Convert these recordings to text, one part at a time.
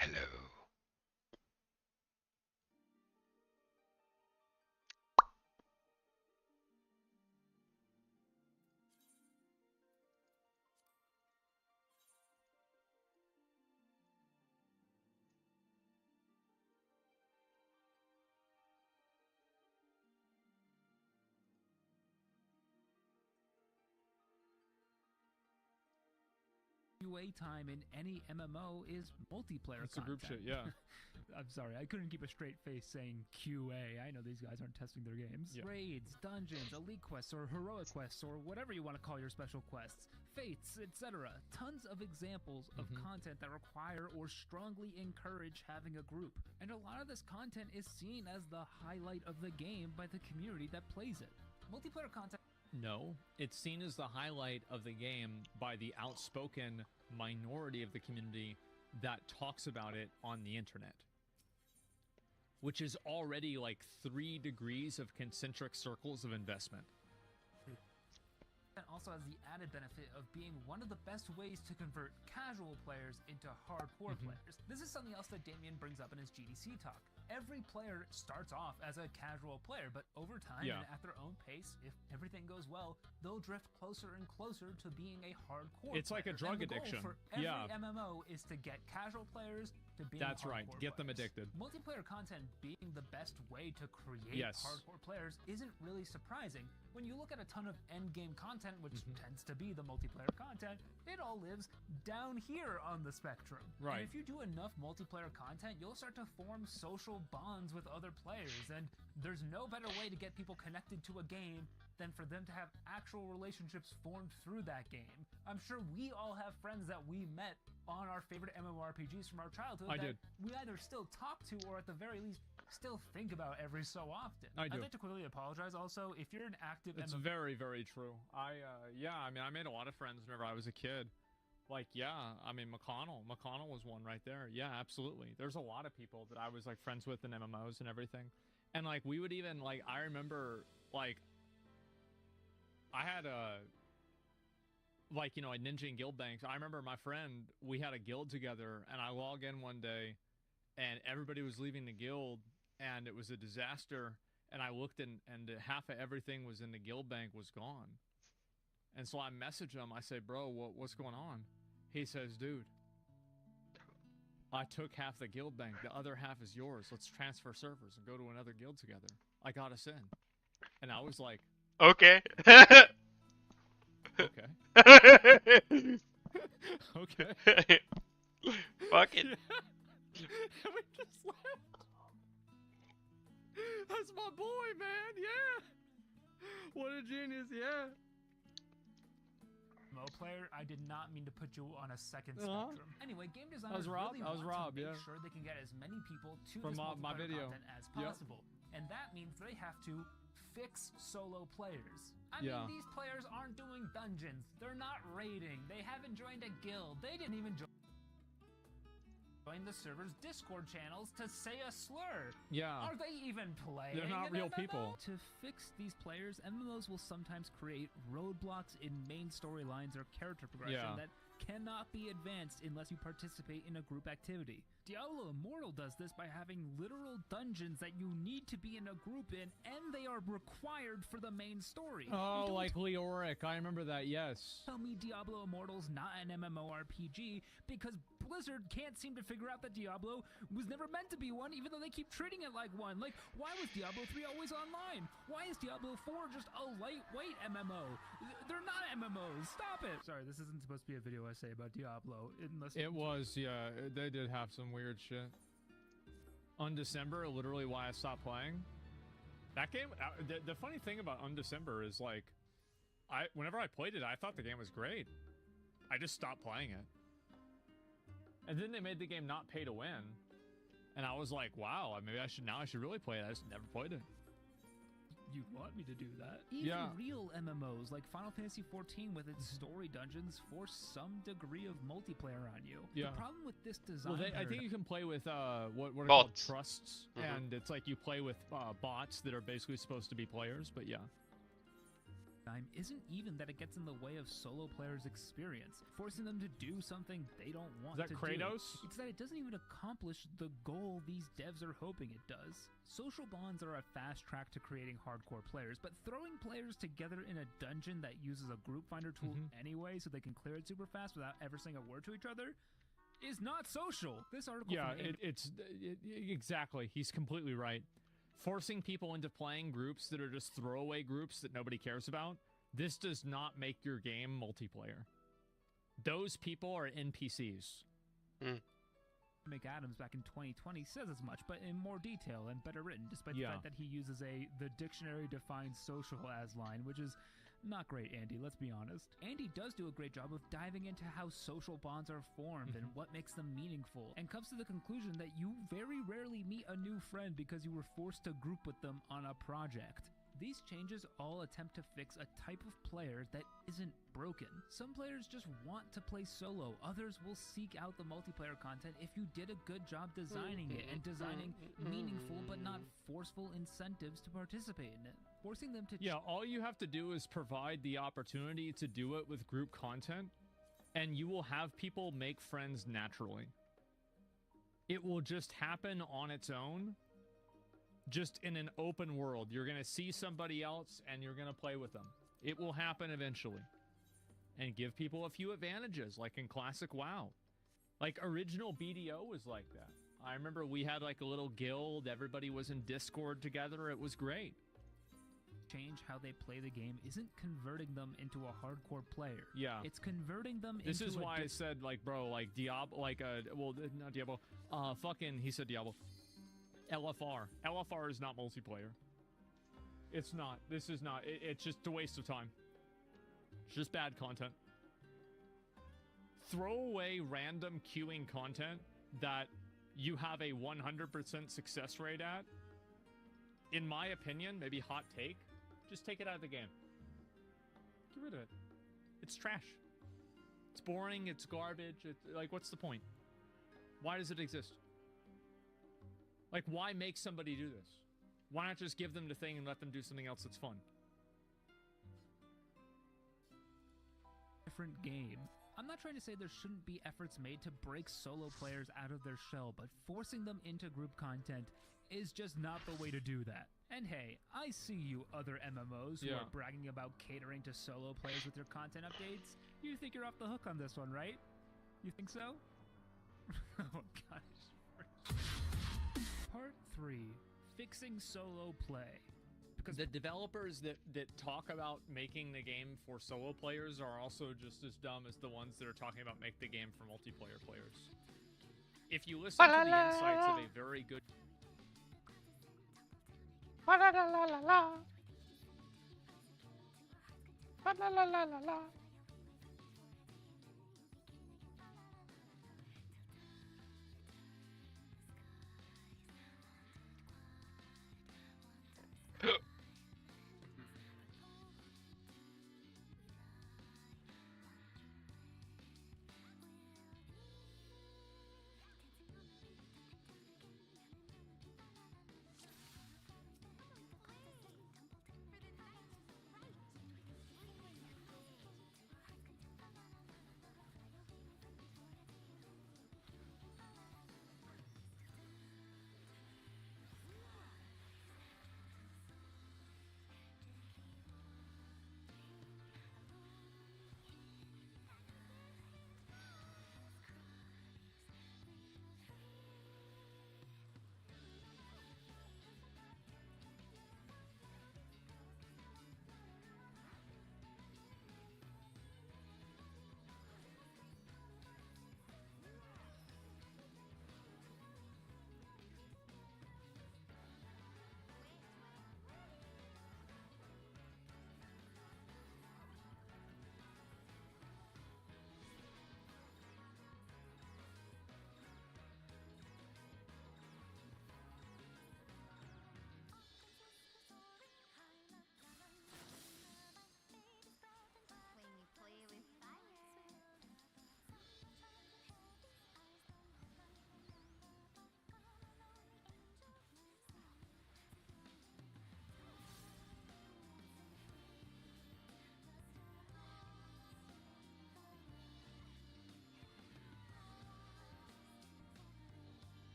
Hello. QA time in any MMO is multiplayer It's a content. group shit, yeah. I'm sorry, I couldn't keep a straight face saying QA. I know these guys aren't testing their games. Yeah. Raids, dungeons, elite quests, or heroic quests, or whatever you want to call your special quests, fates, etc. Tons of examples of content that require or strongly encourage having a group. And a lot of this content is seen as the highlight of the game by the community that plays it. Multiplayer content. No, it's seen as the highlight of the game by the outspoken minority of the community that talks about it on the internet. Which is already like 3 degrees of concentric circles of investment. Also has the added benefit of being one of the best ways to convert casual players into hardcore players. This is something else that Damien brings up in his GDC talk. Every player starts off as a casual player, but over time and at their own pace, if everything goes well, they'll drift closer and closer to being a hardcore It's player. like a drug and the addiction. Goal for every MMO is to get casual players to being That's right. hardcore Get them players. addicted. Multiplayer content being the best way to create hardcore players isn't really surprising. When you look at a ton of endgame content, which tends to be the multiplayer content, it all lives down here on the spectrum. Right. And if you do enough multiplayer content, you'll start to form social bonds with other players, and there's no better way to get people connected to a game than for them to have actual relationships formed through that game. I'm sure we all have friends that we met on our favorite MMORPGs from our childhood we either still talk to or at the very least still think about every so often. I do. I'd like to quickly apologize also if you're an active It's very, very true. I mean, I made a lot of friends whenever I was a kid. Like, I mean, McConnell was one right there. Yeah, absolutely. There's a lot of people that I was like friends with in MMOs and everything. And like, we would even like, I remember like, I had like, you know, a Ninja and Guild Banks. I remember my friend, we had a guild together, and I log in one day and everybody was leaving the guild and it was a disaster. And I looked and half of everything was in the guild bank was gone. And so I message him. I say, bro, what's going on? He says, dude, I took half the guild bank. The other half is yours. Let's transfer servers and go to another guild together. I got us in. And I was like, Okay. okay. Okay. Fuck it. And we just left. That's my boy, man. Yeah. What a genius. Yeah. MMO player, I did not mean to put you on a second spectrum. Anyway, game designers Rob. really That was want Rob, to make yeah. sure they can get as many people to From this my multiplayer video. content as possible. And that means they have to fix solo players. I mean, these players aren't doing dungeons. They're not raiding. They haven't joined a guild. They didn't even join the server's Discord channels to say a slur. Yeah. Are they even playing? They're not an real MMO? people. To fix these players, MMOs will sometimes create roadblocks in main storylines or character progression that cannot be advanced unless you participate in a group activity. Diablo Immortal does this by having literal dungeons that you need to be in a group in, and they are required for the main story. Oh, Don't like Leoric. I remember that, yes. tell me Diablo Immortal's not an MMORPG because Blizzard can't seem to figure out that Diablo was never meant to be one, even though they keep treating it like one. Like, why was Diablo 3 always online? Why is Diablo 4 just a lightweight MMO? They're not MMOs. Stop it. Sorry, this isn't supposed to be a video essay about Diablo. Unless It was, yeah. They did have some weird shit. Undecember, literally why I stopped playing. That game, the funny thing about Undecember is like, whenever I played it, I thought the game was great. I just stopped playing it. And then they made the game not pay to win. And I was like, wow, maybe I should really play it. I just never played it. you want me to do that. Even real MMOs like Final Fantasy XIV with its story dungeons force some degree of multiplayer on you. The problem with this design... Well, I think you can play with, what are called trusts, and it's like you play with bots that are basically supposed to be players, but yeah. time isn't even that it gets in the way of solo players' experience, forcing them to do something they don't want Is that to Kratos? do. It's that it doesn't even accomplish the goal these devs are hoping it does. Social bonds are a fast track to creating hardcore players, but throwing players together in a dungeon that uses a group finder tool anyway so they can clear it super fast without ever saying a word to each other is not social. This article Exactly. He's completely right. Forcing people into playing groups that are just throwaway groups that nobody cares about, this does not make your game multiplayer. Those people are NPCs. McAdams back in 2020 says as much, but in more detail and better written, despite the fact that he uses the dictionary defines social as line, which is not great, Andy, let's be honest. Andy does do a great job of diving into how social bonds are formed and what makes them meaningful, and comes to the conclusion that you very rarely meet a new friend because you were forced to group with them on a project. These changes all attempt to fix a type of player that isn't broken. Some players just want to play solo, others will seek out the multiplayer content if you did a good job designing it and designing meaningful but not forceful incentives to participate in it. Forcing them to all you have to do is provide the opportunity to do it with group content, and you will have people make friends naturally. It will just happen on its own. Just in an open world, you're going to see somebody else and you're going to play with them. It will happen eventually. And give people a few advantages, like in classic WoW. Like original BDO was like that. I remember we had like a little guild, everybody was in Discord together, it was great. Change how they play the game isn't converting them into a hardcore player. Yeah. It's converting them into This is why I said, like, bro, like Diablo, like, well, not Diablo, he said Diablo. LFR. LFR is not multiplayer. It's not. This is not. It's just a waste of time. It's just bad content. Throw away random queuing content that you have a 100% success rate at. In my opinion, maybe hot take, just take it out of the game. Get rid of it. It's trash. It's boring. It's garbage. It's, like, what's the point? Why does it exist? Like, why make somebody do this? Why not just give them the thing and let them do something else that's fun? Different game. I'm not trying to say there shouldn't be efforts made to break solo players out of their shell, but forcing them into group content is just not the way to do that. And hey, I see you other MMOs who are bragging about catering to solo players with your content updates. You think you're off the hook on this one, right? You think so? Oh gosh. Part 3. Fixing solo play. Because the developers that talk about making the game for solo players are also just as dumb as the ones that are talking about make the game for multiplayer players. If you listen to the insights of a very good...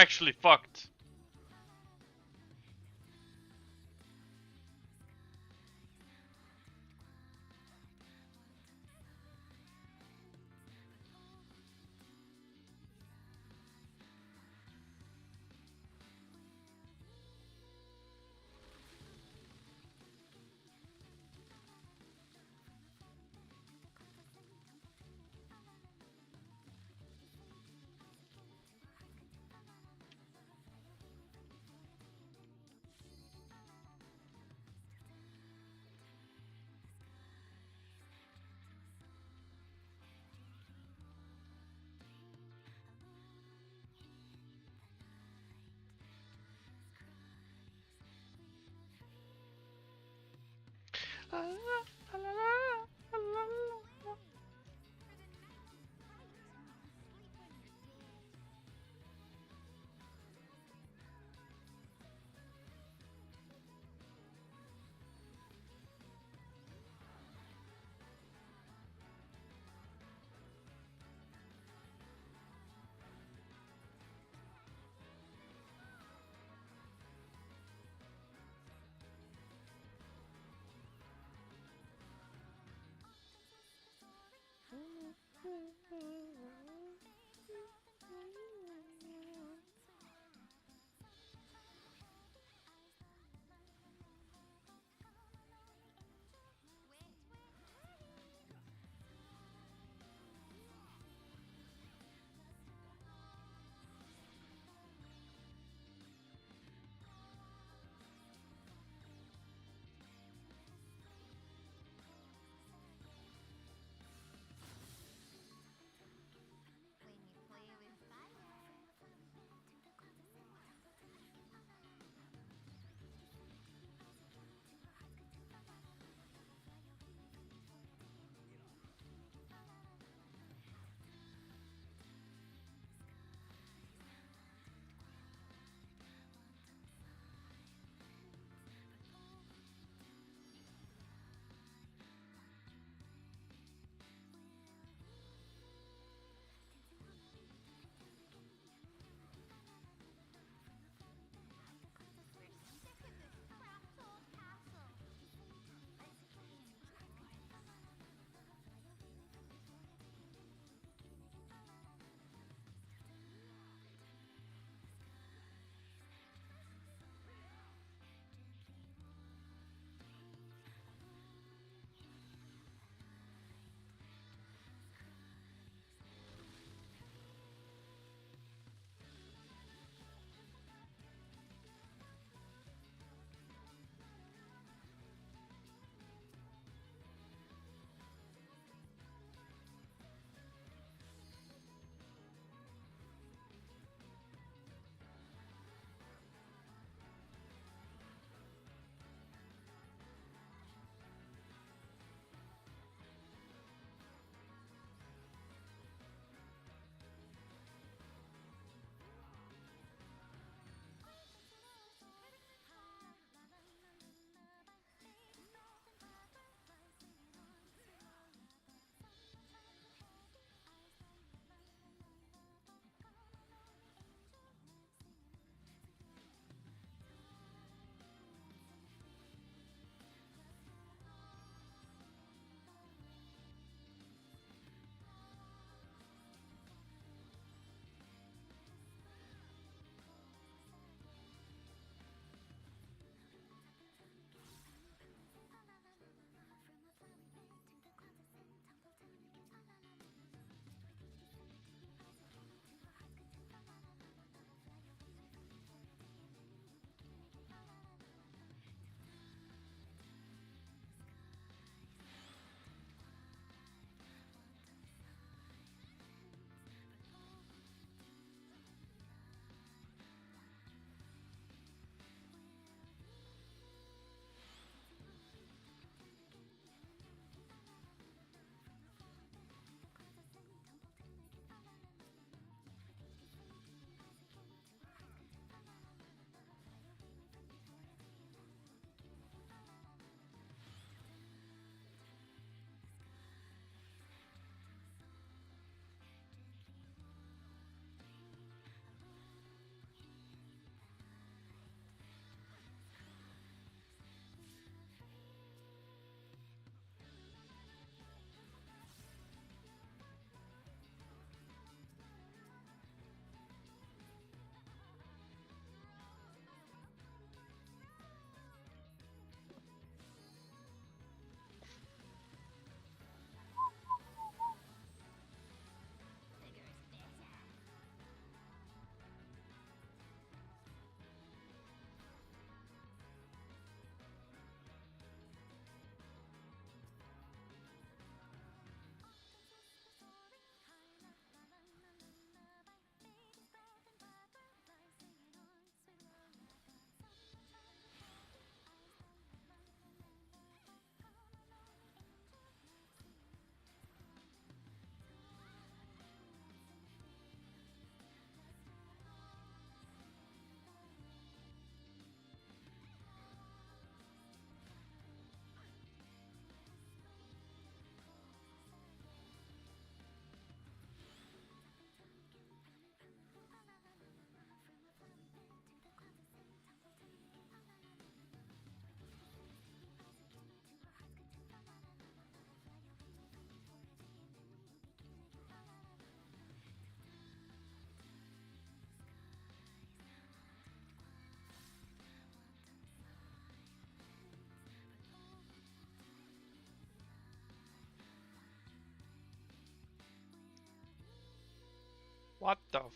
actually fucked.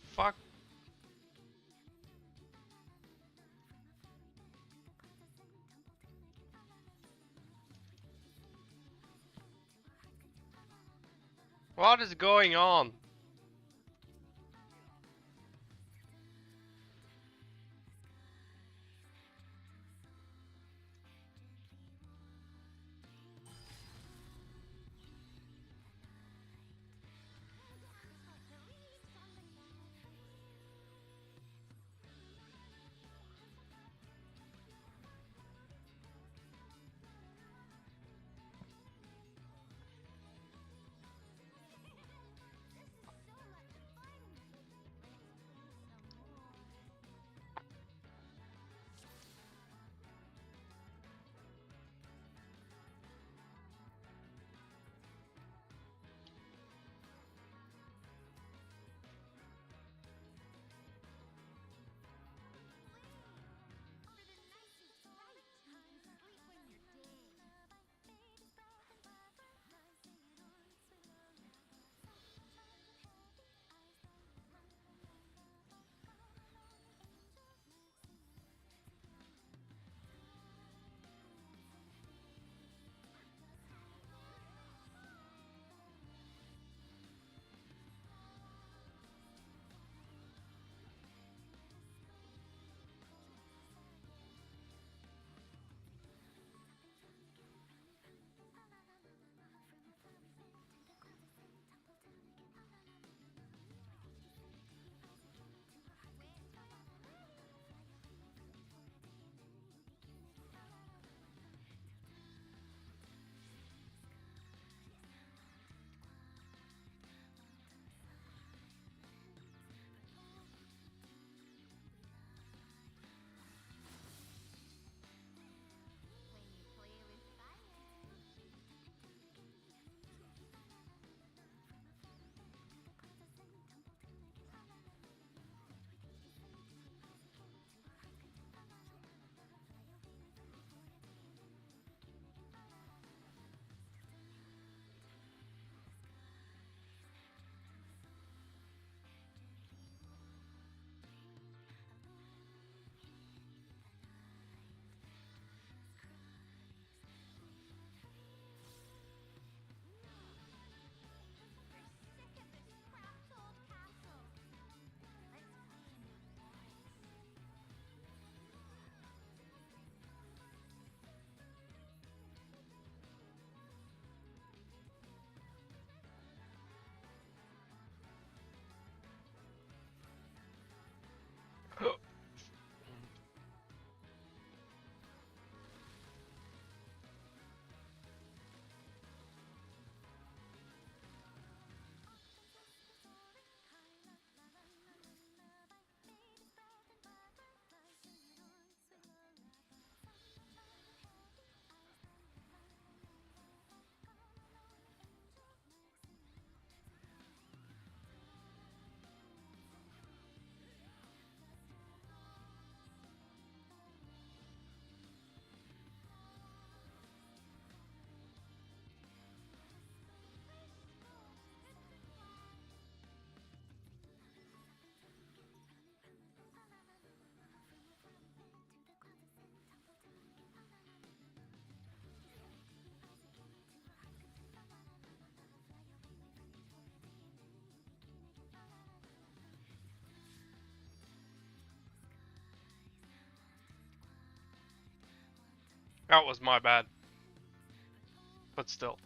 fuck? What is going on? That was my bad. But still.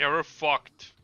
Yeah, we're fucked.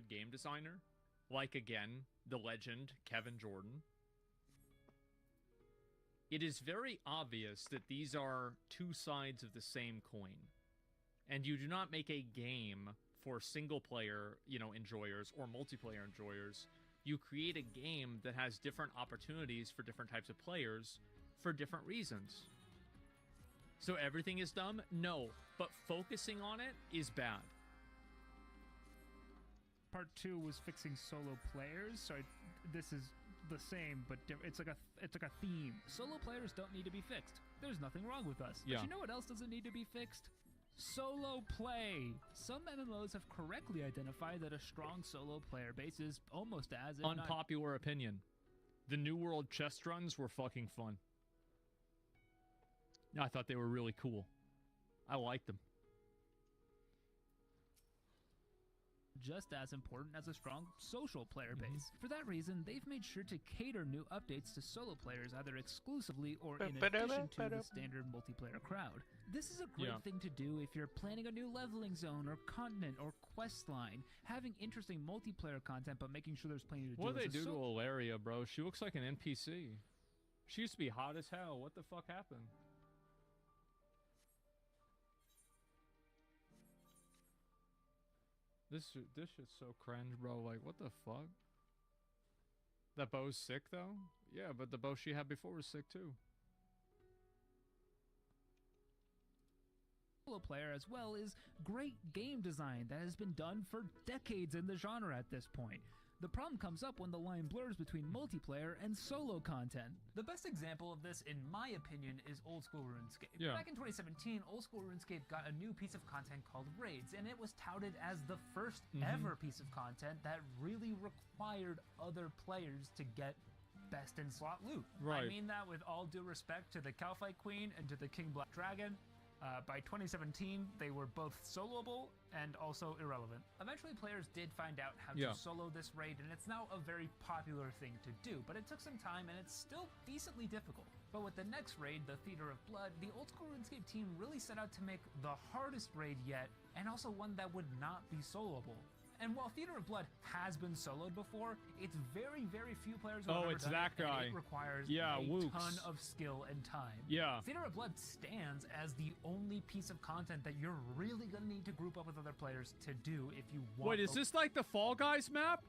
Game designer, like again, the legend Kevin Jordan. It is very obvious that these are two sides of the same coin. And you do not make a game for single player, enjoyers or multiplayer enjoyers. You create a game that has different opportunities for different types of players for different reasons. So everything is dumb? No, but focusing on it is bad. Part 2 was fixing solo players, so this is the same, but it's like a theme. Solo players don't need to be fixed. There's nothing wrong with us. Yeah. But you know what else doesn't need to be fixed? Solo play. Some MMOs have correctly identified that a strong solo player base is almost as, if unpopular opinion. The New World chest runs were fucking fun. I thought they were really cool. I liked them. just as important as a strong social player base. For that reason, they've made sure to cater new updates to solo players either exclusively or in addition to the standard multiplayer crowd. This is a great thing to do if you're planning a new leveling zone or continent or quest line, having interesting multiplayer content but making sure there's plenty to do. What do they do to Ilaria, bro? She looks like an NPC. She used to be hot as hell. What the fuck happened? This shit's so cringe, bro. Like, what the fuck? That bow's sick, though? Yeah, but the bow she had before was sick, too. Solo player as well is great game design that has been done for decades in the genre at this point. The problem comes up when the line blurs between multiplayer and solo content. The best example of this, in my opinion, is old school RuneScape. Yeah. Back in 2017, old school RuneScape got a new piece of content called Raids, and it was touted as the first ever piece of content that really required other players to get best in slot loot. Right. I mean that with all due respect to the Cowfight Queen and to the King Black Dragon. By 2017, they were both soloable and also irrelevant. Eventually, players did find out how to solo this raid, and it's now a very popular thing to do, but it took some time and it's still decently difficult. But with the next raid, the Theater of Blood, the old school RuneScape team really set out to make the hardest raid yet, and also one that would not be soloable. And while Theater of Blood has been soloed before, it's very, very few players who have ever it's done that it, and guy. it requires Yeah, a Wooks. ton of skill and time. Yeah. Theater of Blood stands as the only piece of content that you're really gonna need to group up with other players to do if you want Wait, is this like the Fall Guys map?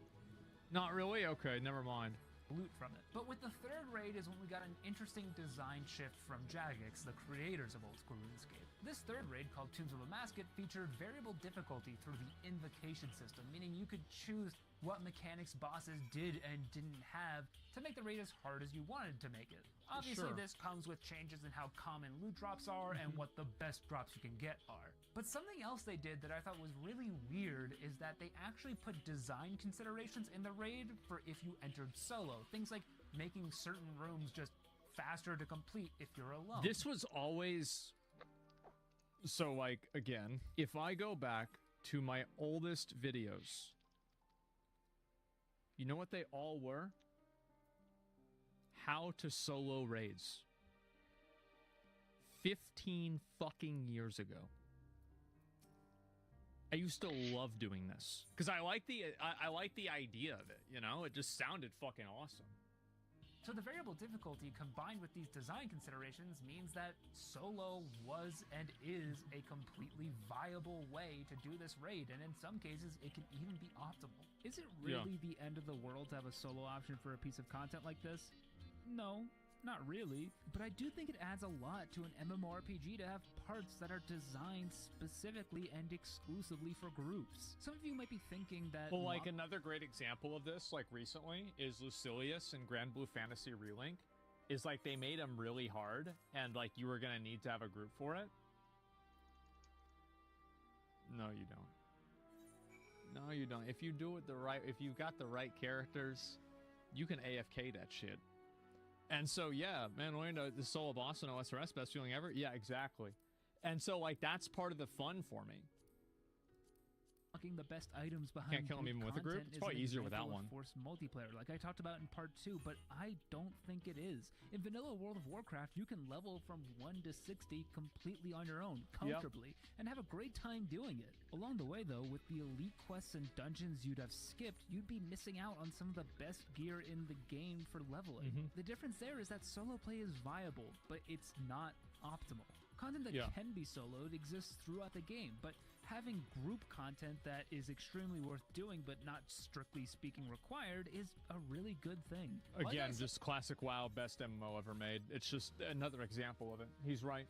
Not really? Okay, never mind. loot from it. But with the third raid is when we got an interesting design shift from Jagex, the creators of old school RuneScape. This third raid, called Tombs of a Masket, featured variable difficulty through the invocation system, meaning you could choose what mechanics bosses did and didn't have to make the raid as hard as you wanted to make it. Obviously, this comes with changes in how common loot drops are and what the best drops you can get are. But something else they did that I thought was really weird is that they actually put design considerations in the raid for if you entered solo. Things like making certain rooms just faster to complete if you're alone. This was always... So, like, again, if I go back to my oldest videos, you know what they all were? How to solo raids. 15 fucking years ago. I used to love doing this because I like the idea of it, you know? It just sounded fucking awesome. So the variable difficulty combined with these design considerations means that solo was and is a completely viable way to do this raid, and in some cases it can even be optimal. Is it really the end of the world to have a solo option for a piece of content like this? No, not really, but I do think it adds a lot to an MMORPG to have parts that are designed specifically and exclusively for groups. Some of you might be thinking that... Well, like, another great example of this, like, recently, is Lucilius in Grand Blue Fantasy Relink. Is, like, they made him really hard, and, like, you were gonna need to have a group for it. No, you don't. No, you don't. If you do it the right... If you've got the right characters, you can AFK that shit. And so, yeah, man, the solo boss in OSRS, best feeling ever? Yeah, exactly. And so, like, that's part of the fun for me. The best items behind Can't kill him even with a group. It's probably easier without one. Forced multiplayer, like I talked about in part 2, but I don't think it is. In vanilla World of Warcraft, you can level from 1 to 60 completely on your own, comfortably, and have a great time doing it. Along the way, though, with the elite quests and dungeons you'd have skipped, you'd be missing out on some of the best gear in the game for leveling. The difference there is that solo play is viable, but it's not optimal. Content that can be soloed exists throughout the game, but having group content that is extremely worth doing but not strictly speaking required is a really good thing. Again, just classic WoW, best MMO ever made. It's just another example of it. He's right.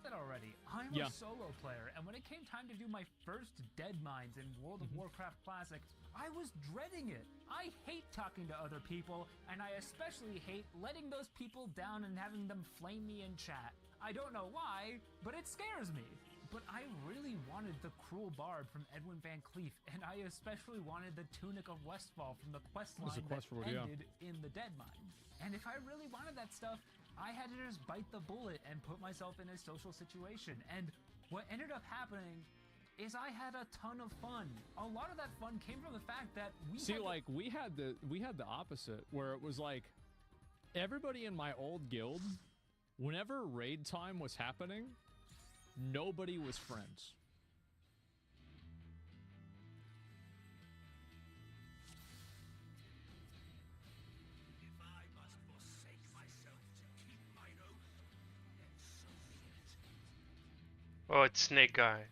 Said already, I'm a solo player, and when it came time to do my first Dead Mines in World of Warcraft Classic, I was dreading it. I hate talking to other people, and I especially hate letting those people down and having them flame me in chat. I don't know why, but it scares me. But I really wanted the Cruel Bard from Edwin Van Cleef, and I especially wanted the Tunic of Westfall from the quest line that ended in the Dead Mines. And if I really wanted that stuff, I had to just bite the bullet and put myself in a social situation. And what ended up happening is I had a ton of fun. A lot of that fun came from the fact that we had the opposite, where it was like everybody in my old guild, whenever raid time was happening, nobody was friends. If I must forsake myself to keep mine oath, then so be it. Oh, it's Snake Eye.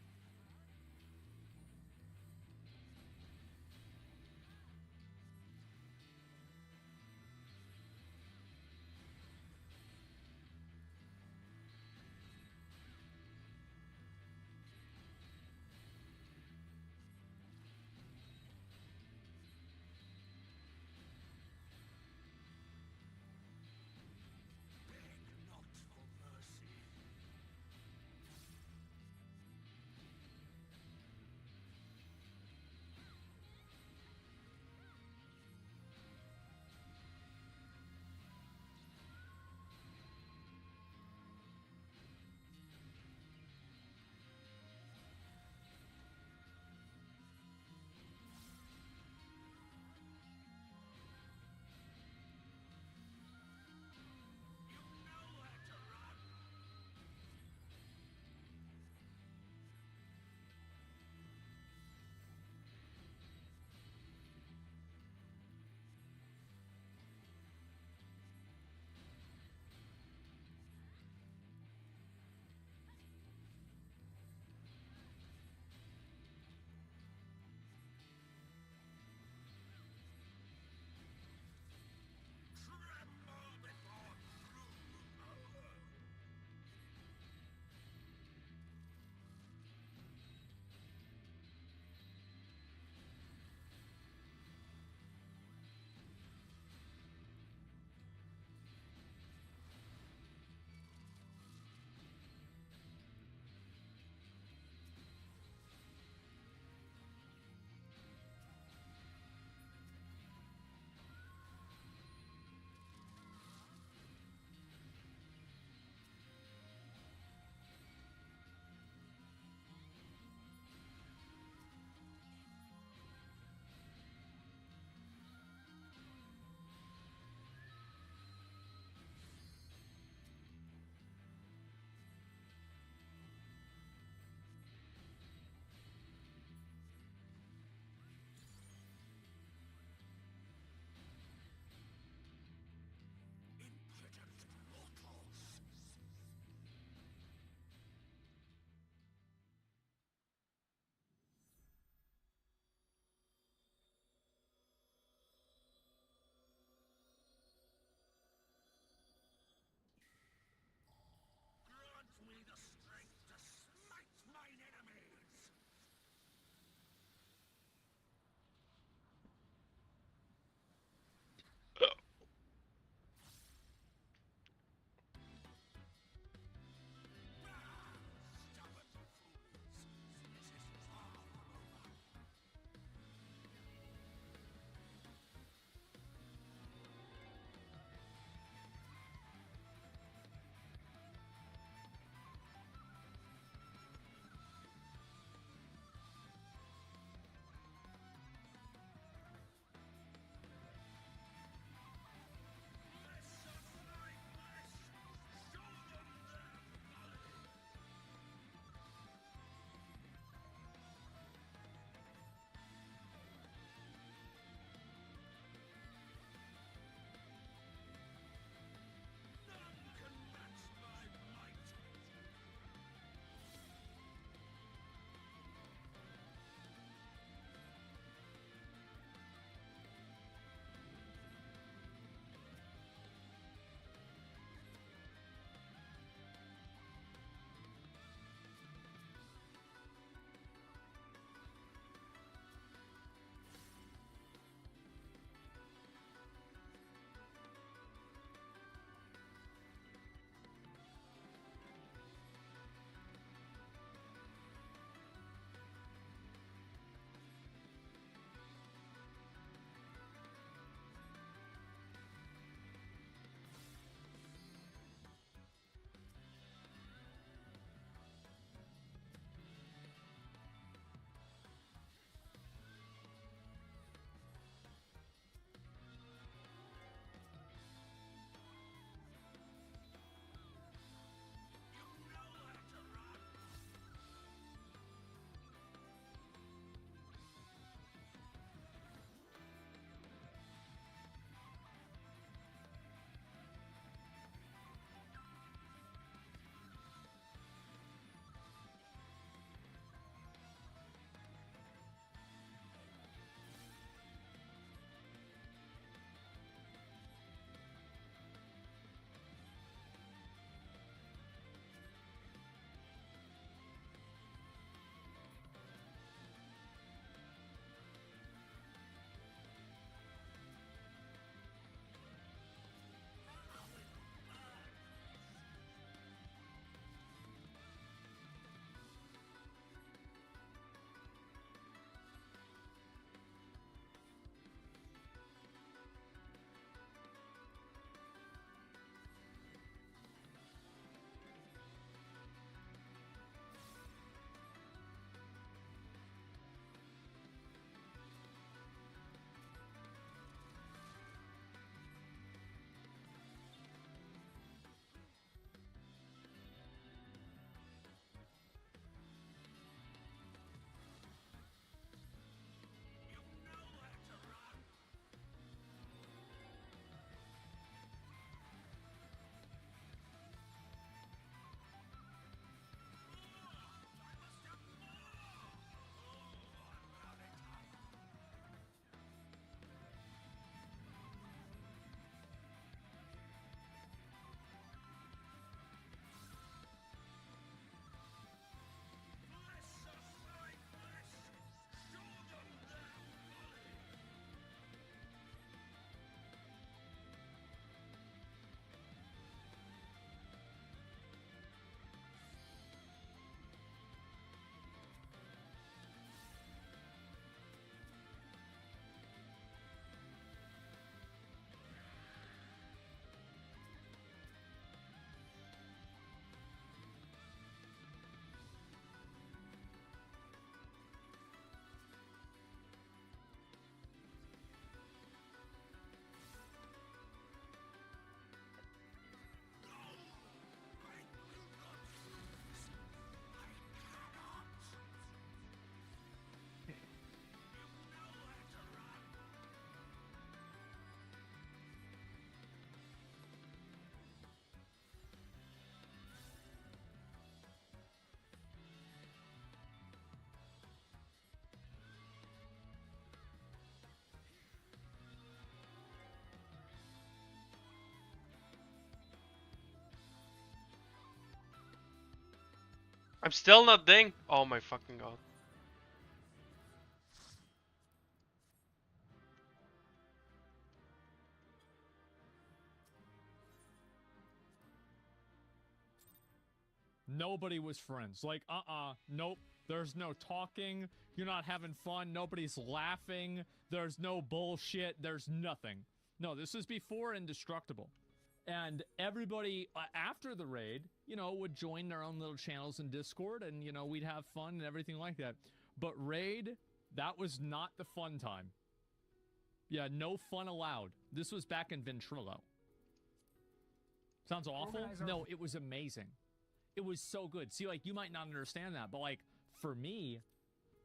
I'm still not ding. Oh my fucking god. Nobody was friends. Like, nope. There's no talking. You're not having fun. Nobody's laughing. There's no bullshit. There's nothing. No, this is before Indestructible. And everybody, after the raid, you know, would join their own little channels in Discord, and, you know, we'd have fun and everything like that. But raid, that was not the fun time. Yeah, no fun allowed. This was back in Ventrilo. Sounds awful? No, it was amazing. It was so good. See, like, you might not understand that, but, like, for me,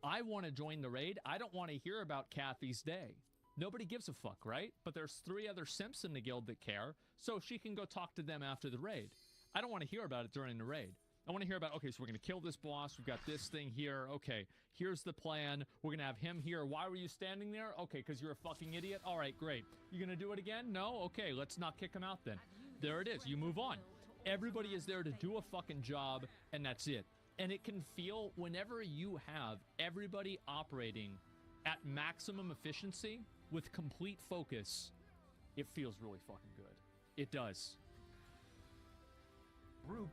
I want to join the raid. I don't want to hear about Kathy's day. Nobody gives a fuck, right? But there's 3 other simps in the guild that care, so she can go talk to them after the raid. I don't want to hear about it during the raid. I want to hear about, okay, so we're going to kill this boss. We've got this thing here. Okay, here's the plan. We're going to have him here. Why were you standing there? Okay, because you're a fucking idiot. All right, great. You going to do it again? No? Okay, let's not kick him out then. There it is. You move on. Everybody is there to do a fucking job, and that's it. And it can feel, whenever you have everybody operating at maximum efficiency with complete focus, it feels really fucking good. It does. Group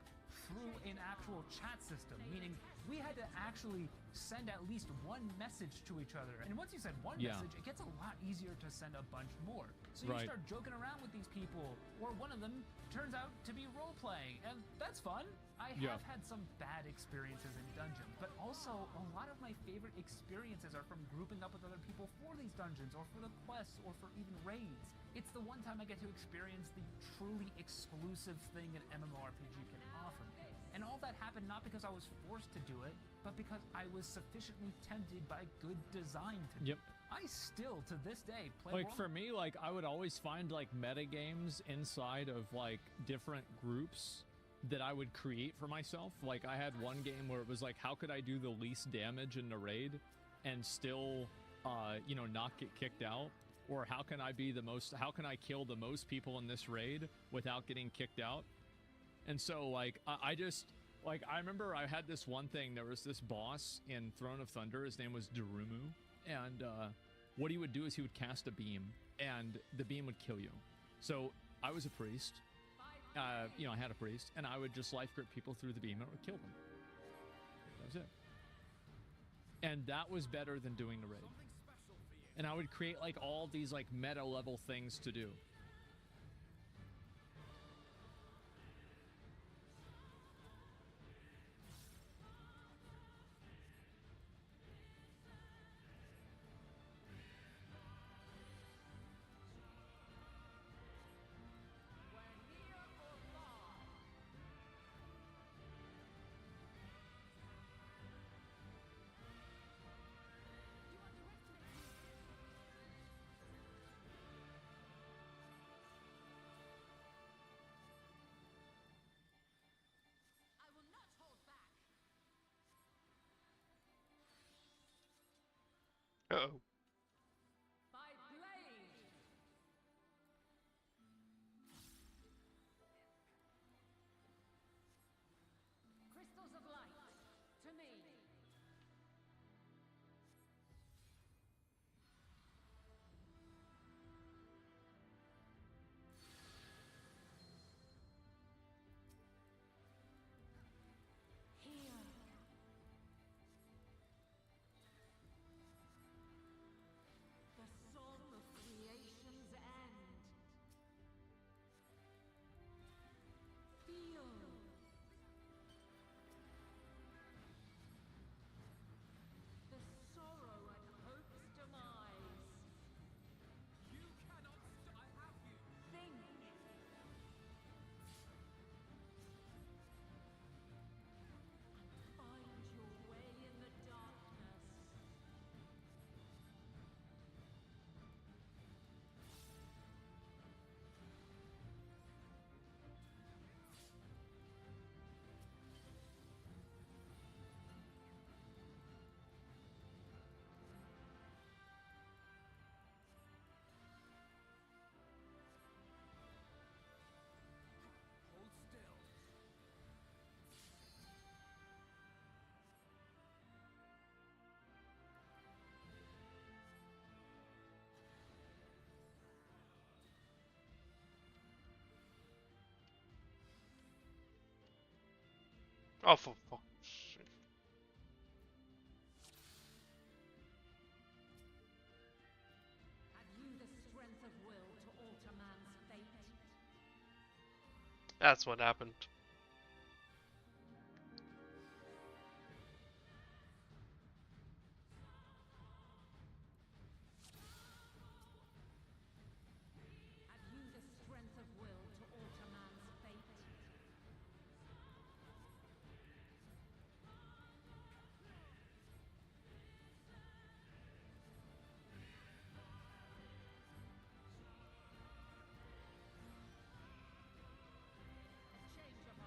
through an actual chat system, meaning we had to actually send at least one message to each other. And once you send one message, it gets a lot easier to send a bunch more. So you start joking around with these people, or one of them turns out to be role-playing, and that's fun. I have had some bad experiences in dungeons, but also a lot of my favorite experiences are from grouping up with other people for these dungeons, or for the quests, or for even raids. It's the one time I get to experience the truly exclusive thing an MMORPG can offer me. And all that happened not because I was forced to do it, but because I was sufficiently tempted by good design to do it. I still, to this day, play like, for me, like, I would always find, like, meta games inside of, like, different groups that I would create for myself. Like, I had one game where it was like, how could I do the least damage in the raid and still, you know, not get kicked out? Or how can I kill the most people in this raid without getting kicked out? And so, like, I just, like, I remember I had this one thing. There was this boss in Throne of Thunder. His name was Darumu. And what he would do is he would cast a beam, and the beam would kill you. So I was a priest. You know, I had a priest, and I would just life grip people through the beam, and it would kill them. That was it. And that was better than doing the raid. And I would create, like, all these, like, meta level things to do. Uh-oh. Crystals of light, to me. Here. Oh, for fuck's sake. Have you the strength of will to alter man's fate? That's what happened. Have you the strength of will to alter man's fate? A change of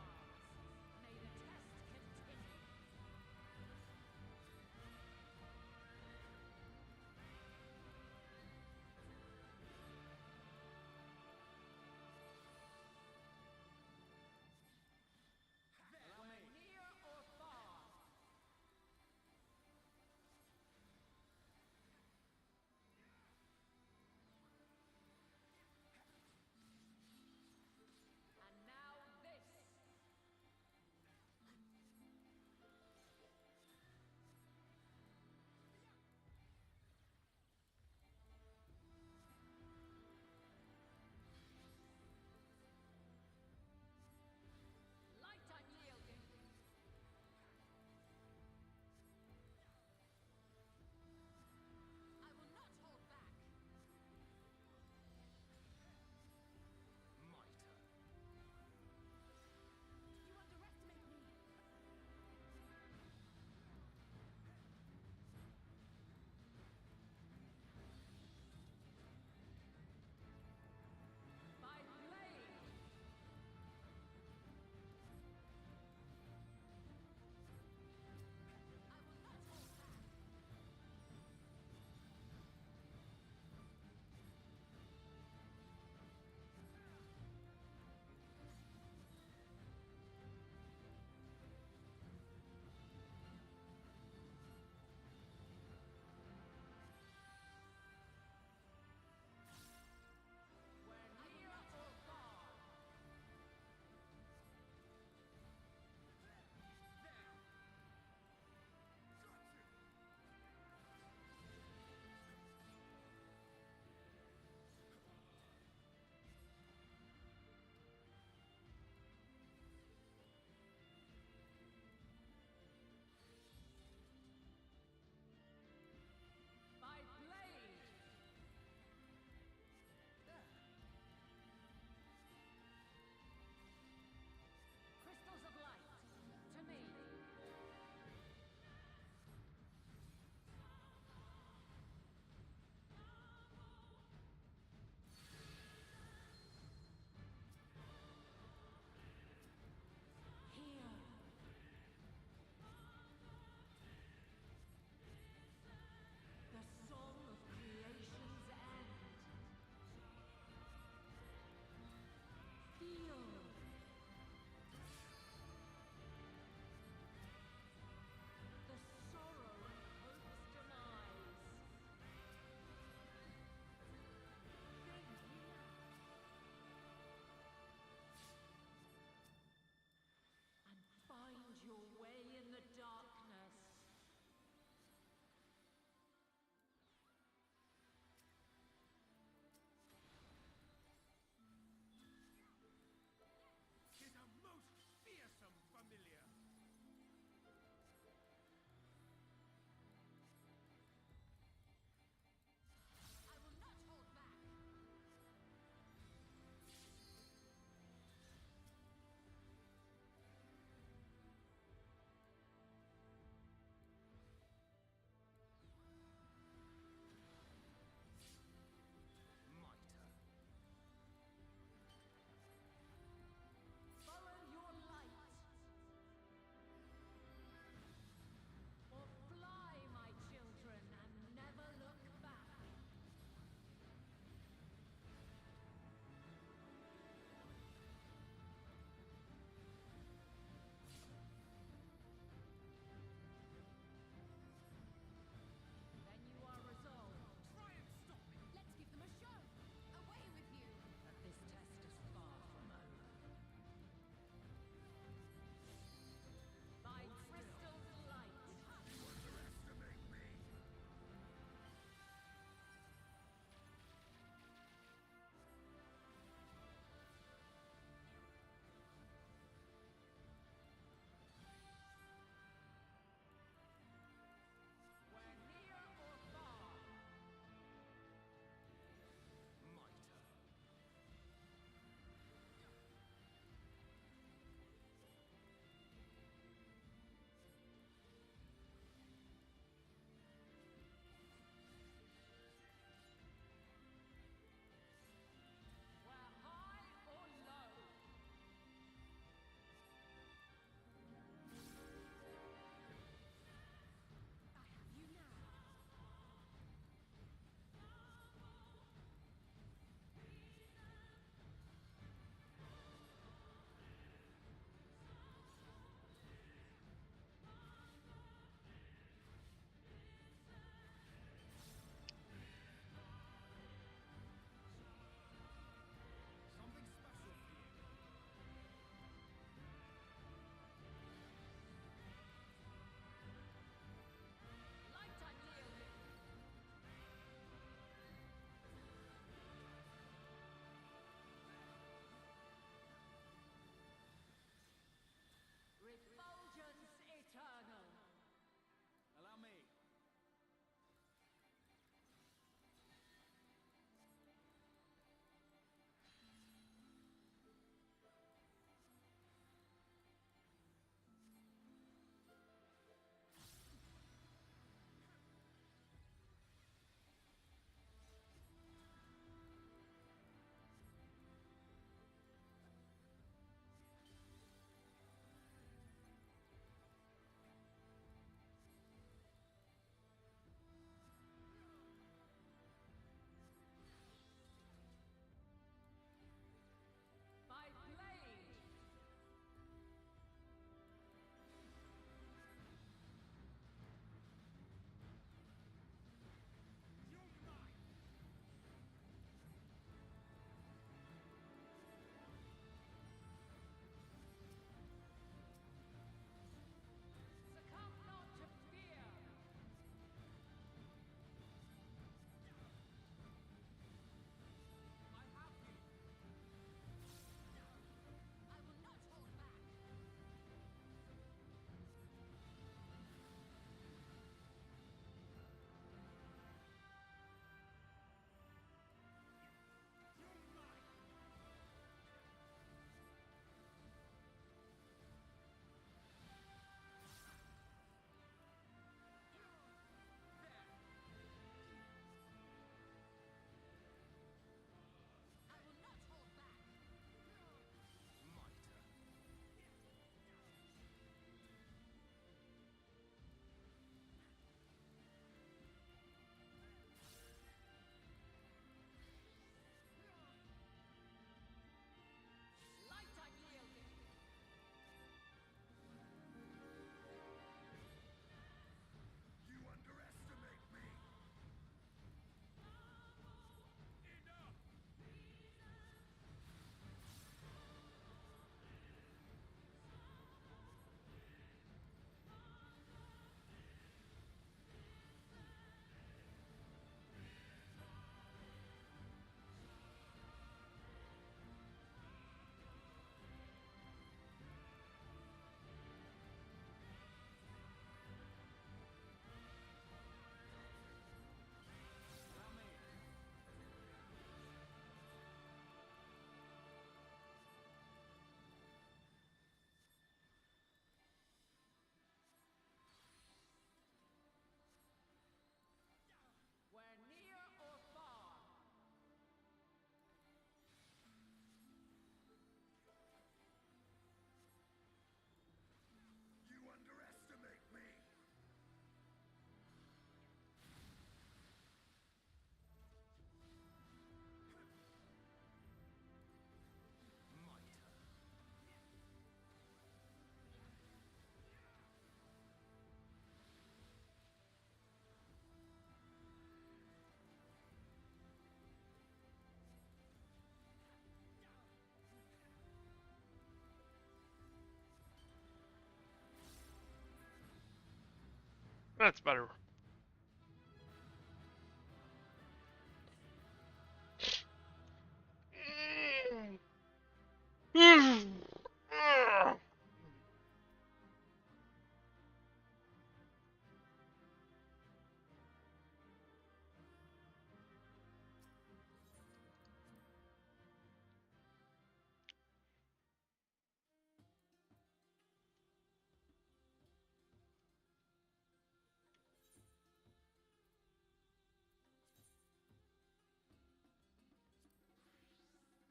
That's better.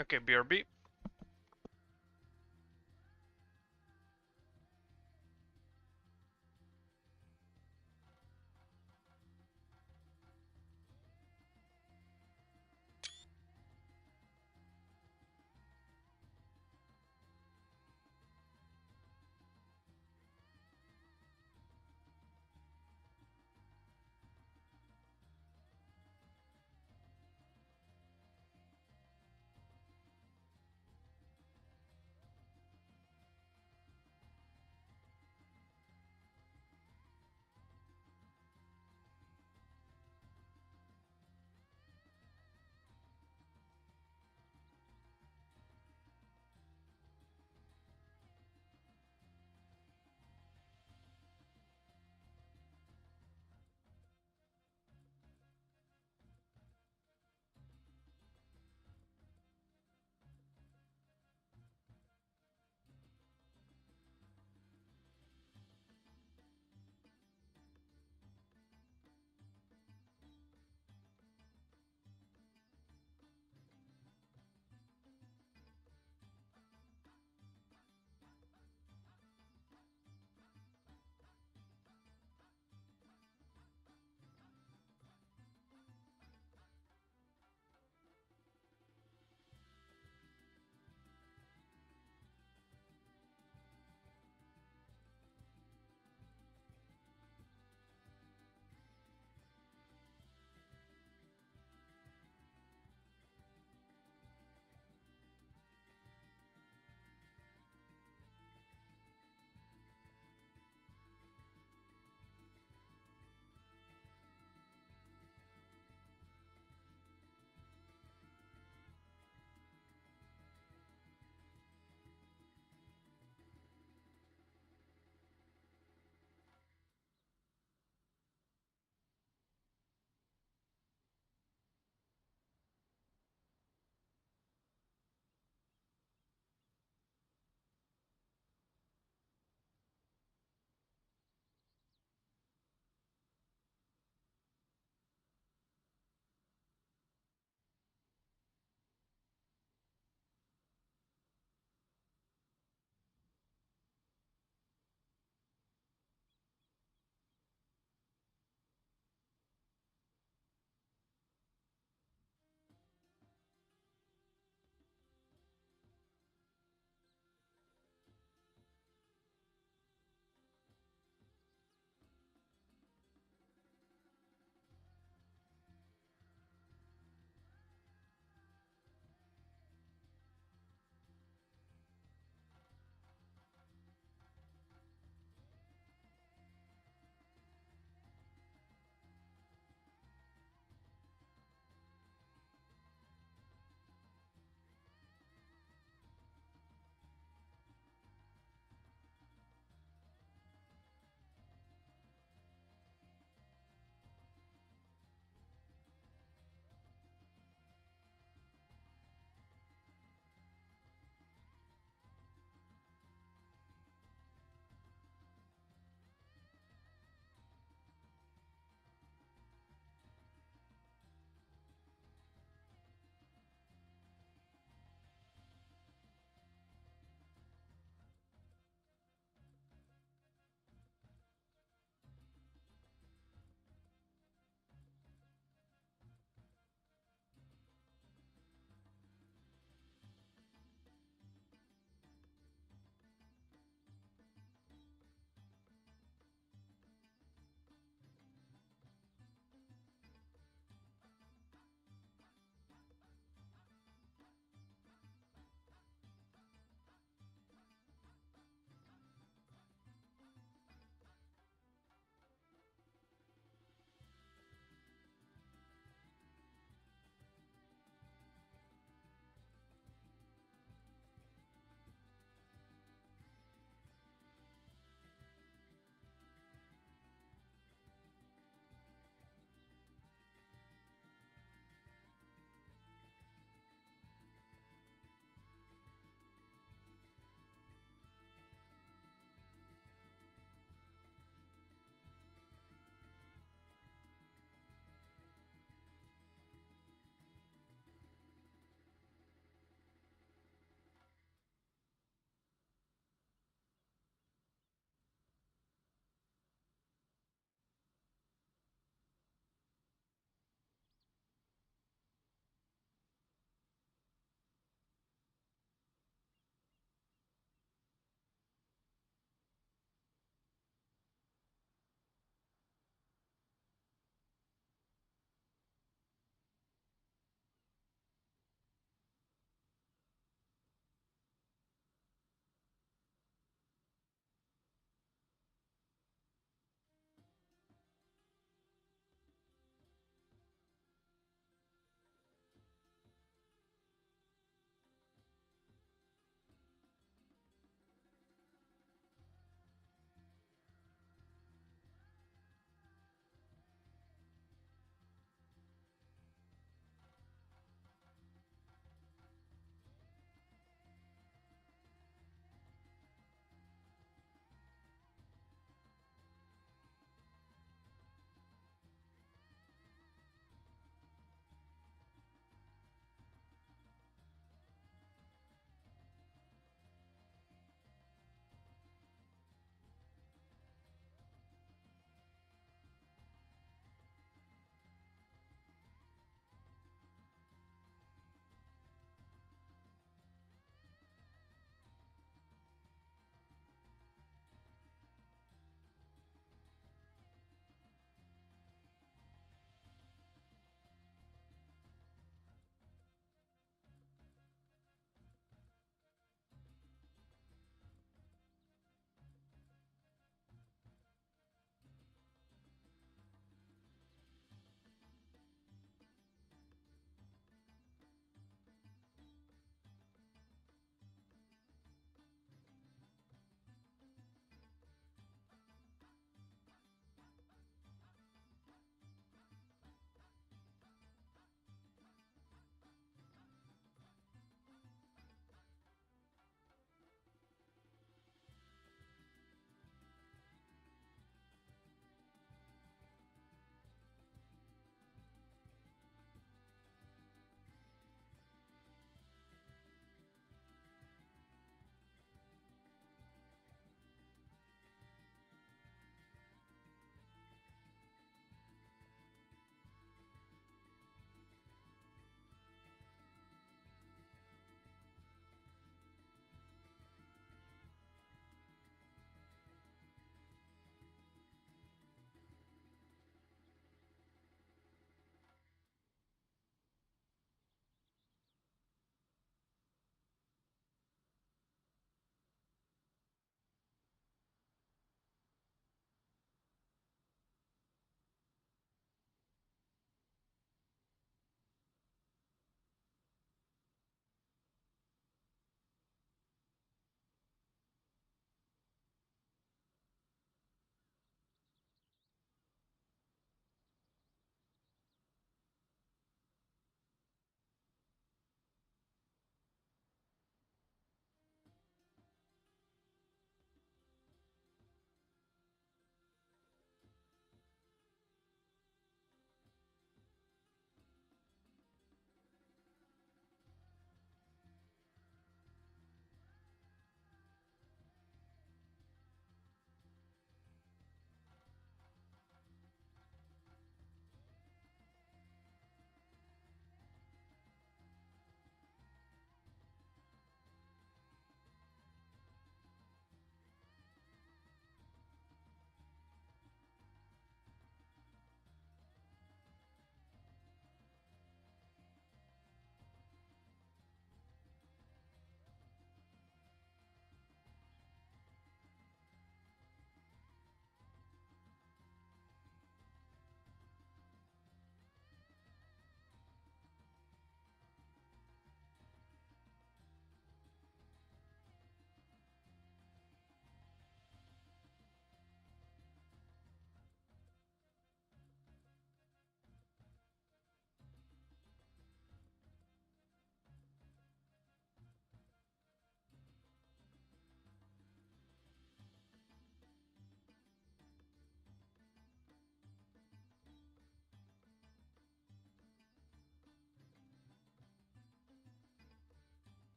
Okay, BRB.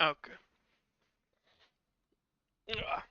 Okay. Ah.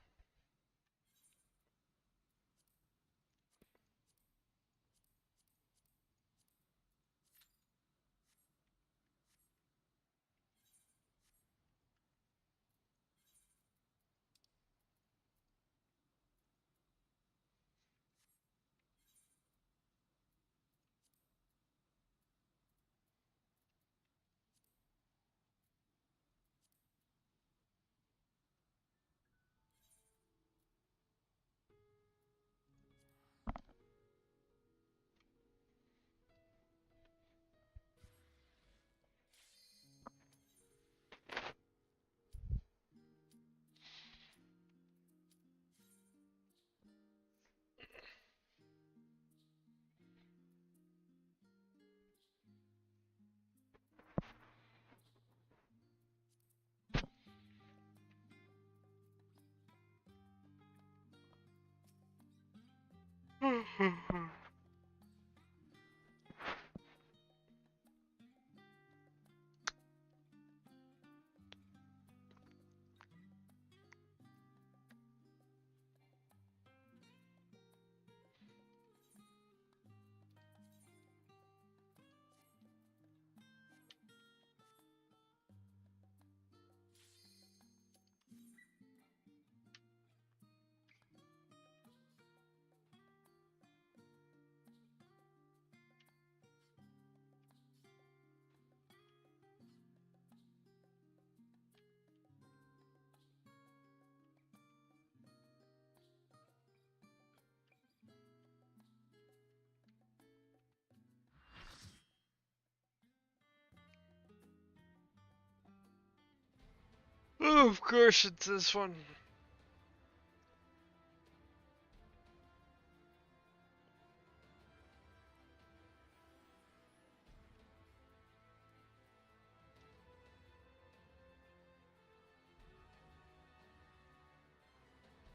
Oh, of course it's this one.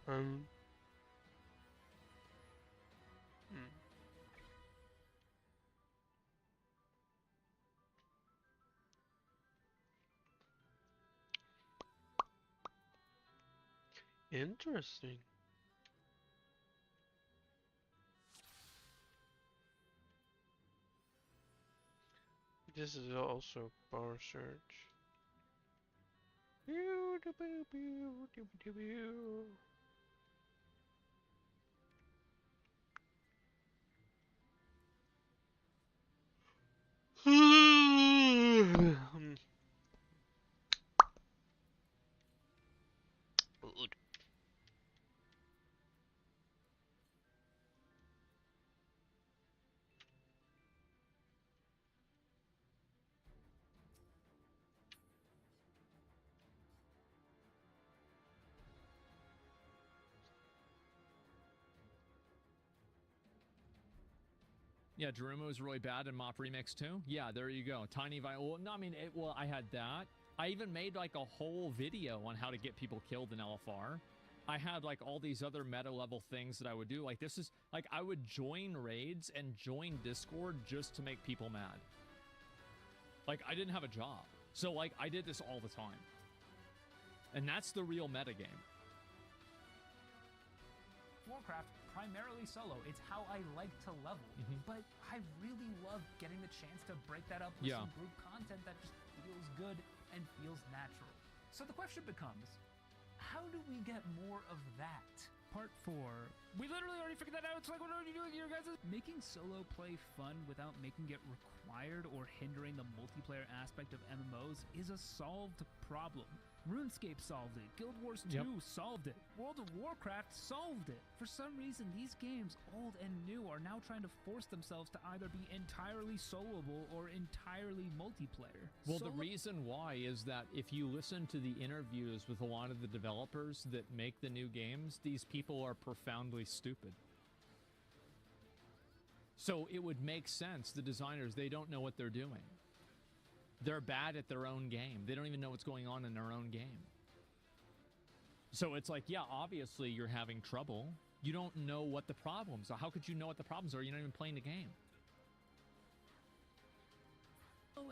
Um. Hmm. Interesting. This is also bar search. Pew, doo, pew, pew, doo, doo, pew. Food. Yeah, Daruma was really bad in Mop Remix too. Yeah, there you go. Tiny Well, no, I mean, well, I had that. I even made like a whole video on how to get people killed in LFR. I had like all these other meta level things that I would do. Like this is like I would join raids and join Discord just to make people mad. Like I didn't have a job. So like I did this all the time. And that's the real meta game. Warcraft, primarily solo. It's how I like to level. But I really love getting the chance to break that up with some group content that just feels good and feels natural. So the question becomes, how do we get more of that? Part 4. We literally already figured that out. It's like, what are you doing here, guys? Making solo play fun without making it required or hindering the multiplayer aspect of MMOs is a solved problem. RuneScape solved it. Guild Wars 2 solved it. World of Warcraft solved it. For some reason, these games, old and new, are now trying to force themselves to either be entirely soloable or entirely multiplayer. Well, the reason why is that if you listen to the interviews with a lot of the developers that make the new games, these people are profoundly stupid. So it would make sense, the designers, they don't know what they're doing. They're bad at their own game. They don't even know what's going on in their own game. So it's like, yeah, obviously you're having trouble. You don't know what the problems are. How could you know what the problems are? You're not even playing the game.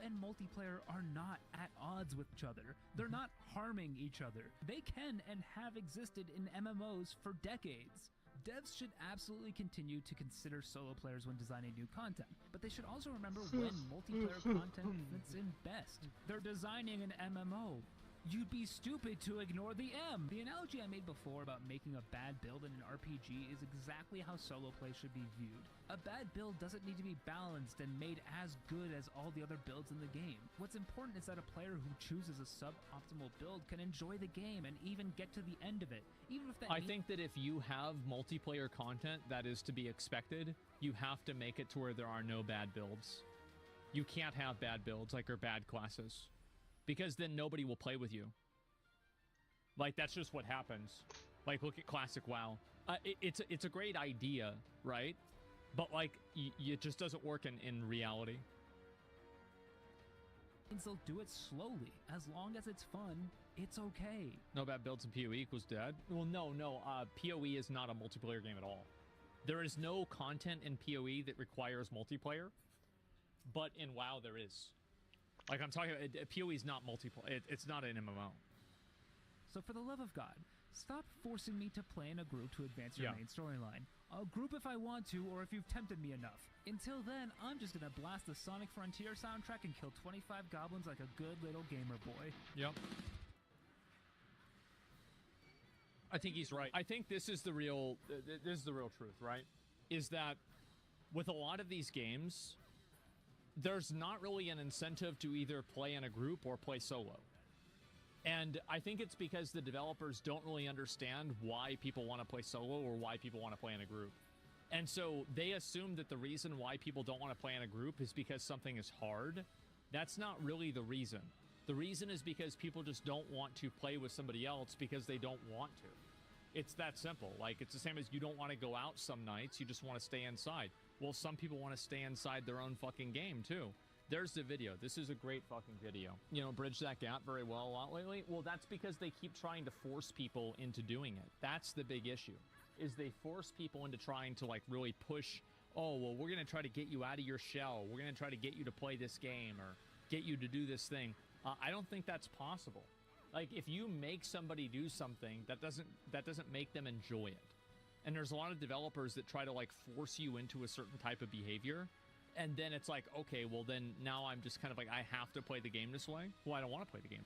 And multiplayer are not at odds with each other. They're not harming each other. They can and have existed in MMOs for decades. Devs should absolutely continue to consider solo players when designing new content, but they should also remember when multiplayer content fits in best. They're designing an MMO. You'd be stupid to ignore the M. The analogy I made before about making a bad build in an RPG is exactly how solo play should be viewed. A bad build doesn't need to be balanced and made as good as all the other builds in the game. What's important is that a player who chooses a suboptimal build can enjoy the game and even get to the end of it, even if that I think that if you have multiplayer content that is to be expected, you have to make it to where there are no bad builds. You can't have bad builds like or bad classes, because then nobody will play with you. Like, that's just what happens. Like, look at Classic WoW. It's a great idea, right? But, like, it just doesn't work in reality. They'll do it slowly. As long as it's fun, it's okay. No bad builds in PoE equals dead? Well, no. PoE is not a multiplayer game at all. There is no content in PoE that requires multiplayer, but in WoW there is. Like, I'm talking about, PoE is not multiplayer. It's not an MMO. So for the love of God, stop forcing me to play in a group to advance your main storyline. I'll group if I want to, or if you've tempted me enough. Until then, I'm just gonna blast the Sonic Frontier soundtrack and kill 25 goblins like a good little gamer boy. Yep. I think he's right. I think this is the real truth, right? Is that with a lot of these games, there's not really an incentive to either play in a group or play solo. And I think it's because the developers don't really understand why people want to play solo or why people want to play in a group. And so they assume that the reason why people don't want to play in a group is because something is hard. That's not really the reason. The reason is because people just don't want to play with somebody else because they don't want to. It's that simple. Like, it's the same as you don't want to go out some nights, you just want to stay inside. Well, some people want to stay inside their own fucking game, too. There's the video. This is a great fucking video. You know, bridge that gap very well a lot lately. Well, that's because they keep trying to force people into doing it. That's the big issue, is they force people into trying to, like, really push, oh, well, we're going to try to get you out of your shell. We're going to try to get you to play this game or get you to do this thing. I don't think that's possible. Like, if you make somebody do something, that doesn't make them enjoy it. And there's a lot of developers that try to, like, force you into a certain type of behavior. And then it's like, okay, well, then now I'm just kind of like, I have to play the game this way. Well, I don't want to play the game.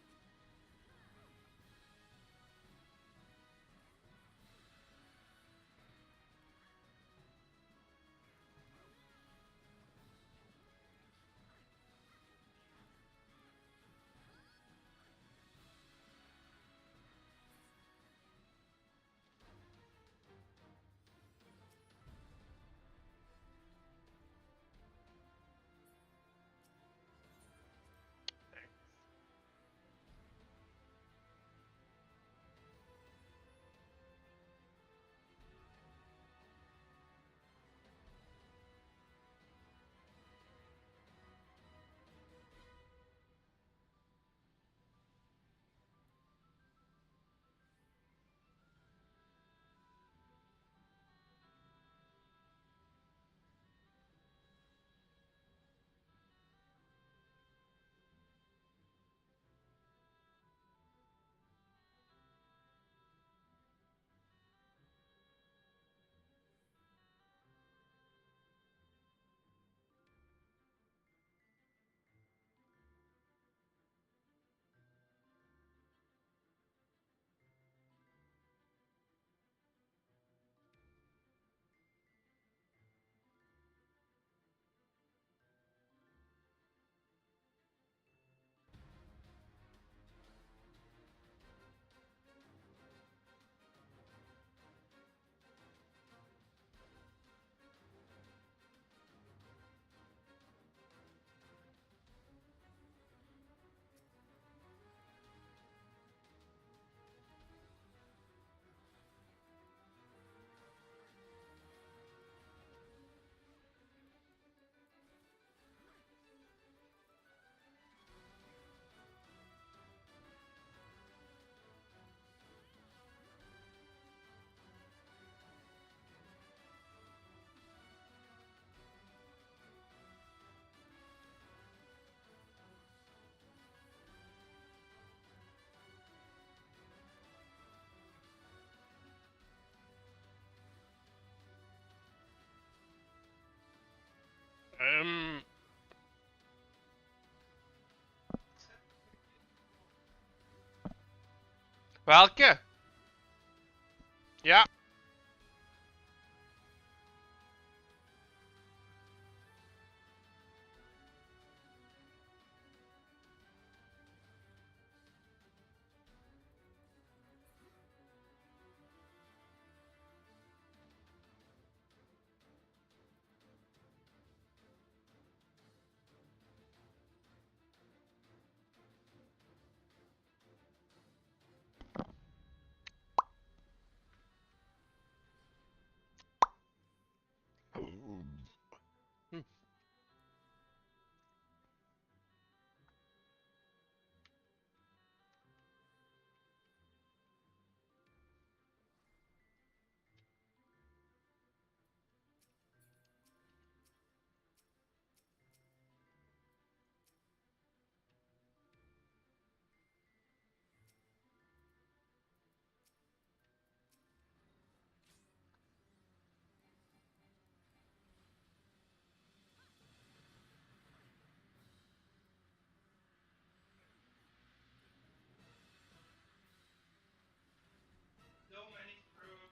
Um. Welke? Ja. So many fruit.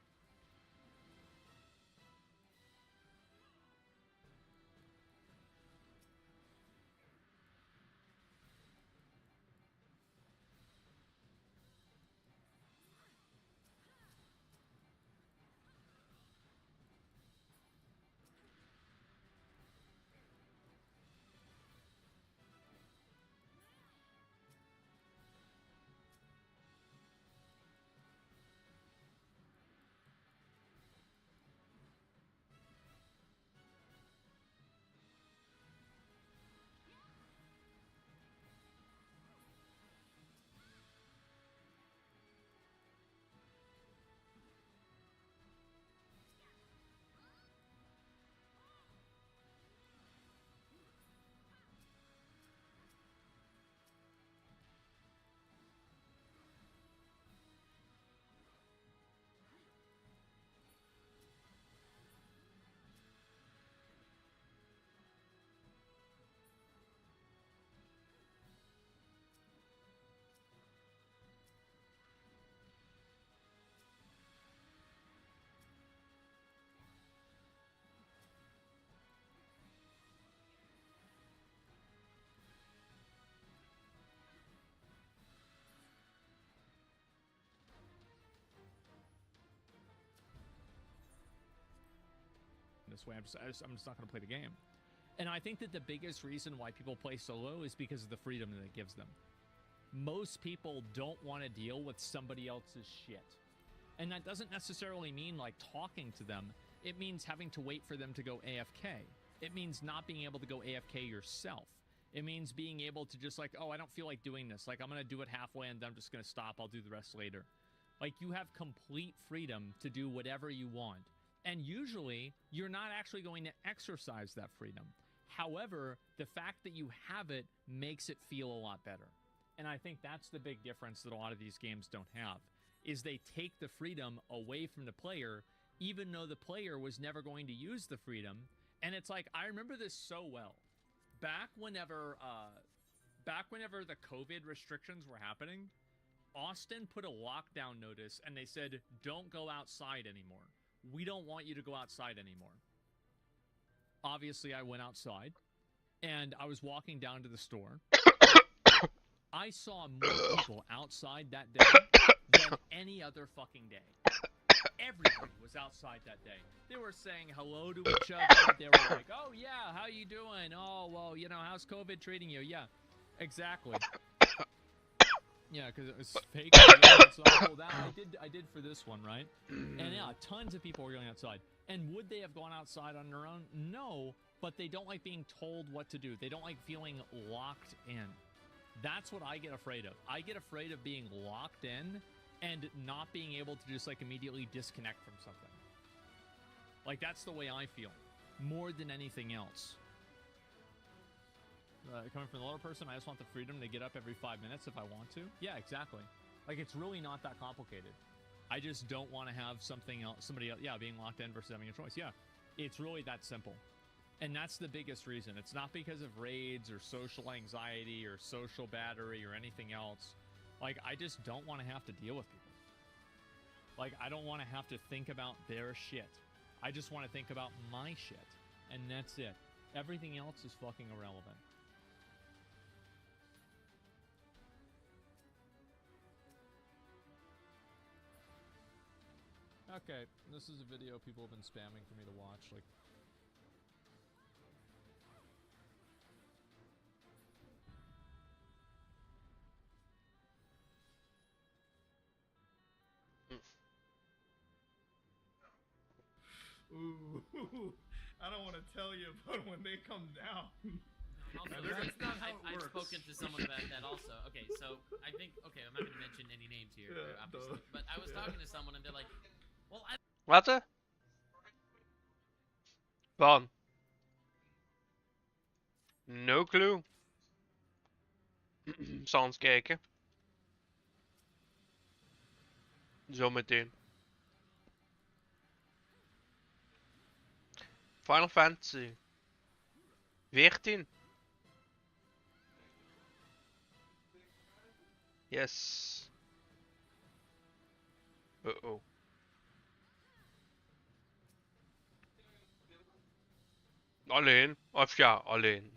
This way, I'm just not going to play the game. And I think that the biggest reason why people play solo is because of the freedom that it gives them. Most people don't want to deal with somebody else's shit. And that doesn't necessarily mean like talking to them. It means having to wait for them to go AFK. It means not being able to go AFK yourself. It means being able to just like, oh, I don't feel like doing this. Like, I'm going to do it halfway and then I'm just going to stop. I'll do the rest later. Like, you have complete freedom to do whatever you want. And usually, you're not actually going to exercise that freedom. However, the fact that you have it makes it feel a lot better. And I think that's the big difference that a lot of these games don't have, is they take the freedom away from the player, even though the player was never going to use the freedom. And it's like, I remember this so well. Back whenever the COVID restrictions were happening, Austin put a lockdown notice and they said, don't go outside anymore. We don't want you to go outside anymore. Obviously, I went outside and I was walking down to the store. I saw more people outside that day than any other fucking day. Everybody was outside that day. They were saying hello to each other. They were like, oh, yeah, how you doing? Oh, well, you know, how's COVID treating you? Yeah, exactly. Yeah, because it was fake. So I did for this one, right? And yeah, tons of people were going outside. And would they have gone outside on their own? No, but they don't like being told what to do. They don't like feeling locked in. That's what I get afraid of. I get afraid of being locked in and not being able to just like immediately disconnect from something. Like, that's the way I feel, more than anything else. Coming from the lower person, I just want the freedom to get up every 5 minutes if I want to. Yeah, exactly. Like, it's really not that complicated. I just don't want to have somebody else, yeah, being locked in versus having a choice. Yeah, it's really that simple. And that's the biggest reason. It's not because of raids or social anxiety or social battery or anything else. Like, I just don't want to have to deal with people. Like, I don't want to have to think about their shit. I just want to think about my shit. And that's it. Everything else is fucking irrelevant. Okay, this is a video people have been spamming for me to watch. Like, Ooh, I don't want to tell you, but when they come down, Also, that's not how it I've works. spoken to someone about that also. Okay, so I think, okay, I'm not going to mention any names here, obviously, but I was talking to someone and they're like, well, I Wat? Van. No clue. Zal eens kijken. Zometeen. Final Fantasy 14. Yes. Uh-oh. Alleen. Of ja, alleen.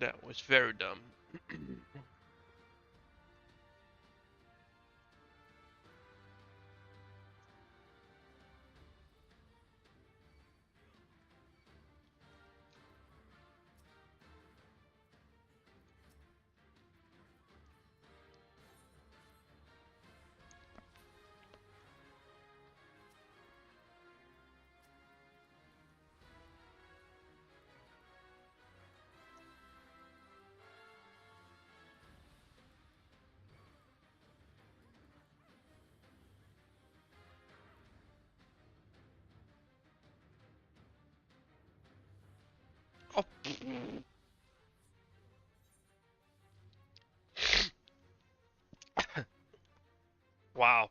That was very dumb. Oh. Wow.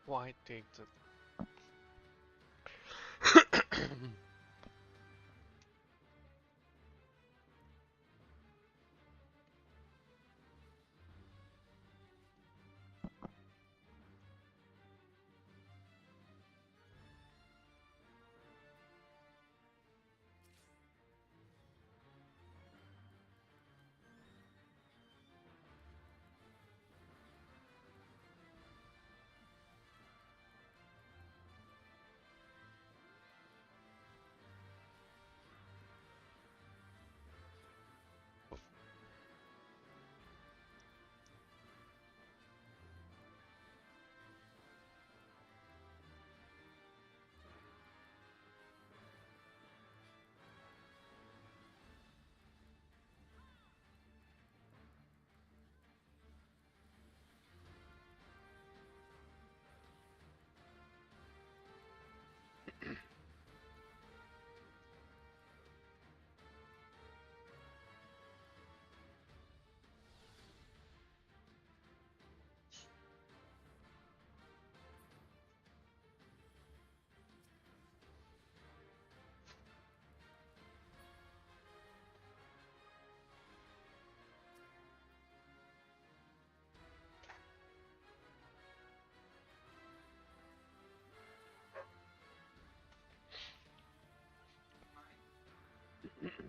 Why take the...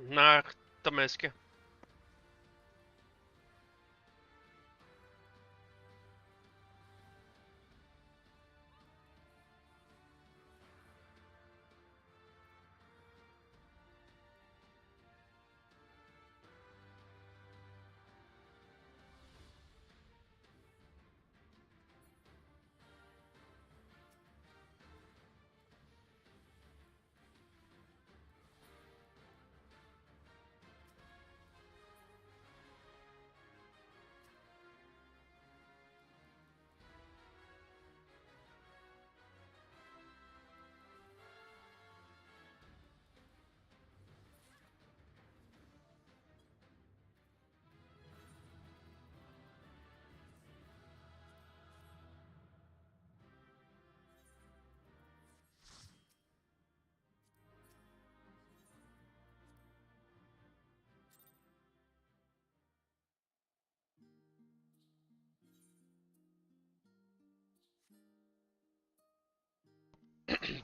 Naar Dameske.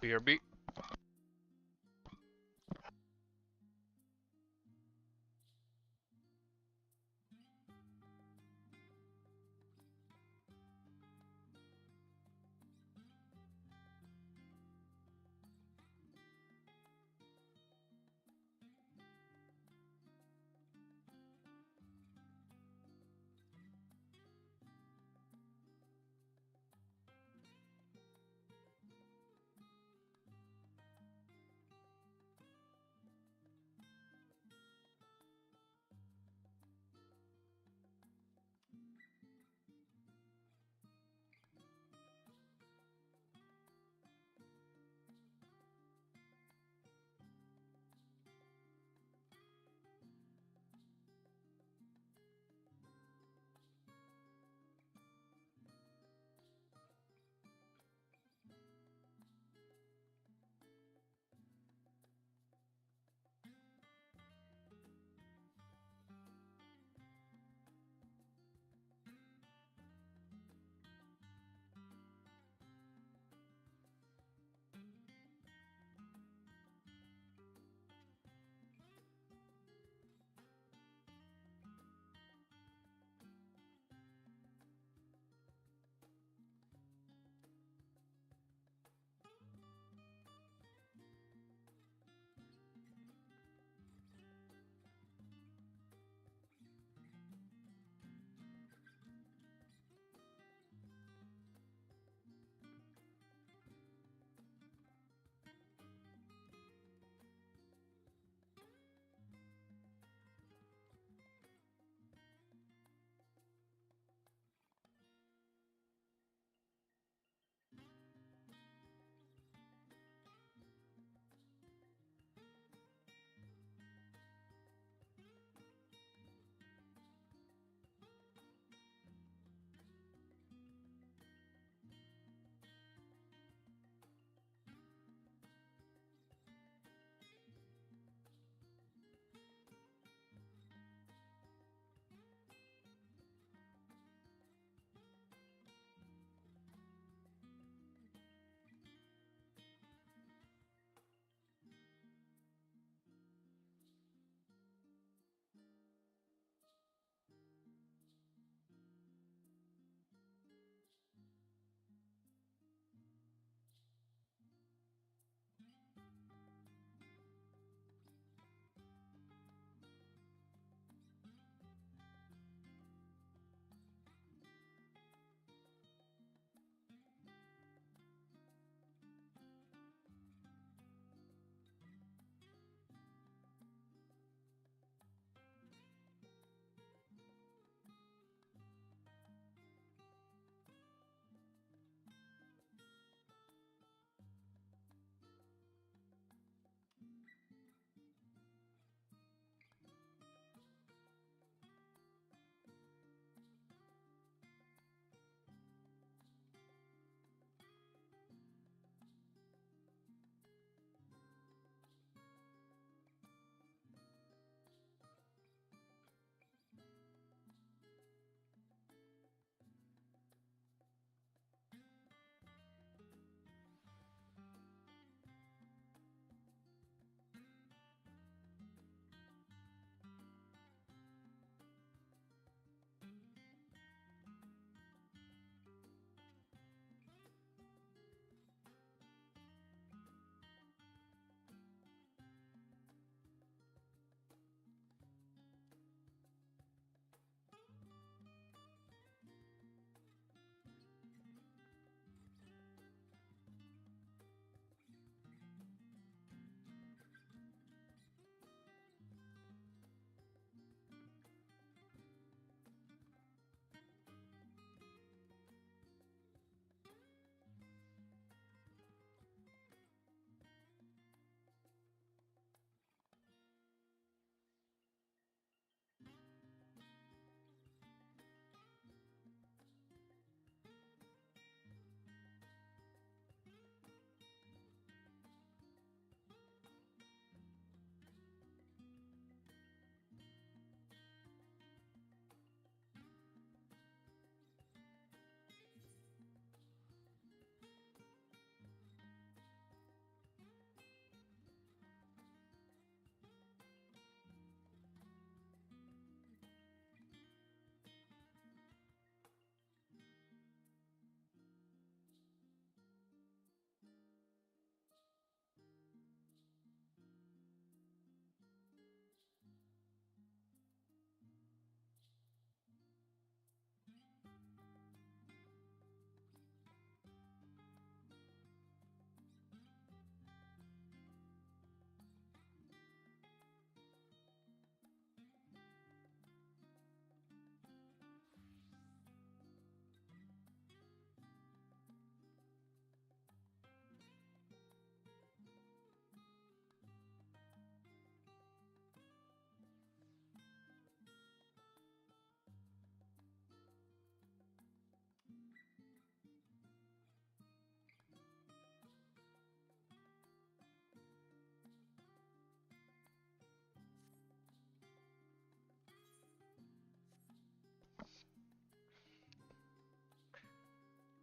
BRB.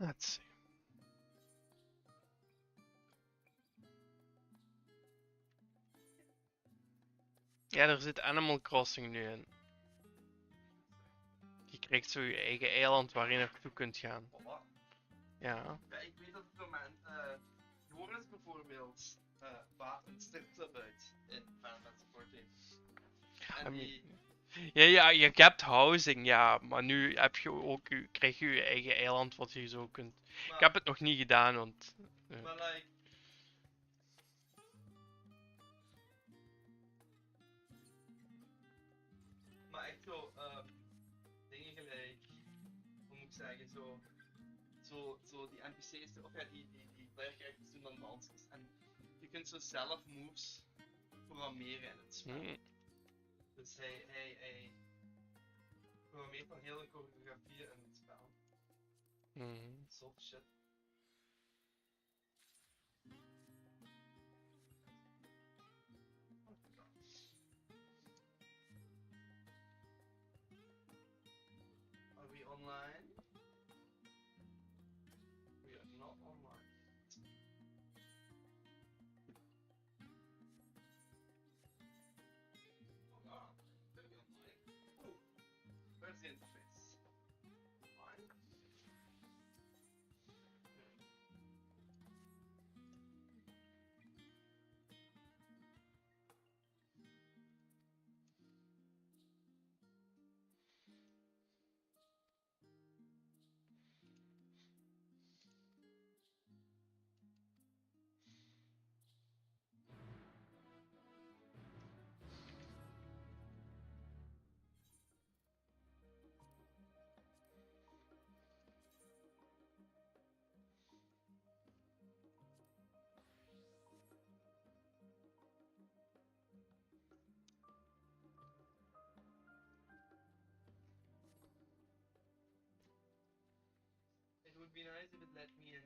Let's see. Ja, er zit Animal Crossing nu in. Je krijgt zo je eigen eiland waar je naartoe kunt gaan. Voilà. Ja. Ja, ik weet dat het voor mijn Joris bijvoorbeeld baat een stripclub uit in Final Fantasy XIV. En die... Ja, je hebt housing, ja, maar nu heb je ook krijg je je eigen eiland wat je zo kunt. Ik heb het nog niet gedaan, want. Maar like... Maar echt zo, dingen gelijk, hoe moet ik zeggen, zo die NPC's, of ja, die player characters doen dan dansjes. En je kunt zo zelf moves programmeren in het spel. Dus hij programmeert dan heel een choreografie in het spel. Soft shit. Are we online? We are not online. Ah, are we online? Oh, where's the interface? Online? It would be nice if it let me in.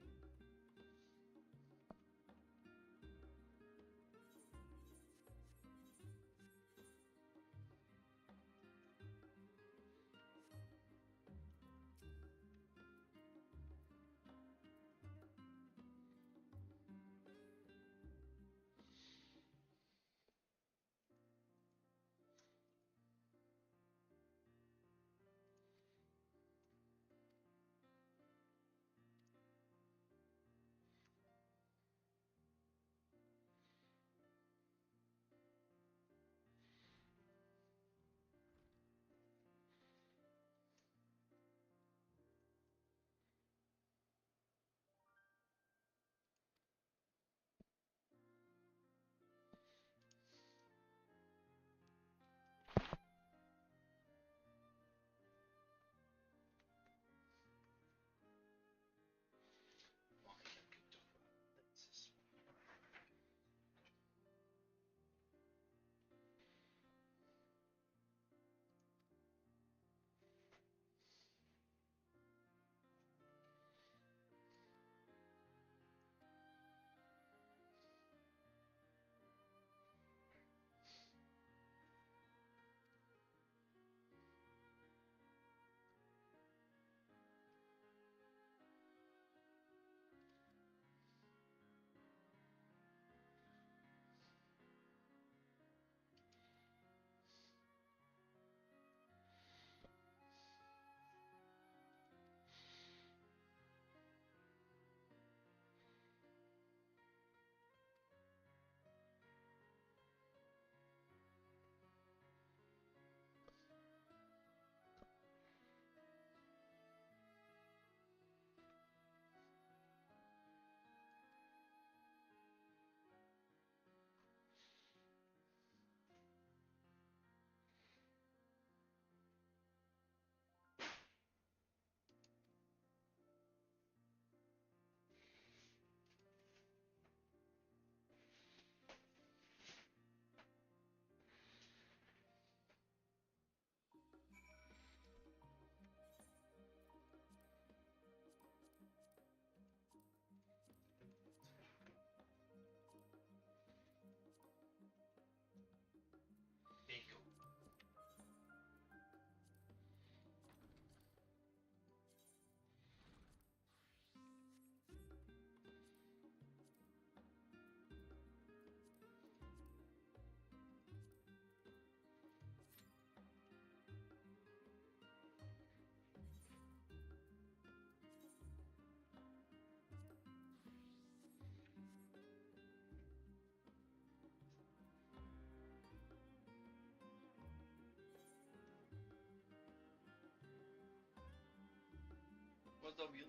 Wat is dat wiel?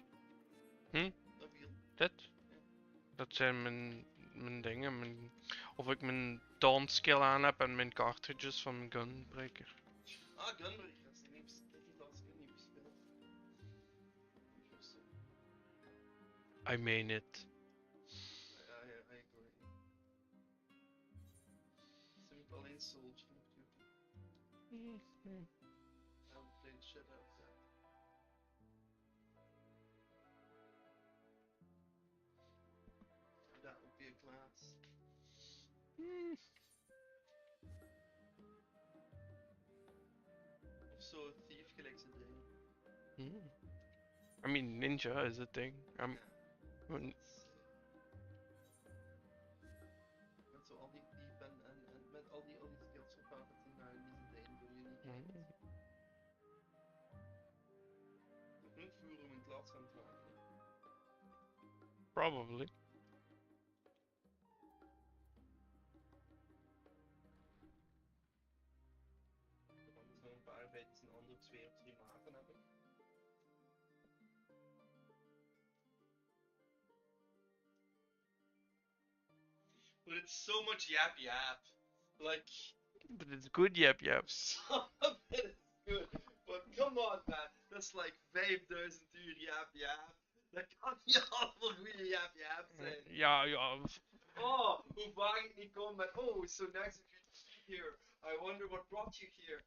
Hm? Dat wiel. Dit? Dat zijn mijn dingen. Of ik mijn taunt skill aan heb en mijn cartridges van mijn gunbreaker. Ah, gunbreakers. Die laatste keer niet bespeeld. Interesting. I mean it. I agree. Ze moet alleen Soldier natuurlijk. I would play the shit out of that. That would be a class. Of zo thief gelijk ze ding. I mean, ninja is a thing. Met zo al die thief en met al die skills gepaard dat die naar niet ding door jullie. Genoeg vuur om in het laatst gaan te maken. Probably. Anders nog een paar beetjes een andere 2 of 3 maten hebben. But it's so much yap yap. Like, But it's good yap yap. some of it is good. But come on man, that's like 5000 uur yap yap. Dat kan niet allemaal goede yap yap zijn. Ja. Oh, hoe vaak ik niet kom met, oh, so nice of you to be here. I wonder what brought you here.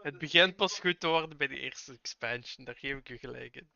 Het begint pas goed te worden bij de eerste expansion, daar geef ik u gelijk in.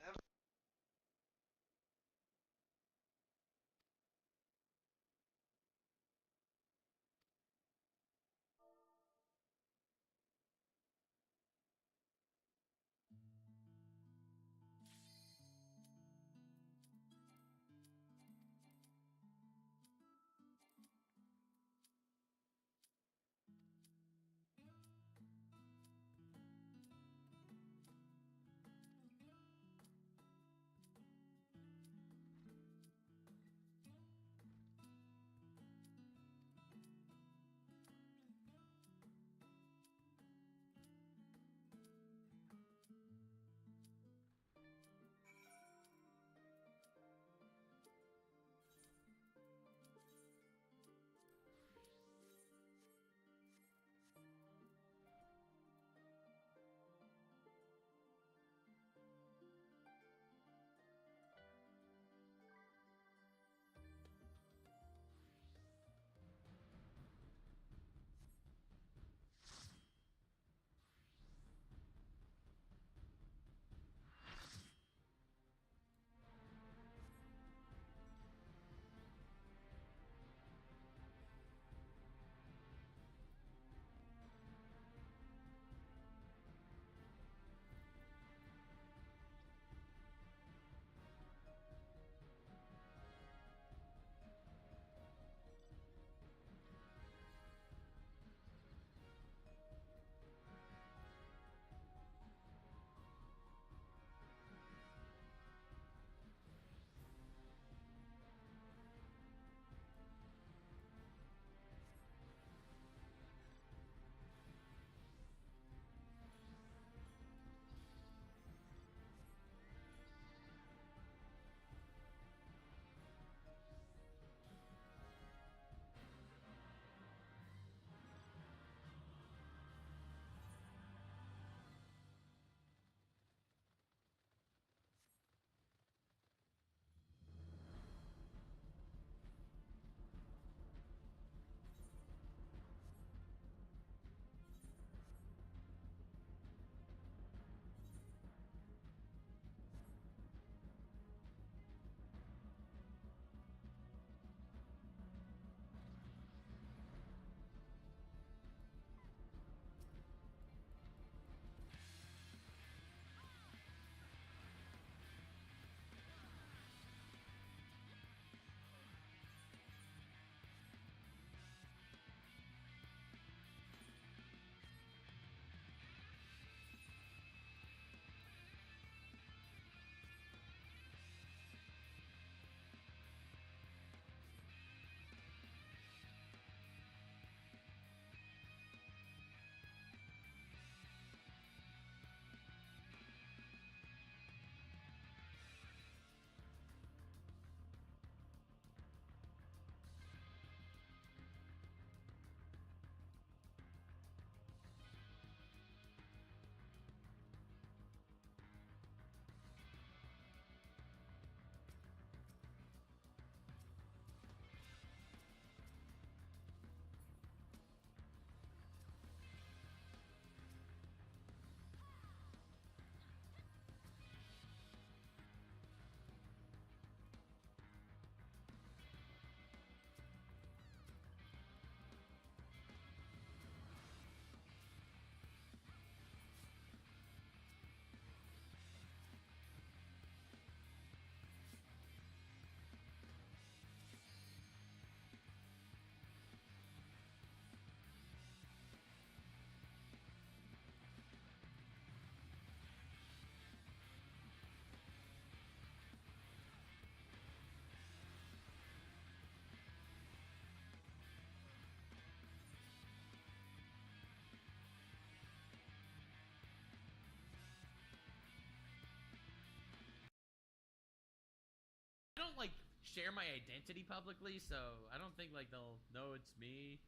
share my identity publicly, so I don't think like they'll know it's me.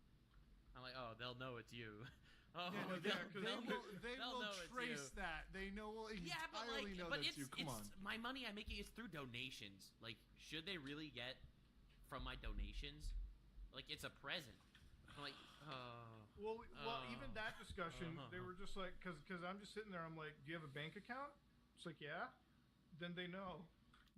I'm like, oh, they'll know it's you. Oh, Yeah, no, they they'll will know it's trace you. that. They know Yeah, but entirely like, know but that's it's you. Come on. my money I'm making is through donations. Like, should they really get from my donations? Like, it's a present. I'm like, Well, even that discussion, they were just like, because I'm just sitting there, I'm like, do you have a bank account? It's like, yeah. Then they know.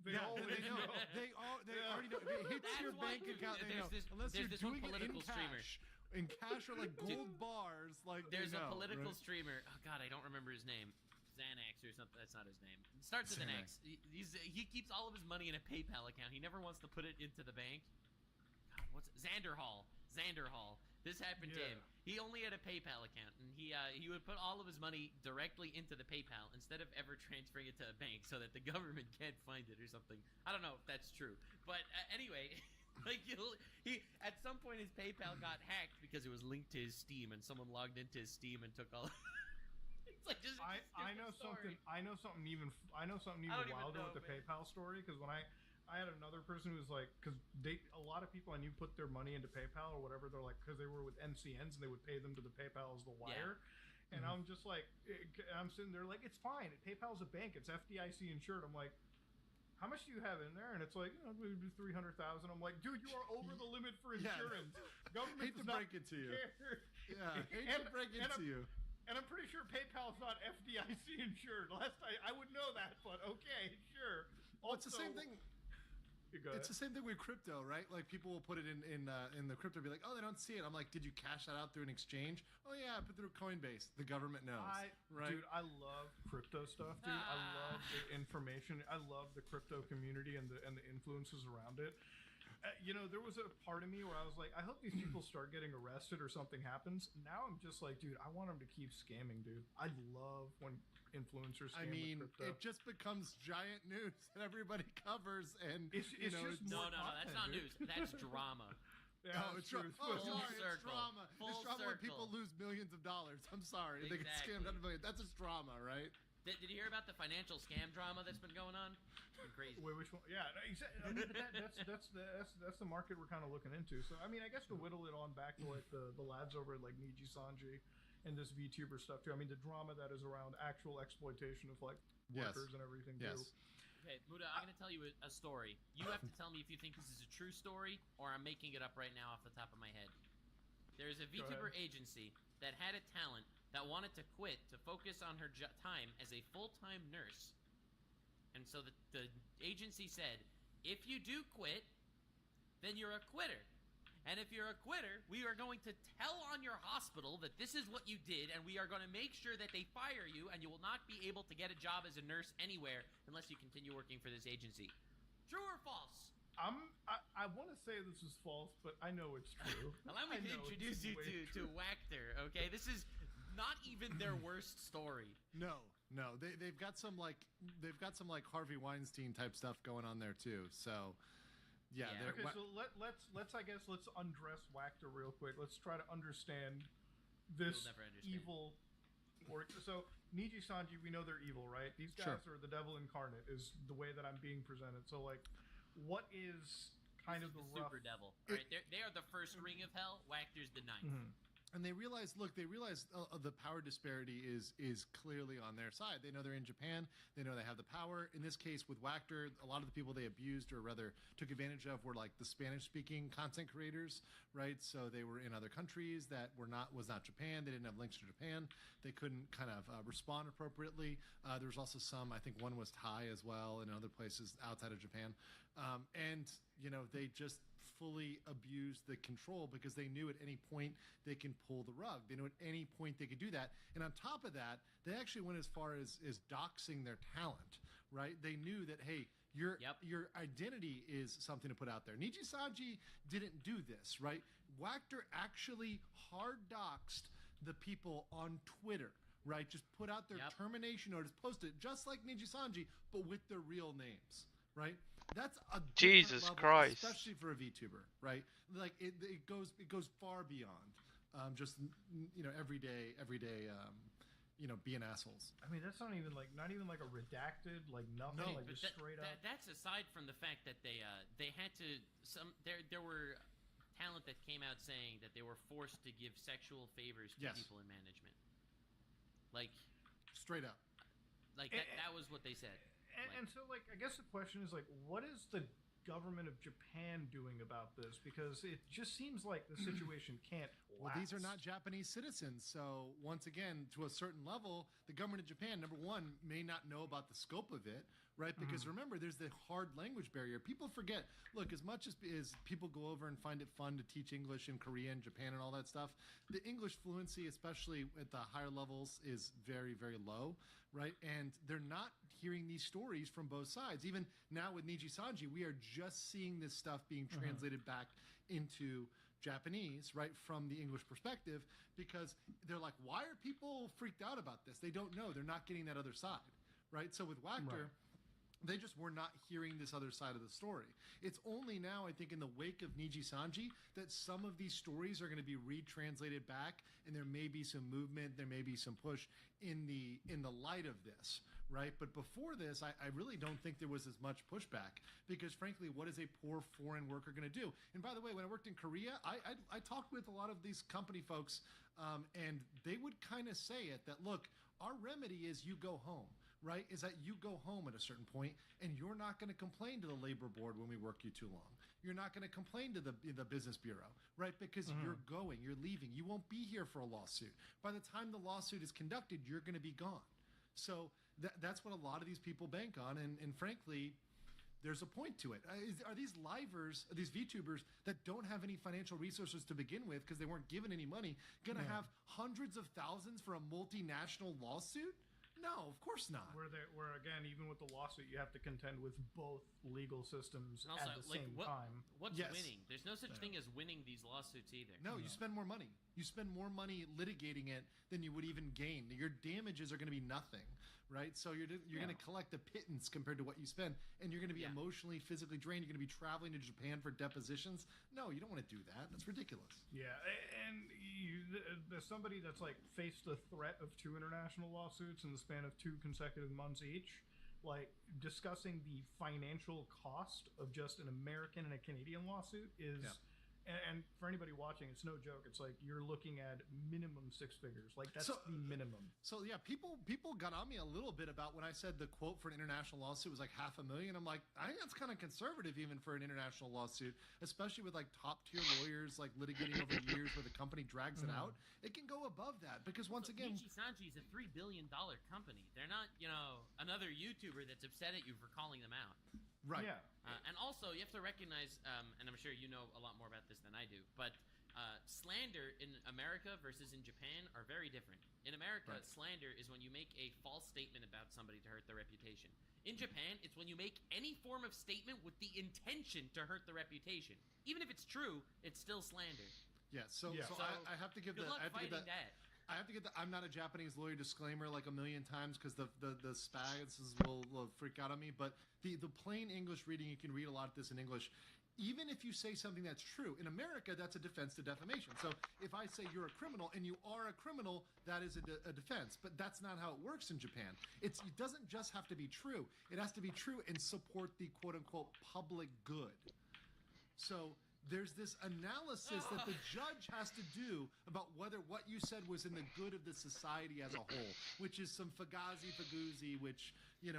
They always know. They already know. If it hits That's your why bank account, they know. there's Unless there's you're this one doing it in political streamer. cash. In cash or like gold bars, like There's they know, a political right? streamer. Oh God, I don't remember his name. Xanax or something. That's not his name. It starts with an X. He keeps all of his money in a PayPal account. He never wants to put it into the bank. God, what's it? Xander Hall. This happened to him. He only had a PayPal account, and he would put all of his money directly into the PayPal instead of ever transferring it to a bank so that the government can't find it or something. I don't know if that's true, but anyway. Like he at some point his PayPal got hacked because it was linked to his Steam and someone logged into his Steam and took all. It's like just I know something. I know something even wilder with the PayPal story, because when I had another person who was like, because a lot of people I knew put their money into PayPal or whatever. They're like, because they were with MCNs and they would pay them to the PayPal as the wire. Yeah. And I'm just like, I'm sitting there like, it's fine. PayPal's a bank. It's FDIC insured. I'm like, how much do you have in there? And it's like, maybe 300,000. I'm like, dude, you are over the limit for insurance. Government hate to break it to you. Yeah, hate to break it to you. And I'm pretty sure PayPal's not FDIC insured. I would know that, but okay, sure. Well, it's the same thing. It's the same thing with crypto, right? Like people will put it in the crypto, be like, oh, they don't see it. I'm like, did you cash that out through an exchange? Oh yeah, I put through Coinbase. The government knows, right? Dude, I love crypto stuff, dude. I love the information. I love the crypto community and the influences around it. There was a part of me where I was like, I hope these people start getting arrested or something happens. Now I'm just like, dude, I want them to keep scamming, dude. I love when influencers scam with crypto. It just becomes giant news that everybody covers, and it's just no, that's not news. That's drama. Yeah, it's true. sorry, it's drama. Full it's drama when circle. people lose millions of dollars. I'm sorry, they get scammed out of millions. That's just drama, right? Did you hear about the financial scam drama that's been going on? It's been crazy. Wait, which one? Yeah, exactly. I mean, but that's the market we're kind of looking into. So I mean, I guess to whittle it on back to like the lads over at like Niji Sanji and this VTuber stuff too. I mean, the drama that is around actual exploitation of like workers and everything too. Okay, Muda, I'm going to tell you a story. You have to tell me if you think this is a true story or I'm making it up right now off the top of my head. There's a VTuber agency that had a talent that wanted to quit to focus on her time as a full-time nurse. And so the agency said, if you do quit, then you're a quitter. And if you're a quitter, we are going to tell on your hospital that this is what you did, and we are going to make sure that they fire you, and you will not be able to get a job as a nurse anywhere unless you continue working for this agency. True or false? I want to say this is false, but I know it's true. Allow me to introduce you to Wachter, okay? This is not even their worst story. No, they've got some like Harvey Weinstein type stuff going on there too. So yeah. Okay, so let's undress Wachter real quick. Let's try to understand this evil work. So Niji Sanji, we know they're evil, right? These guys are the devil incarnate, is the way that I'm being presented. So like, what is kind of the rough... super devil, right? They are the first ring of hell. Wachter's the ninth. Mm-hmm. And they realize the power disparity is clearly on their side. They know they're in Japan. They know they have the power. In this case, with Wachter, a lot of the people they abused or rather took advantage of were like the Spanish-speaking content creators, right? So they were in other countries that was not Japan. They didn't have links to Japan. They couldn't kind of respond appropriately. There was also some, I think one was Thai as well, and other places outside of Japan. And they just fully abused the control because they knew at any point they can pull the rug. They knew at any point they could do that. And on top of that, they actually went as far as doxing their talent, right? They knew that, hey, your identity is something to put out there. Niji Sanji didn't do this, right? Wachter actually hard doxed the people on Twitter, right? Just put out their termination notice, posted it just like Niji Sanji, but with their real names, right? That's a Jesus level, Christ, especially for a VTuber, right? Like it goes far beyond just everyday being assholes. I mean, that's not even like a redacted, like nothing, No. like just straight up. That's aside from the fact that they had to there were talent that came out saying that they were forced to give sexual favors to Yes. people in management. Like Straight up. like that was what they said. And so, like, I guess the question is, like, what is the government of Japan doing about this? Because it just seems like the situation can't Well, these are last. not Japanese citizens. So once again, to a certain level, the government of Japan, number one, may not know about the scope of it, right? Because remember, there's the hard language barrier. People forget, look, as much as people go over and find it fun to teach English in Korea and Japan and all that stuff, the English fluency, especially at the higher levels, is very, very low, right? And they're not hearing these stories from both sides. Even now with Niji Sanji, we are just seeing this stuff being translated back into Japanese, right, from the English perspective, because they're like, why are people freaked out about this? They don't know. They're not getting that other side, right? So with Wactor, they just were not hearing this other side of the story. It's only now, I think, in the wake of Niji Sanji that some of these stories are going to be retranslated back, and there may be some movement, there may be some push in the light of this, right? But before this, I really don't think there was as much pushback, because frankly, what is a poor foreign worker going to do? And by the way, when I worked in Korea, I talked with a lot of these company folks, and they would kind of say it that, look, our remedy is you go home. Right, is that you go home at a certain point, and you're not going to complain to the labor board when we work you too long. You're not going to complain to the business bureau, right? Because you're going, you're leaving. You won't be here for a lawsuit. By the time the lawsuit is conducted, you're going to be gone. So that's what a lot of these people bank on, and frankly, there's a point to it. Are these livers, these VTubers that don't have any financial resources to begin with because they weren't given any money, going to have hundreds of thousands for a multinational lawsuit? No, of course not. Where again, even with the lawsuit, you have to contend with both legal systems And also, at the like, same what- time. What's Yes. winning? There's no such thing as winning these lawsuits either. No, you spend more money. You spend more money litigating it than you would even gain. Your damages are going to be nothing, right? So you're going to collect a pittance compared to what you spend, and you're going to be emotionally, physically drained. You're going to be traveling to Japan for depositions. No, you don't want to do that. That's ridiculous. Yeah, and there's somebody that's like faced the threat of 2 international lawsuits in the span of 2 consecutive months each. Like, discussing the financial cost of just an American and a Canadian lawsuit is, and for anybody watching, it's no joke. It's like you're looking at minimum 6 figures. Like, that's the minimum. So yeah, people got on me a little bit about when I said the quote for an international lawsuit was like $500,000. I'm like, I think that's kind of conservative even for an international lawsuit, especially with like top tier lawyers like litigating over years where the company drags it out. It can go above that because once again, Niji Sanji is a $3 billion company. They're not, another YouTuber that's upset at you for calling them out. right? Yeah. And also, you have to recognize, and I'm sure you know a lot more about this than I do, but slander in America versus in Japan are very different. In America, slander is when you make a false statement about somebody to hurt their reputation. In Japan, it's when you make any form of statement with the intention to hurt the reputation. Even if it's true, it's still slander. Yeah. So I have to give Good luck fighting that. I have to get the I'm not a Japanese lawyer disclaimer like a million times because the spags will freak out on me. But the plain English reading, you can read a lot of this in English. Even if you say something that's true, in America, that's a defense to defamation. So if I say you're a criminal and you are a criminal, that is a defense. But that's not how it works in Japan. It doesn't just have to be true. It has to be true and support the quote-unquote public good. So there's this analysis that the judge has to do about whether what you said was in the good of the society as a whole, which is some fagazi, which,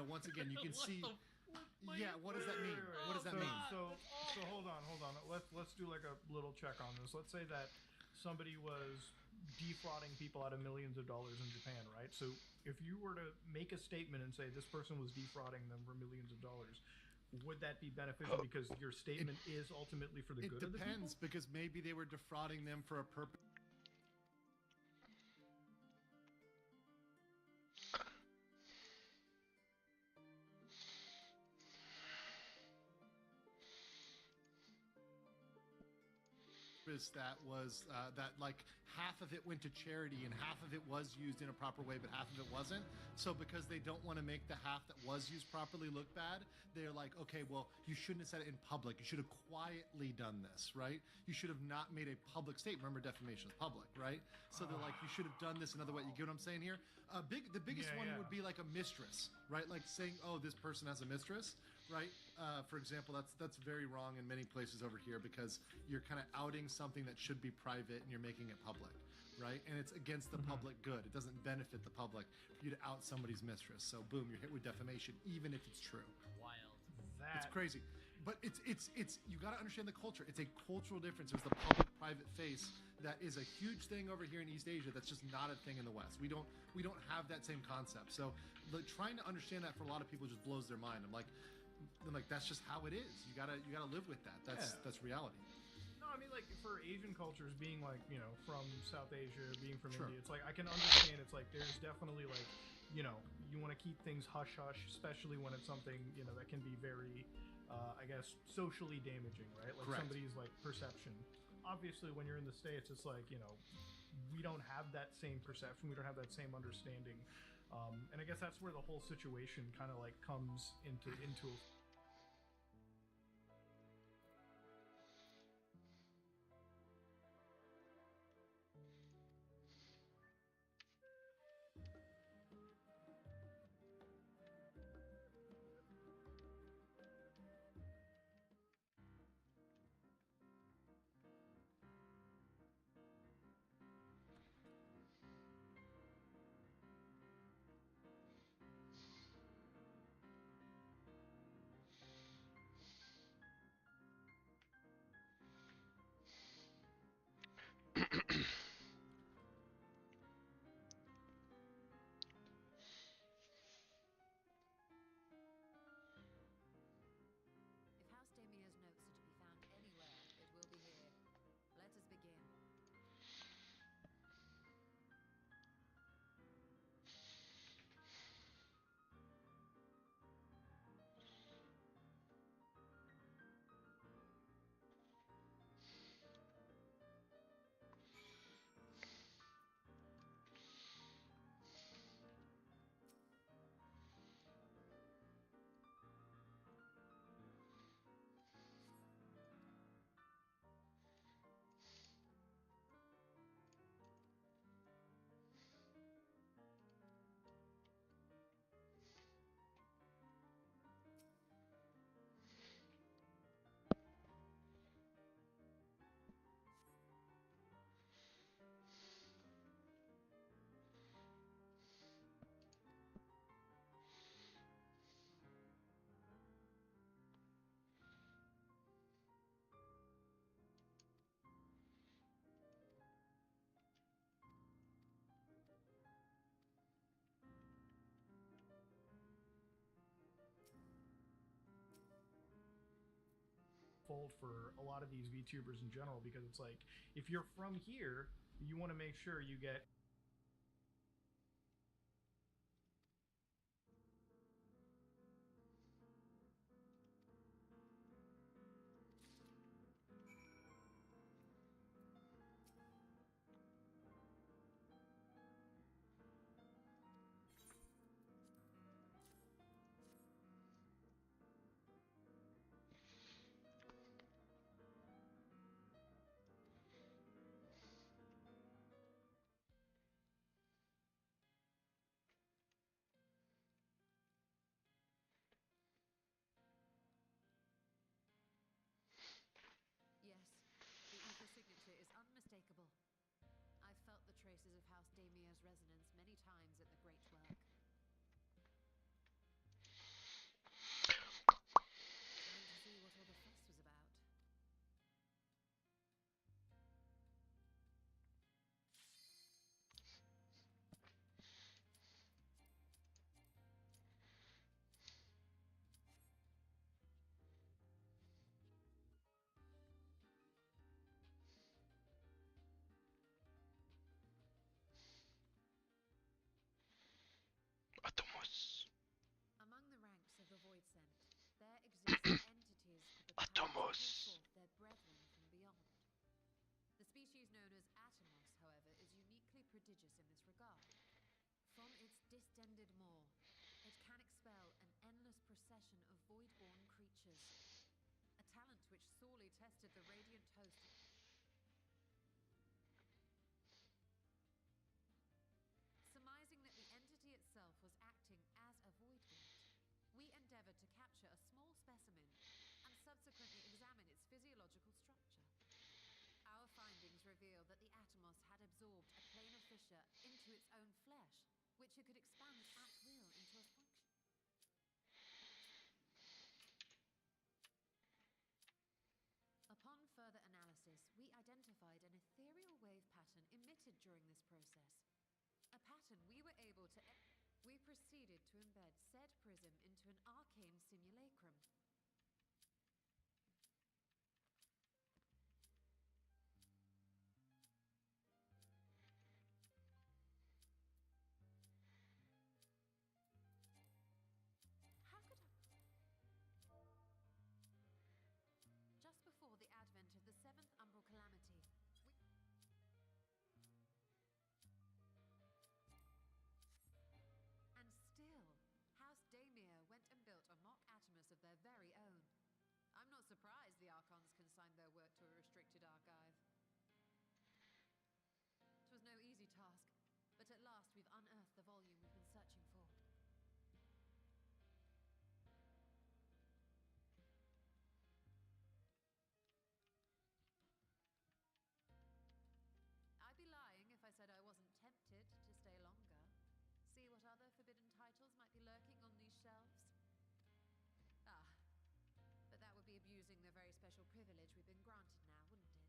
once again, you can see. Yeah, what does that mean? What does that mean? So hold on. Let's do like a little check on this. Let's say that somebody was defrauding people out of millions of dollars in Japan, right? So if you were to make a statement and say this person was defrauding them for millions of dollars, would that be beneficial because your statement is ultimately for the good of the people? It depends, because maybe they were defrauding them for a purpose. That was that like half of it went to charity and half of it was used in a proper way, but half of it wasn't. So because they don't want to make the half that was used properly look bad, they're like, okay, well, you shouldn't have said it in public. You should have quietly done this, right? You should have not made a public statement. Remember, defamation is public, right? So they're like, you should have done this another way. You get what I'm saying here? The biggest one Yeah. would be like a mistress, right? Like saying, "Oh, this person has a mistress," right? For example, that's very wrong in many places over here because you're kind of outing something that should be private and you're making it public, right? And it's against the public good. It doesn't benefit the public for you to out somebody's mistress. So boom, you're hit with defamation, even if it's true. Wild. It's crazy. But it's you got to understand the culture. It's a cultural difference. There's the public-private face that is a huge thing over here in East Asia. That's just not a thing in the West. We don't have that same concept. So trying to understand that for a lot of people just blows their mind. I'm like that's just how it is. You gotta live with that. That's reality. No, I mean, like, for Asian cultures, being, like, you know, from South Asia, being from Sure. India, it's like, I can understand, it's like, there's definitely, like, you know, you want to keep things hush-hush, especially when it's something, you know, that can be very, I guess, socially damaging, right? Like, Correct. somebody's, like, perception. Obviously, when you're in the States, it's like, you know, we don't have that same perception, we don't have that same understanding, and I guess that's where the whole situation kind of, like, comes into If House Damia's notes are to be found anywhere, it will be here. Let us begin. fold for a lot of these VTubers in general, because it's like, if you're from here, you want to make sure you get Yes, the ether signature is unmistakable. I've felt the traces of House Damia's resonance many times at the Great Work. Time to see what all the fuss was about. Atomos. Among the ranks of the Void Sent, there exist entities with the power to call Atomos. forth their brethren from beyond. The species known as Atomos, however, is uniquely prodigious in this regard. From its distended maw, it can expel an endless procession of void-born creatures, a talent which sorely tested the radiant host. Surmising that the subsequently examine its physiological structure. Our findings reveal that the Atomos had absorbed a planar fissure into its own flesh, which it could expand at will into a function. Upon further analysis, we identified an ethereal wave pattern emitted during this process. A pattern we were able to... We proceeded to embed said prism into an arcane simulacrum. How could I... Just before the advent of the 7th Umbral Calamity, and still, House Daemir went and built a mock Atomus of their very own. I'm not surprised the Archons consigned their work to a restricted archive. It was no easy task, but at last we've unearthed the volume we've been searching for. I'd be lying if I said I wasn't tempted to stay longer. See what other forbidden titles might be lurking on these shelves. Ah, but that would be abusing the very special privilege we've been granted now, wouldn't it?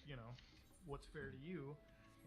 You know, what's fair to you,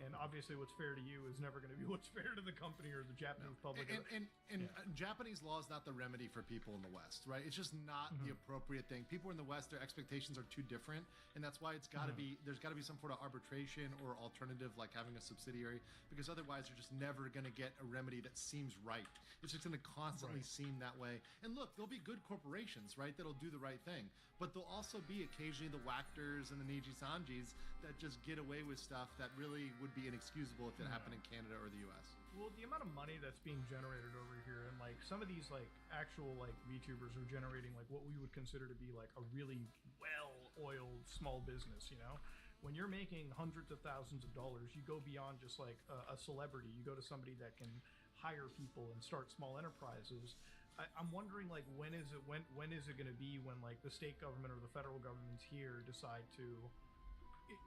and obviously what's fair to you is never going to be what's fair to the company or the Japanese public. And Japanese law is not the remedy for people in the West, right? It's just not the appropriate thing. People in the West, their expectations are too different, and that's why it's got to be, there's got to be some sort of arbitration or alternative, like having a subsidiary, because otherwise you're just never going to get a remedy that seems right. It's just going to constantly seem that way. And look, there'll be good corporations, right, that'll do the right thing, but there'll also be occasionally the whackers and the Niji Sanjis that just get away with stuff that really would be inexcusable if it happened in Canada or the US. Well, the amount of money that's being generated over here, and like some of these like actual like VTubers are generating like what we would consider to be like a really well-oiled small business, you know? When you're making hundreds of thousands of dollars, you go beyond just like a celebrity. You go to somebody that can hire people and start small enterprises. I'm wondering like when is it going to be when like the state government or the federal governments here decide to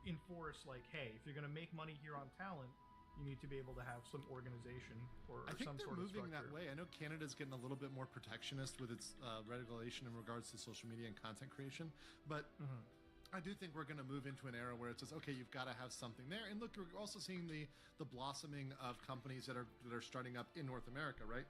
enforce like, hey, if you're going to make money here on talent, You need to be able to have some organization or I think some they're sort of moving that structure. way. I know Canada's getting a little bit more protectionist with its regulation in regards to social media and content creation, but I do think we're going to move into an era where it says, okay, you've got to have something there. And look, we're also seeing the blossoming of companies that are starting up in North America, right?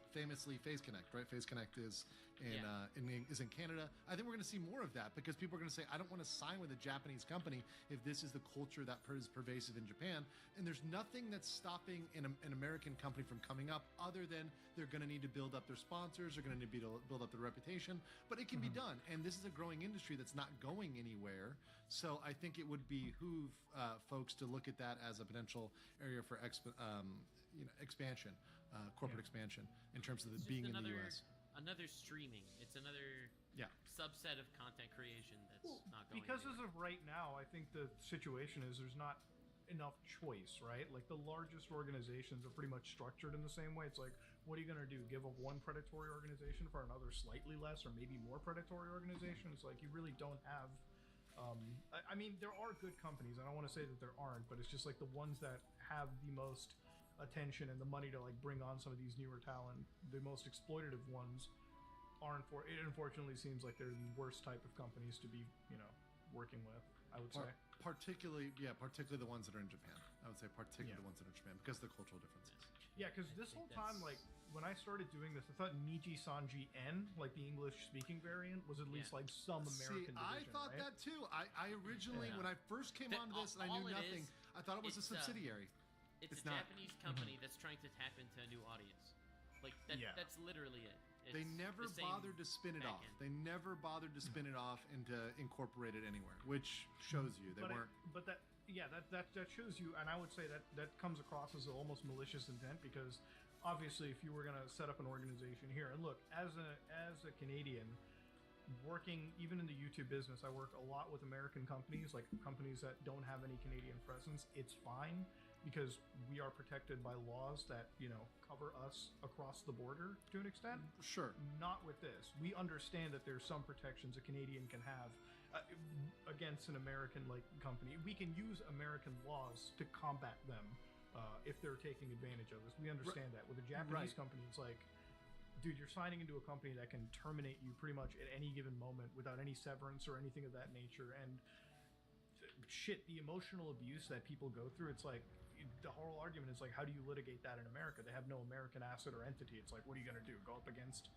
Famously, FaZe Connect, right? FaZe Connect is in Canada. I think we're going to see more of that because people are going to say, I don't want to sign with a Japanese company if this is the culture that is pervasive in Japan. And there's nothing that's stopping an American company from coming up other than they're going to need to build up their sponsors, they're going to need to build up their reputation, but it can be done. And this is a growing industry that's not going anywhere. So I think it would behoove folks to look at that as a potential area for expansion. Corporate expansion in terms of being in the U.S. Another streaming. It's another subset of content creation that's not going because anywhere. as of right now, I think the situation is there's not enough choice, right? Like the largest organizations are pretty much structured in the same way. It's like, what are you going to do? Give up one predatory organization for another slightly less or maybe more predatory organization? It's like you really don't have. I mean, there are good companies. I don't want to say that there aren't, but it's just like the ones that have the most attention and the money to like bring on some of these newer talent, the most exploitative ones it unfortunately seems like they're the worst type of companies to be, working with, I would say. Particularly the ones that are in Japan. I would say particularly the ones that are in Japan because of the cultural differences. Yeah, because this whole time, like when I started doing this, I thought Niji Sanji N, like the English speaking variant, was at least like some American division, I thought right? that too. I originally, when I first came onto this and I knew nothing, I thought it was a subsidiary. It's a Japanese company that's trying to tap into a new audience. Like that's literally it. They never bothered to spin it off. They never bothered to spin it off and to incorporate it anywhere, which shows you they weren't. But that shows you, and I would say that comes across as almost malicious intent because obviously, if you were going to set up an organization here, and look, as a Canadian, working even in the YouTube business, I work a lot with American companies, like companies that don't have any Canadian presence. It's fine because we are protected by laws that cover us across the border to an extent. Sure. Not with this. We understand that there's some protections a Canadian can have against an American company. We can use American laws to combat them if they're taking advantage of us. We understand that. With a Japanese company, it's like, dude, you're signing into a company that can terminate you pretty much at any given moment without any severance or anything of that nature. And shit, the emotional abuse that people go through, it's like, the whole argument is like, how do you litigate that in America? They have no American asset or entity. It's like, what are you going to do? Go up against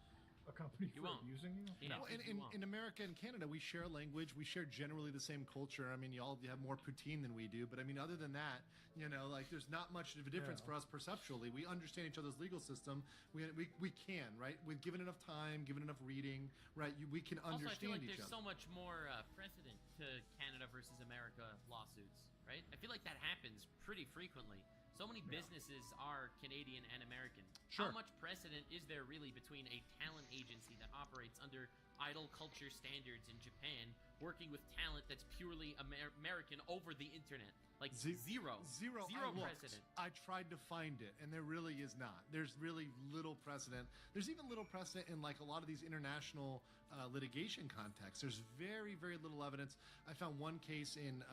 a company for abusing you? Well, in America and Canada, we share language. We share generally the same culture. I mean, you have more poutine than we do. But I mean, other than that, there's not much of a difference for us perceptually. We understand each other's legal system. We can, right? With given enough time, given enough reading, right? We can understand I feel like each there's other. so much more precedent to Canada versus America lawsuits, right? I feel like that happens pretty frequently. So many businesses are Canadian and American. Sure. How much precedent is there really between a talent agency that operates under idol culture standards in Japan working with talent that's purely American over the internet? Like zero precedent. I tried to find it, and there really is not. There's really little precedent. There's even little precedent in like a lot of these international litigation contexts. There's very, very little evidence. I found one case in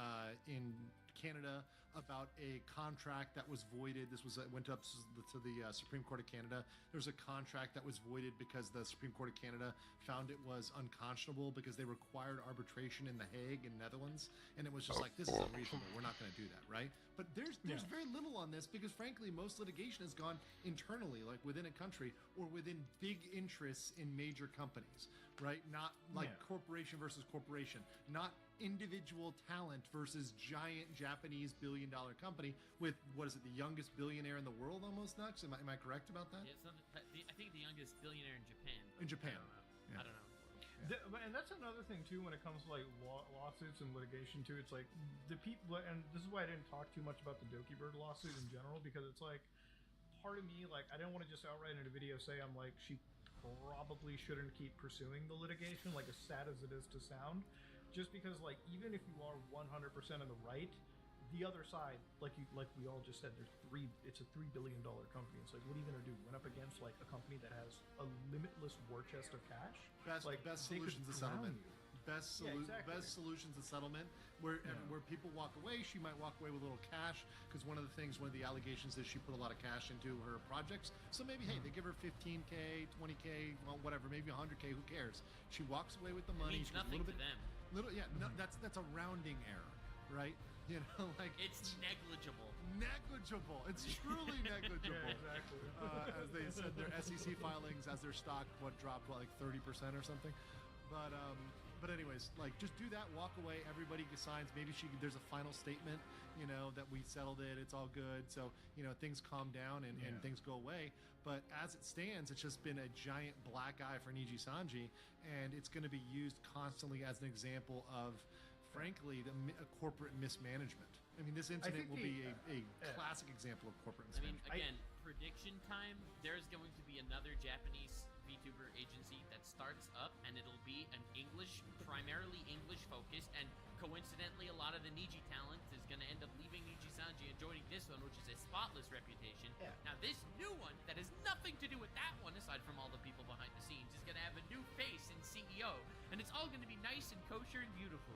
Canada about a contract that was voided. This was went up to the Supreme Court of Canada. There was a contract that was voided because the Supreme Court of Canada found it was unconscionable because they required arbitration in The Hague in Netherlands, and it was just like, this is unreasonable. We're not going to do that, right? But there's very little on this because frankly, most litigation has gone internally, like within a country or within big interests in major companies, right? Not like corporation versus corporation, not individual talent versus giant Japanese billion-dollar company with, what is it, the youngest billionaire in the world almost next? Am I correct about that? Yeah, I think the youngest billionaire in Japan. In Japan. I don't know. And that's another thing too when it comes to like lawsuits and litigation too. It's like the people, and this is why I didn't talk too much about the Doki Bird lawsuit in general, because it's like part of me, like, I didn't want to just outright in a video say I'm like, she probably shouldn't keep pursuing the litigation, like as sad as it is to sound. Just because, like, even if you are 100% in the right, the other side, like we all just said, it's a $3 billion company. It's like, what are you gonna do? Went up against like a company that has a limitless war chest of cash? Best solution's a settlement. best solutions and settlement. Where people walk away, she might walk away with a little cash, because one of the allegations is she put a lot of cash into her projects. So maybe, hey, they give her 15K, 20K, well, whatever, maybe 100K. Who cares? She walks away with the money. It means nothing to them. That's a rounding error, right? You know, like it's negligible. Negligible. It's truly negligible. Yeah, exactly. As they said, their SEC filings, as their stock dropped like 30% or something. But anyways, like, just do that, walk away, everybody signs. Maybe there's a final statement, you know, that we settled it, it's all good. So, you know, things calm down and things go away. But as it stands, it's just been a giant black eye for Niji Sanji, and it's going to be used constantly as an example of, frankly, a corporate mismanagement. I mean, this incident will be a classic example of corporate mismanagement. I mean, again, prediction time, there's going to be another Japanese VTuber agency that starts up, and it'll be an primarily English focused, and coincidentally a lot of the Niji talent is going to end up leaving Niji Sanji and joining this one, which is a spotless reputation. Now this new one that has nothing to do with that one, aside from all the people behind the scenes, is going to have a new face and CEO, and it's all going to be nice and kosher and beautiful.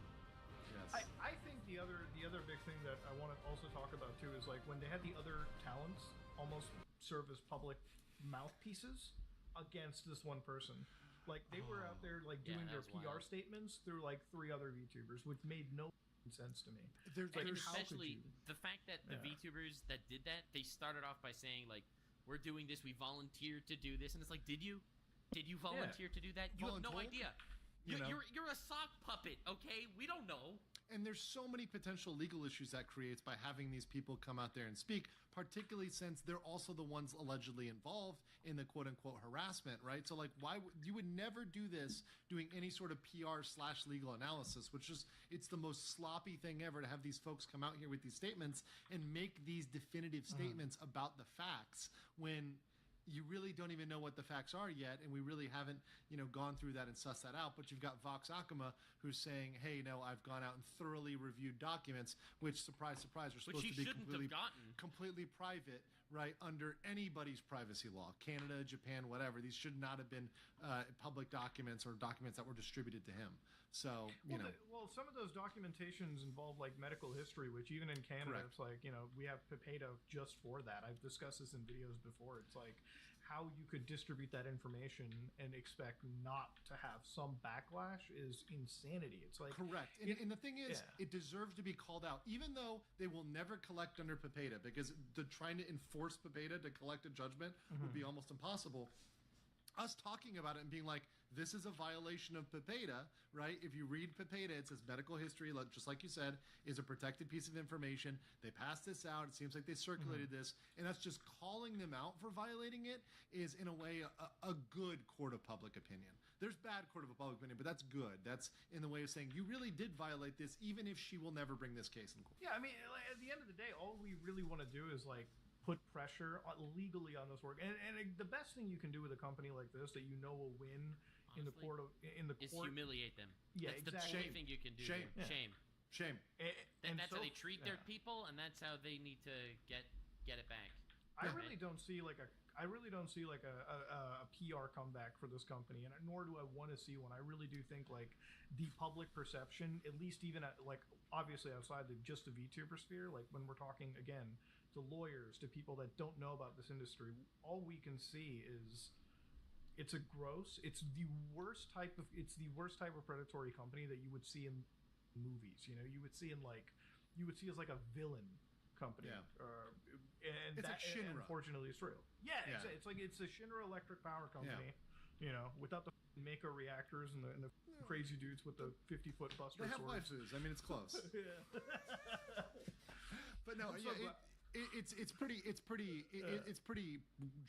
Yes. I think the other big thing that I want to also talk about too is, like, when they had the other talents almost serve as public mouthpieces against this one person. Like, they were out there, like, doing their PR statements through, like, 3 other VTubers, which made no sense to me. And especially the fact that the VTubers that did that, they started off by saying, like, we're doing this, we volunteered to do this, and it's like, did you volunteer to do that? You have no idea. You're a sock puppet, okay? We don't know. And there's so many potential legal issues that creates by having these people come out there and speak, particularly since they're also the ones allegedly involved in the quote-unquote harassment, right? So, like, you would never do this doing any sort of PR/legal analysis, which is, it's the most sloppy thing ever to have these folks come out here with these statements and make these definitive statements about the facts when you really don't even know what the facts are yet, and we really haven't, gone through that and sussed that out. But you've got Vox Akuma who's saying, hey, no, I've gone out and thoroughly reviewed documents, which, surprise, surprise, are supposed to be completely private, right, under anybody's privacy law. Canada, Japan, whatever. These should not have been public documents or documents that were distributed to him. So, well, some of those documentations involve, like, medical history, which even in Canada, it's like, we have Pepeda just for that. I've discussed this in videos before. It's like how you could distribute that information and expect not to have some backlash is insanity. It's like... Correct. And the thing is, it deserves to be called out, even though they will never collect under Pepeda, because trying to enforce Pepeda to collect a judgment would be almost impossible. Us talking about it and being like, this is a violation of Pepeda, right? If you read Pepeda, it says medical history, just like you said, is a protected piece of information. They passed this out. It seems like they circulated this. And that's just calling them out for violating it is, in a way, a good court of public opinion. There's bad court of public opinion, but that's good. That's in the way of saying, you really did violate this, even if she will never bring this case in court. Yeah, I mean, at the end of the day, all we really want to do is, like, put pressure legally on this work. And the best thing you can do with a company like this that will win... Honestly, is humiliate them. Yeah, that's the only thing you can do. Shame. Shame. That's how they treat their people, and that's how they need to get it back. I really don't see like a PR comeback for this company, and nor do I want to see one. I really do think, like, the public perception, at least even at, like, obviously outside just the VTuber sphere, like when we're talking again to lawyers, to people that don't know about this industry, all we can see is it's the worst type of predatory company that you would see in movies. You would see as like a villain company. And it's like Shinra. Unfortunately, it's real. Yeah. It's like it's a Shinra Electric Power Company. Without the Mako reactors and the crazy dudes with the 50-foot buster swords. They have waifus. I mean, it's close. But no, it's pretty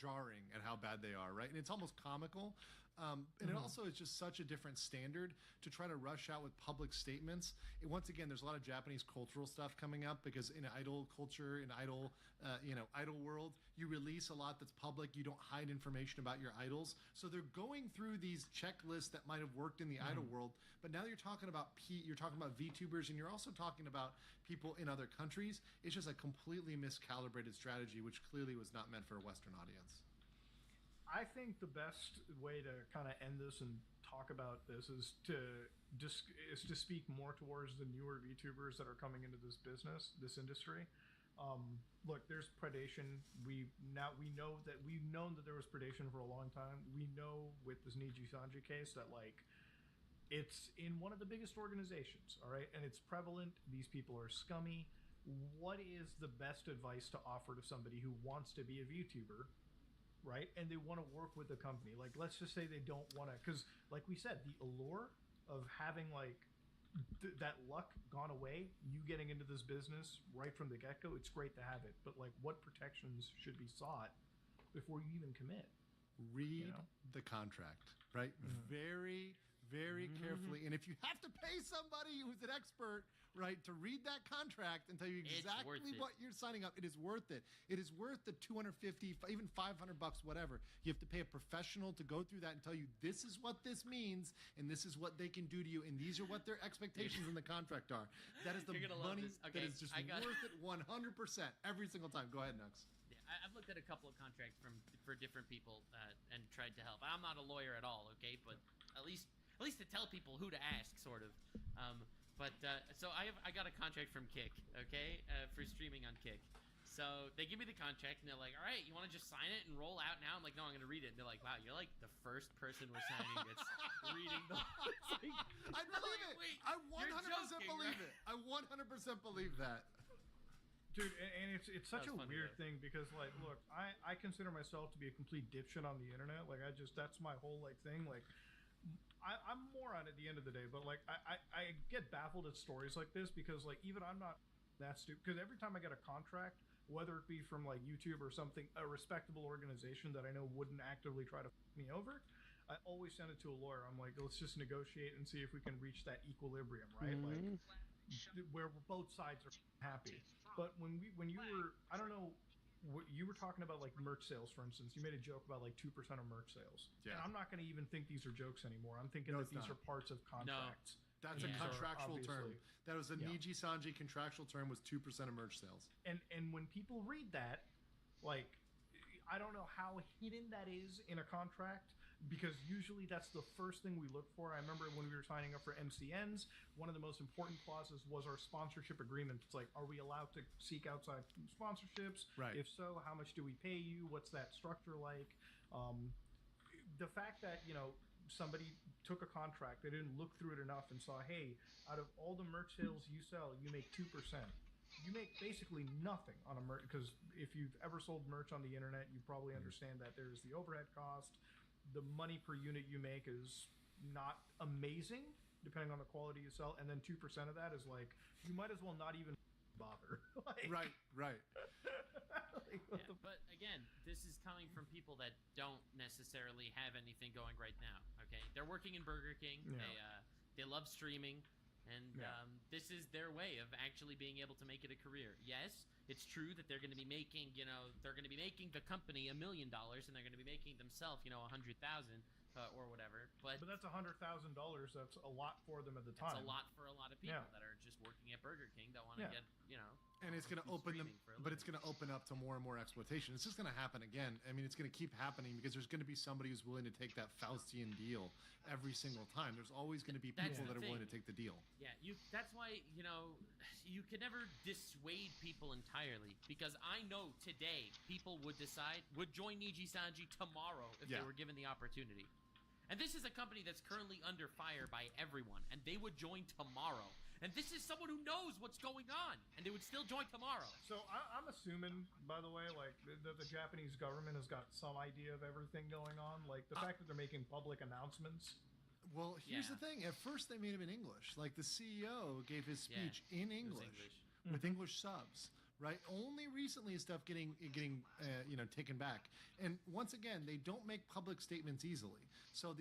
jarring at how bad they are, right? And it's almost comical. And it also is just such a different standard to try to rush out with public statements. Once again, there's a lot of Japanese cultural stuff coming up because in idol culture, in idol world, you release a lot that's public. You don't hide information about your idols. So they're going through these checklists that might have worked in the idol world, but now you're talking about VTubers, and you're also talking about people in other countries. It's just a completely miscalibrated strategy, which clearly was not meant for a Western audience. I think the best way to kind of end this and talk about this is to speak more towards the newer VTubers that are coming into this industry. Look, there's predation. We've known that there was predation for a long time. We know with this Niji Sanji case that like it's in one of the biggest organizations, all right, and it's prevalent. These people are scummy. What is the best advice to offer to somebody who wants to be a VTuber? Right, and they want to work with the company. Like, let's just say they don't want to, because, like we said, the allure of having like that luck gone away, you getting into this business right from the get go, it's great to have it. But like, what protections should be sought before you even commit? Read the contract, right? Very, very carefully. And if you have to pay somebody who's an expert, right, to read that contract and tell you exactly what you're signing up, it is worth it. It is worth the $250, even $500, whatever. You have to pay a professional to go through that and tell you this is what this means, and this is what they can do to you, and these are what their expectations in the contract are. That is the money that is just worth it 100% every single time. Go ahead, Nux. Yeah, I've looked at a couple of contracts for different people and tried to help. I'm not a lawyer at all, okay, but at least to tell people who to ask, sort of. So I got a contract from Kick, okay, for streaming on Kick. So they give me the contract and they're like, all right, you want to just sign it and roll out now? I'm like, no, I'm going to read it. And they're like, wow, you're like the first person we're signing that's reading the. I believe it. Wait, I 100% joking, believe right? it. I 100% believe that. Dude, and it's such a weird thing because, like, look, I consider myself to be a complete dipshit on the internet. Like, that's my whole, like, thing. Like, I'm more on at the end of the day, but like I get baffled at stories like this because like even I'm not that stupid, because every time I get a contract, whether it be from like YouTube or something, a respectable organization that I know wouldn't actively try to f me over, I always send it to a lawyer. I'm like, let's just negotiate and see if we can reach that equilibrium, right? Like where both sides are happy. But when you were, I don't know, you were talking about like merch sales, for instance. You made a joke about like 2% of merch sales. Yeah. And I'm not going to even think these are jokes anymore. I'm thinking that these are parts of contracts. No. That's a contractual term. That was a Niji Sanji contractual term, was 2% of merch sales. And when people read that, like, I don't know how hidden that is in a contract, because usually that's the first thing we look for. I remember when we were signing up for MCNs, one of the most important clauses was our sponsorship agreement. It's like, are we allowed to seek outside sponsorships? Right. If so, how much do we pay you? What's that structure like? The fact that, you know, somebody took a contract, they didn't look through it enough and saw, hey, out of all the merch sales you sell, you make 2%. You make basically nothing on a merch, because if you've ever sold merch on the internet, you probably understand that there's the overhead cost. The money per unit you make is not amazing, depending on the quality you sell, and then 2% of that is like, you might as well not even bother. Like, right. like, yeah, but again, this is coming from people that don't necessarily have anything going right now. Okay, they're working in Burger King. Yeah. They love streaming, and this is their way of actually being able to make it a career. Yes, it's true that they're going to be making, they're going to be making the company $1 million, and they're going to be making themselves, $100,000 or whatever. But that's $100,000. That's a lot for them at the time. It's a lot for a lot of people that are just working at Burger King that want to get, And it's going to open them, but it's going to open up to more and more exploitation. It's just going to happen again. I mean, it's going to keep happening because there's going to be somebody who's willing to take that Faustian deal every single time. There's always going to be people that are willing to take the deal. Yeah, that's why, you can never dissuade people entirely, because I know today people would join Niji Sanji tomorrow if they were given the opportunity. And this is a company that's currently under fire by everyone, and they would join tomorrow. And this is someone who knows what's going on, and they would still join tomorrow. So I'm assuming, by the way, like that the Japanese government has got some idea of everything going on. Like the fact that they're making public announcements. Well, here's the thing. At first, they made him in English. Like the CEO gave his speech in English with English subs. Right. Only recently is stuff getting taken back. And once again, they don't make public statements easily. So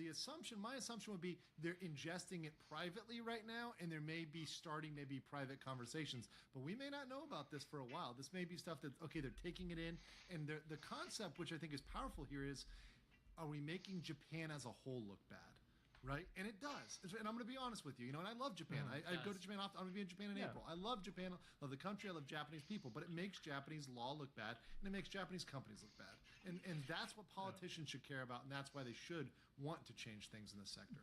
my assumption would be they're ingesting it privately right now, and there may be starting maybe private conversations. But we may not know about this for a while. This may be stuff that, they're taking it in. And the concept, which I think is powerful here, is, are we making Japan as a whole look bad? right? And it does. And I'm going to be honest with you, and I love Japan. I go to Japan often. I'm going to be in Japan in April. I love Japan. I love the country. I love Japanese people. But it makes Japanese law look bad, and it makes Japanese companies look bad. And that's what politicians should care about, and that's why they should want to change things in this sector.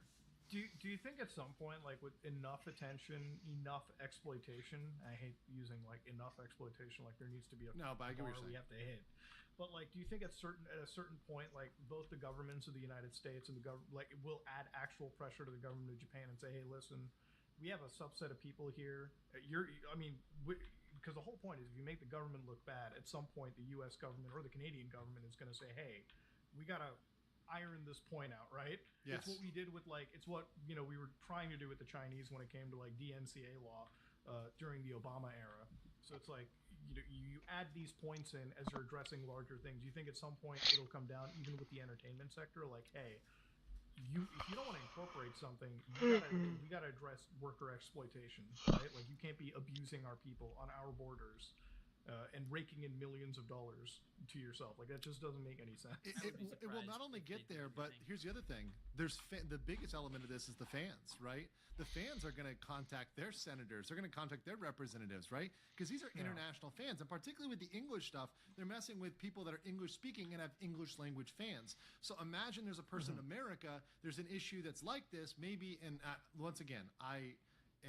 Do you think at some point, like with enough attention, enough exploitation, I hate using like enough exploitation, like there needs to be a bar we have to hit. But like, do you think at a certain point, like both the governments of the United States and the government, like it will add actual pressure to the government of Japan and say, hey, listen, we have a subset of people here. Because the whole point is if you make the government look bad, at some point the U.S. government or the Canadian government is going to say, hey, we got to iron this point out, right? Yes. It's what we did with it's what we were trying to do with the Chinese when it came to like DNCA law during the Obama era. So it's like you add these points in as you're addressing larger things. You think at some point it'll come down even with the entertainment sector, like, hey, if you don't want to incorporate something, we gotta address worker exploitation, right? Like you can't be abusing our people on our borders and raking in millions of dollars to yourself. Like that just doesn't make any sense. It will not only get there, but here's the other thing. There's the biggest element of this is the fans, right? The fans are going to contact their senators. They're going to contact their representatives, right? Because these are international fans, and particularly with the English stuff, they're messing with people that are English speaking and have English language fans. So imagine there's a person in America, there's an issue that's like this, maybe, and once again, I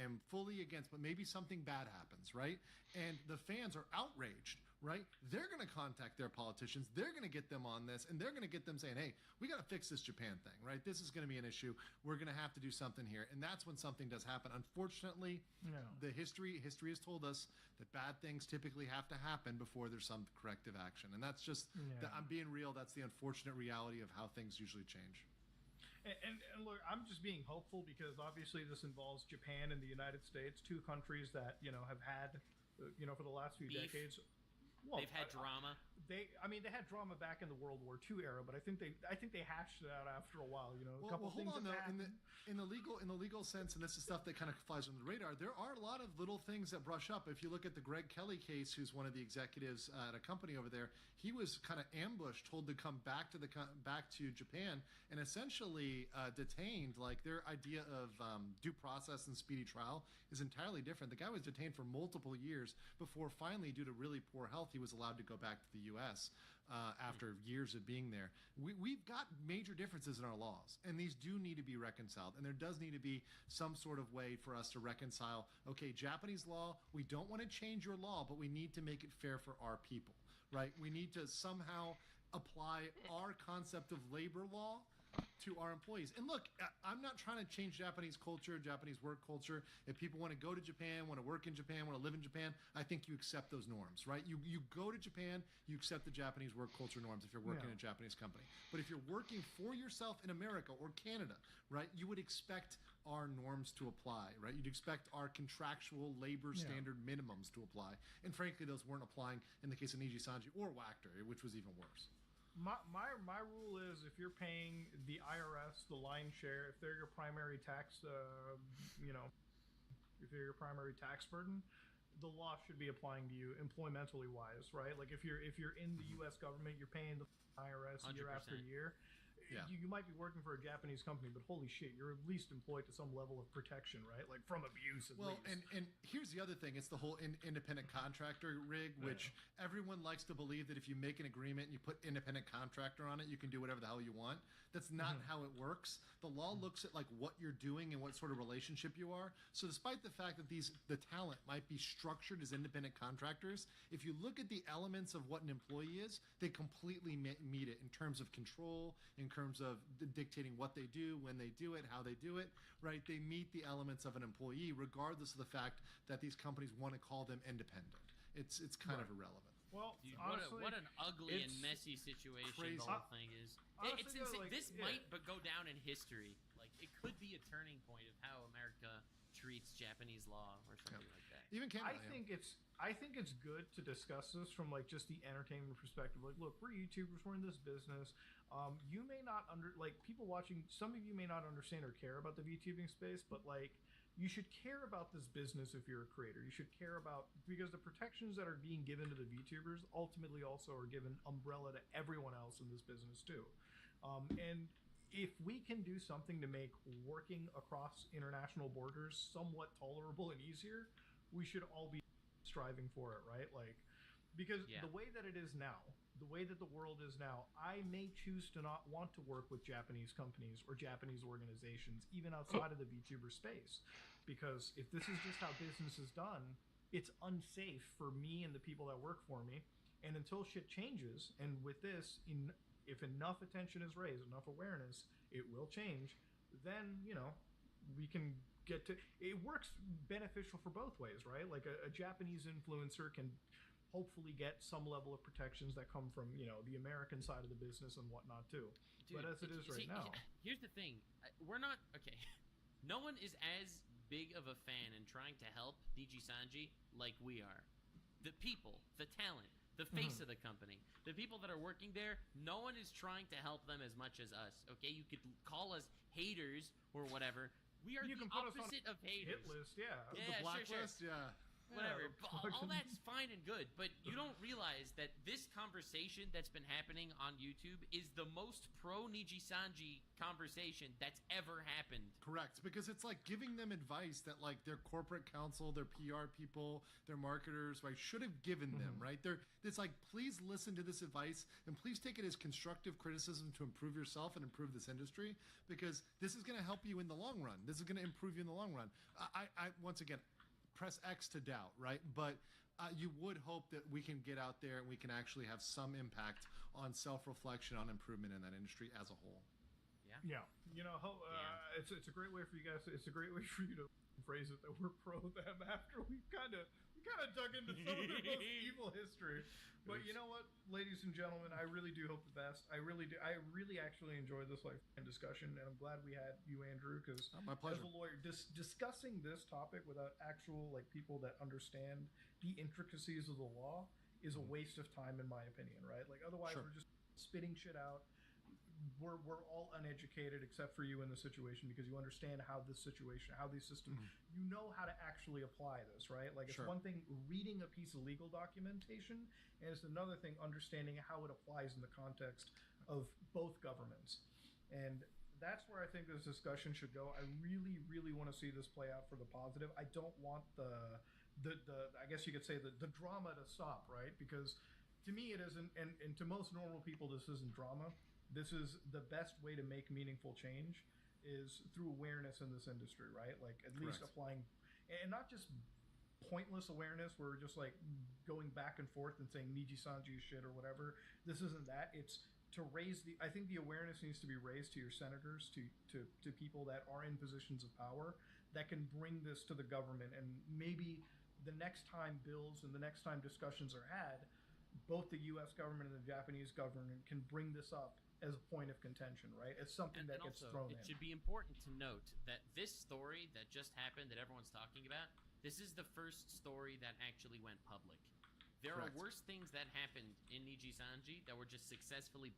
am fully against, but maybe something bad happens, right? And the fans are outraged, right? They're going to contact their politicians. They're going to get them on this, and they're going to get them saying, hey, we got to fix this Japan thing, right? This is going to be an issue. We're going to have to do something here. And that's when something does happen. Unfortunately, the history has told us that bad things typically have to happen before there's some corrective action. And that's just, I'm being real, that's the unfortunate reality of how things usually change. And look, I'm just being hopeful because obviously this involves Japan and the United States, two countries that have had, for the last few decades. Well, they've had drama. They had drama back in the World War II era, but I think they hashed it out after a while. A couple hold things on though. In the legal sense, and this is stuff that kind of flies under the radar. There are a lot of little things that brush up. If you look at the Greg Kelly case, who's one of the executives at a company over there, he was kind of ambushed, told to come back to Japan, and essentially detained. Like their idea of due process and speedy trial is entirely different. The guy was detained for multiple years before finally, due to really poor health, he was allowed to go back to the U.S. After years of being there. We've got major differences in our laws, and these do need to be reconciled. And there does need to be some sort of way for us to reconcile, okay, Japanese law, we don't want to change your law, but we need to make it fair for our people, right? We need to somehow apply our concept of labor law to our employees. And look, I'm not trying to change Japanese culture, Japanese work culture. If people want to go to Japan, want to work in Japan, want to live in Japan, I think you accept those norms, right? You go to Japan, you accept the Japanese work culture norms if you're working in a Japanese company. But if you're working for yourself in America or Canada, right, you would expect our norms to apply, right? You'd expect our contractual labor standard minimums to apply. And frankly, those weren't applying in the case of Niji Sanji or Wactor, which was even worse. My rule is if you're paying the IRS the lion's share, if they're your primary tax, if they're your primary tax burden, the law should be applying to you employmentally wise, right? Like if you're in the U.S. government, you're paying the IRS 100%. year after year. You might be working for a Japanese company, but holy shit, you're at least employed to some level of protection, right? Like from abuse at least. And here's the other thing. It's the whole independent contractor rig, which everyone likes to believe that if you make an agreement and you put independent contractor on it, you can do whatever the hell you want. That's not how it works. The law looks at like what you're doing and what sort of relationship you are. So despite the fact that the talent might be structured as independent contractors, if you look at the elements of what an employee is, they completely meet it in terms of control, in terms of dictating what they do, when they do it, how they do it, right? They meet the elements of an employee regardless of the fact that these companies want to call them independent. It's kind of irrelevant. Well, dude, honestly, what an ugly and messy situation crazy. the whole thing is. Honestly, It's insane. like, This might go down in history. Like it could be a turning point of how America treats Japanese law or something like that. Even Canada. I think it's good to discuss this from like just the entertainment perspective. Like, look, we're YouTubers, we're in this business. You may not people watching. Some of you may not understand or care about the VTubing space, but like. You should care about this business if you're a creator. You should care about, because the protections that are being given to the VTubers ultimately also are given umbrella to everyone else in this business too. And if we can do something to make working across international borders somewhat tolerable and easier, we should all be striving for it, right? Like, because the way that it is now, the way that the world is now, I may choose to not want to work with Japanese companies or Japanese organizations, even outside of the VTuber space, because if this is just how business is done, it's unsafe for me and the people that work for me. And until shit changes, and with this, if enough attention is raised, enough awareness, it will change, then, you know, we can get to... It works beneficial for both ways, right? Like, a Japanese influencer can hopefully get some level of protections that come from, you know, the American side of the business and whatnot, too. Dude, but as it is right now... Here's the thing. We're not... Okay. No one is as big of a fan and trying to help DG Sanji like we are. The people, the talent, the face of the company, the people that are working there, no one is trying to help them as much as us, okay? You could call us haters or whatever. We are the opposite of haters. Hit list, yeah. The blacklist, sure. yeah. Whatever. All that's fine and good, but you don't realize that this conversation that's been happening on YouTube is the most pro Niji Sanji conversation that's ever happened. Correct, because it's like giving them advice that like their corporate counsel, their PR people, their marketers, right, should have given them, right? It's like, please listen to this advice and please take it as constructive criticism to improve yourself and improve this industry, because this is going to help you in the long run. This is going to improve you in the long run. I once again, press X to doubt, right? But you would hope that we can get out there and we can actually have some impact on self-reflection, on improvement in that industry as a whole. Yeah. You know, it's a great way for you guys. It's a great way for you to phrase it that we're pro them after we kind of dug into some of their most evil history. But you know what, ladies and gentlemen, I really do hope the best. I really do. I really actually enjoyed this discussion, and I'm glad we had you, Andrew, because my pleasure. As a lawyer, discussing this topic without actual people that understand the intricacies of the law is a waste of time, in my opinion. Right? Like, otherwise, we're just spitting shit out. We're all uneducated except for you in the situation, because you understand how this situation, how these systems, you know how to actually apply this, right? Like, it's one thing reading a piece of legal documentation, and it's another thing understanding how it applies in the context of both governments. And that's where I think this discussion should go. I really, really want to see this play out for the positive. I don't want the I guess you could say the drama to stop, right? Because to me it isn't, and to most normal people this isn't drama. This is the best way to make meaningful change, is through awareness in this industry, right? Like, at least applying, and not just pointless awareness where we're just like going back and forth and saying Niji Sanji shit or whatever. This isn't that. It's to raise I think the awareness needs to be raised to your senators, to people that are in positions of power that can bring this to the government. And maybe the next time bills and the next time discussions are had, both the U.S. government and the Japanese government can bring this up as a point of contention, right? It's something that gets thrown in. It should be important to note that this story that just happened that everyone's talking about, this is the first story that actually went public. There are worse things that happened in Niji Sanji that were just successfully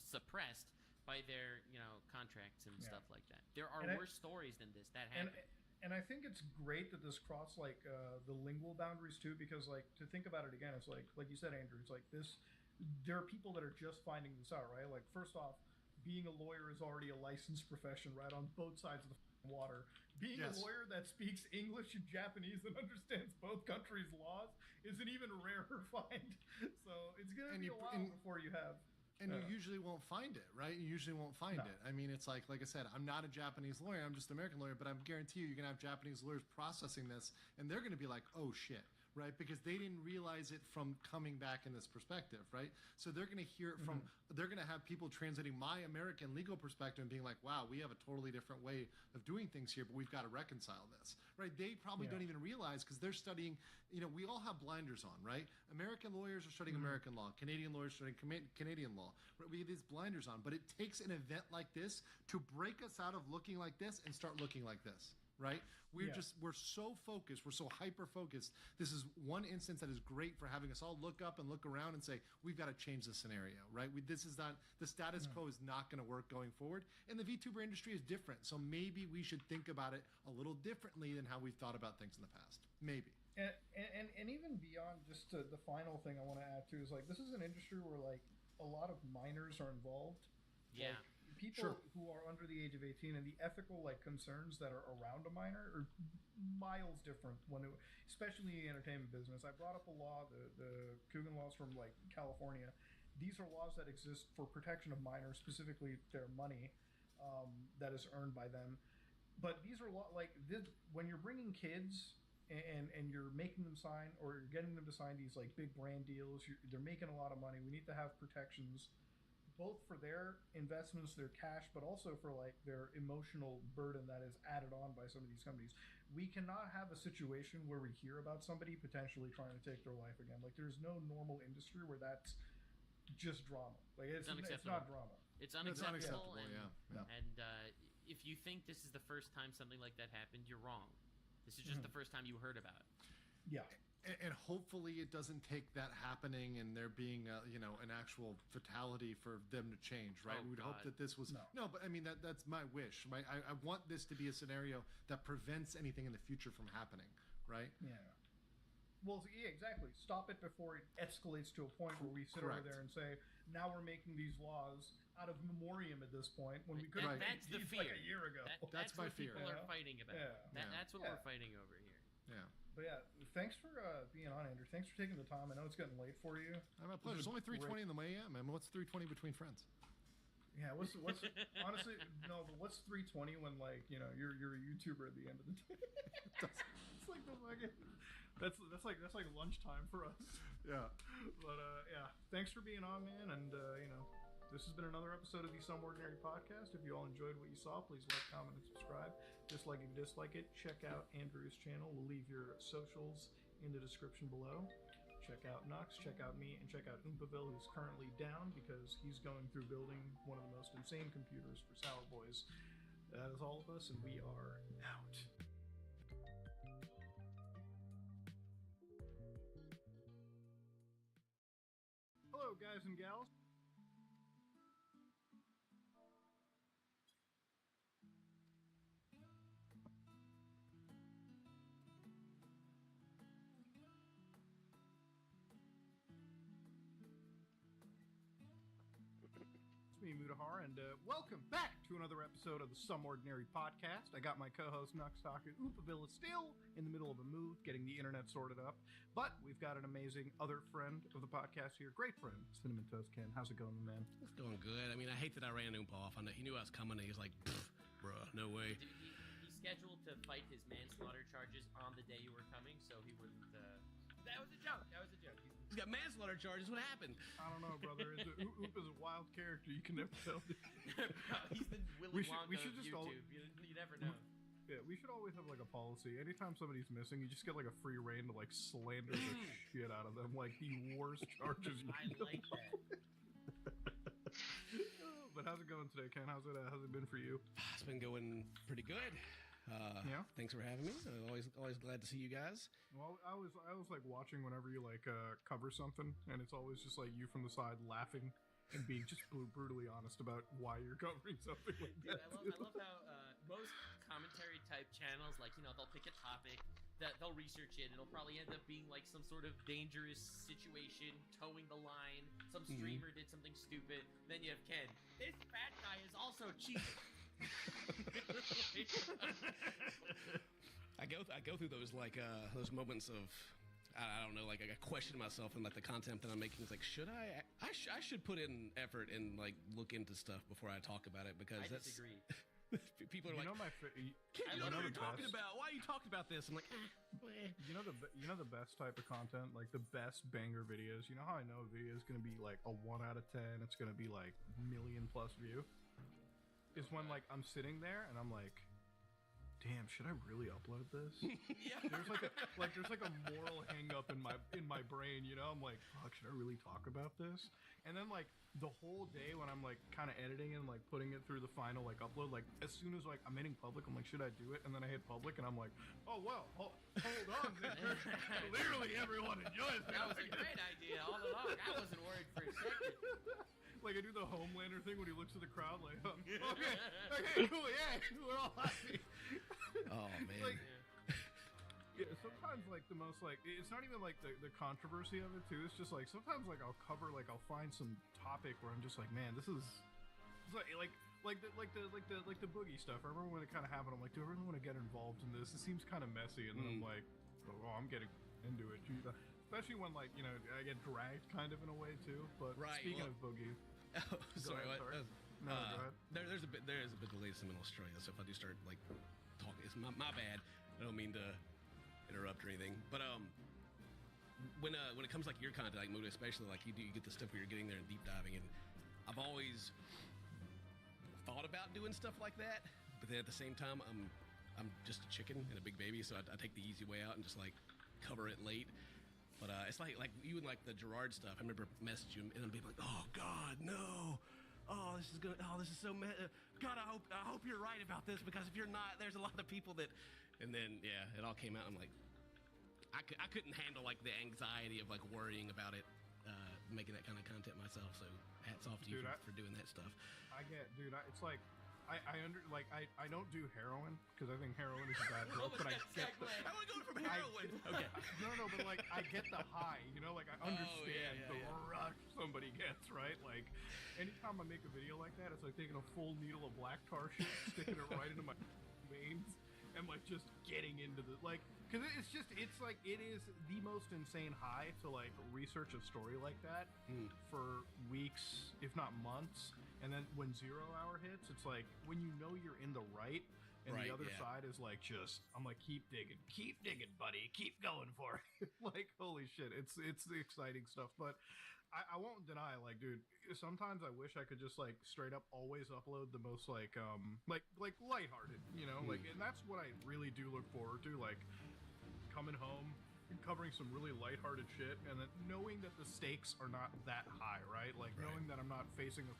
suppressed by their, contracts and stuff like that. There are worse stories than this that happened. And I think it's great that this crossed the lingual boundaries too, because to think about it again, it's like you said, Andrew, it's like this. There are people that are just finding this out, right? Like, first off, being a lawyer is already a licensed profession, right, on both sides of the water. Being a lawyer that speaks English and Japanese and understands both countries' laws is an even rarer find. So it's going to be a while before you have. And you usually won't find it, right? You usually won't find it. I mean, it's like I said, I'm not a Japanese lawyer. I'm just an American lawyer, but I guarantee you're going to have Japanese lawyers processing this, and they're going to be like, oh, shit. Right, because they didn't realize it from coming back in this perspective, right? So they're going to hear it from, they're going to have people translating my American legal perspective and being like, wow, we have a totally different way of doing things here, but we've got to reconcile this, right? They probably don't even realize, because they're studying, we all have blinders on, right? American lawyers are studying American law, Canadian lawyers are studying Canadian law, right? We have these blinders on, but it takes an event like this to break us out of looking like this and start looking like this. Right? We're so focused. We're so hyper-focused. This is one instance that is great for having us all look up and look around and say, we've got to change the scenario, right? This is not, the status quo is not going to work going forward. And the VTuber industry is different. So maybe we should think about it a little differently than how we've thought about things in the past. Maybe. And even beyond just the final thing I want to add to is this is an industry where a lot of minors are involved. Yeah. people who are under the age of 18 and the ethical like concerns that are around a minor are miles different especially in the entertainment business. I brought up a law, the Coogan laws from like California. These are laws that exist for protection of minors, specifically their money that is earned by them. But these are like this, when you're bringing kids and you're making them sign, or you're getting them to sign these like big brand deals, they're making a lot of money. We need to have protections both for their investments, their cash, but also for like their emotional burden that is added on by some of these companies. We cannot have a situation where we hear about somebody potentially trying to take their life again. Like there's no normal industry where that's just drama. Like it's not drama. It's unacceptable. Yeah. And if you think this is the first time something like that happened, you're wrong. This is just the first time you heard about it. Yeah. And hopefully it doesn't take that happening and there being an actual fatality for them to change, right? Oh, we would hope God. that this was no, but I mean that's my wish, right? I want this to be a scenario that prevents anything in the future from happening, right? Yeah. Well, yeah, exactly. Stop it before it escalates to a point where we sit over there and say, now we're making these laws out of memoriam at this point when we could have That's the fear. fear. Like a year ago. That's my what fear. people are fighting about. Yeah. That's what we're fighting over here. Yeah. But yeah, thanks for being on, Andrew. Thanks for taking the time. I know it's getting late for you. My pleasure. It's only 3:20 in the AM. I mean, what's 3:20 between friends? Yeah, what's honestly no, but what's 3:20 when like you're a YouTuber at the end of the day? It's like the fucking that's like lunchtime for us. Yeah. But yeah, thanks for being on, man. And this has been another episode of the Some Ordinary Podcast. If you all enjoyed what you saw, please like, comment, and subscribe. Dislike it, dislike it. Check out Andrew's channel. We'll leave your socials in the description below. Check out Nux, check out me, and check out Oompaville, who's currently down because he's going through building one of the most insane computers for Sour Boys. That is all of us, and we are out. Hello, guys and gals. Me, Mutahar, and welcome back to another episode of the Some Ordinary Podcast. I got my co-host Nux talking. Oopaville is still in the middle of a move, getting the internet sorted up, but we've got an amazing other friend of the podcast here, great friend, Cinnamon Toast Ken. How's it going, man? It's going good. I mean, I hate that I ran Oompa off. He knew I was coming, and he was like, bruh, no way. He's scheduled to fight his manslaughter charges on the day you were coming, so he wouldn't... That was a joke. He's got manslaughter charges. What happened? I don't know, brother. Oop is a wild character. You can never tell. He's the Willy Wonka should of just YouTube. You never know. Yeah, we should always have like a policy. Anytime somebody's missing, you just get like a free reign to like slander the shit out of them, like the worst charges. I like that. But how's it going today, Ken? How's it been for you? It's been going pretty good. Yeah. Thanks for having me. Always glad to see you guys. Well, I was like watching whenever you like cover something, and it's always just like you from the side laughing and being just brutally honest about why you're covering something like Dude, that. I love how most commentary type channels, like they'll pick a topic, that they'll research it. It'll probably end up being like some sort of dangerous situation, towing the line. Some streamer did something stupid. Then you have Ken. This fat guy is also cheating. I go through those those moments of I don't know, like I question myself and like the content that I'm making is like, should I should put in effort and like look into stuff before I talk about it, because I that's disagree. People are You like, know Kid, you know what you're talking best? about? Why are you talking about this? I'm like, You know the best type of content, like the best banger videos. You know how I know a video is gonna be like a 1 out of 10. It's gonna be like million+ view. Is when like I'm sitting there and I'm like, damn, should I really upload this? yeah. There's like a moral hang up in my brain, I'm like, fuck, should I really talk about this? And then like the whole day when I'm like kind of editing and like putting it through the final like upload, like as soon as like I'm hitting public, I'm like, should I do it? And then I hit public and I'm like, oh well, hold on, clearly everyone enjoys it. That was a great idea all along. I wasn't worried for a second. Like I do the Homelander thing when he looks at the crowd like, okay, cool, yeah, we're all happy. Oh man. Like, yeah, sometimes like the most like it's not even like the controversy of it too. It's just like sometimes like I'll find some topic where I'm just like, man, this is like like the boogie stuff. I remember when it kind of happened. I'm like, do I really want to get involved in this? It seems kind of messy, and then I'm like, oh, I'm getting into it. Especially when I get dragged kind of in a way too. But speaking of boogie, sorry, go ahead. No, go ahead. There is a bit delayed some in Australia, so if I do start like talking, it's my bad. I don't mean to interrupt or anything, but when it comes like your content, like Muda, especially like you get the stuff where you're getting there and deep diving, and I've always thought about doing stuff like that, but then at the same time I'm just a chicken and a big baby, so I take the easy way out and just like cover it late. But it's like you and like the Gerard stuff. I remember messaging him and I'm being like, oh God, no. Oh, this is so God, I hope you're right about this, because if you're not, there's a lot of people that. And then yeah, it all came out. I'm like, I couldn't handle like the anxiety of like worrying about it, making that kind of content myself. So hats off to you for doing that stuff. It's like I don't do heroin because I think heroin is a bad drug, but I get I want to go from heroin. Okay. No, but like I get the high, like I understand the rush somebody gets, right? Like anytime I make a video like that, it's like taking a full needle of black tar shit, sticking it right into my veins, and like just getting into the because it's like it is the most insane high to like research a story like that for weeks, if not months. And then when 0 hour hits, it's like when you're in the right, and the other side is like I'm like, keep digging, buddy, keep going for it. Like holy shit, it's the exciting stuff. But I won't deny, like, dude, sometimes I wish I could just like straight up always upload the most like lighthearted, like, and that's what I really do look forward to, like coming home and covering some really lighthearted shit, and then knowing that the stakes are not that high, right? Like knowing that I'm not facing a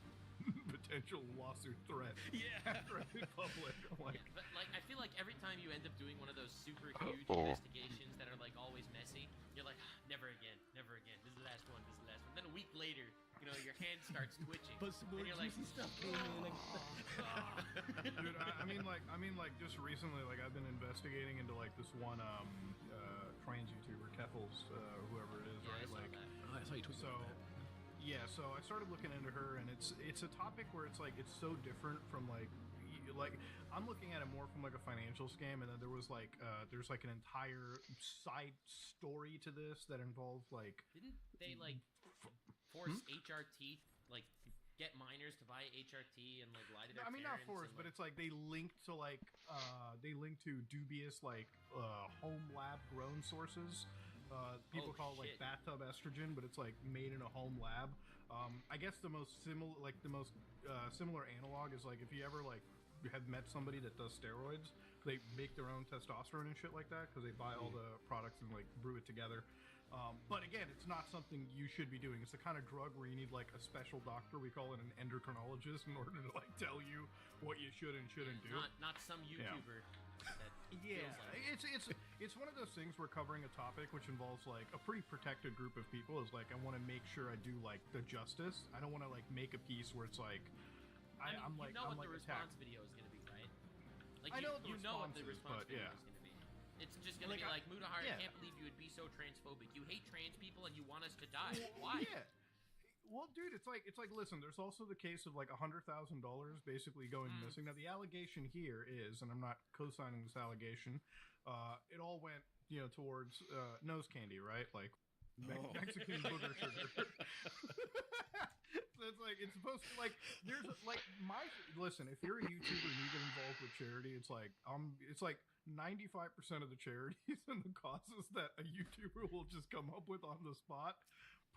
potential lawsuit threat after I hit public. But like I feel like every time you end up doing one of those super huge investigations that are like always messy, you're like, never again. This is the last one. Then a week later, your hand starts twitching. But some more juicy stuff came in. Dude, I mean, just recently, like I've been investigating into like this one trans YouTuber, Keffels, whoever it is, right? Like, I saw you tweet about that. Yeah, so I started looking into her, and it's a topic where it's like it's so different from like I'm looking at it more from like a financial scam, and then there's like an entire side story to this that involves like didn't they like force HRT like get minors to buy HRT and like lie to their I mean, not parents? forced, but it's like they link to dubious like home lab grown sources. People call it like bathtub estrogen, but it's like made in a home lab. I guess the most similar analog is like if you ever like have met somebody that does steroids, they make their own testosterone and shit like that because they buy all the products and like brew it together. But again, it's not something you should be doing. It's the kind of drug where you need like a special doctor. We call it an endocrinologist in order to like tell you what you should and shouldn't do. Not some YouTuber. It's one of those things where covering a topic which involves like a pretty protected group of people is like I want to make sure I do like the justice. I don't want to like make a piece where it's like I'm what the response video is going to be, right? Like you know what the response video is going to be. It's just going to be like Mudahar, I can't believe you would be so transphobic. You hate trans people and you want us to die. Why? Yeah. Well, dude, it's like listen, there's also the case of like $100,000 basically going missing. Now the allegation here is, and I'm not co-signing this allegation, it all went, towards nose candy, right? Like Mexican booger sugar. So it's like it's supposed to like there's like listen, if you're a YouTuber and you get involved with charity, it's like 95% of the charities and the causes that a YouTuber will just come up with on the spot.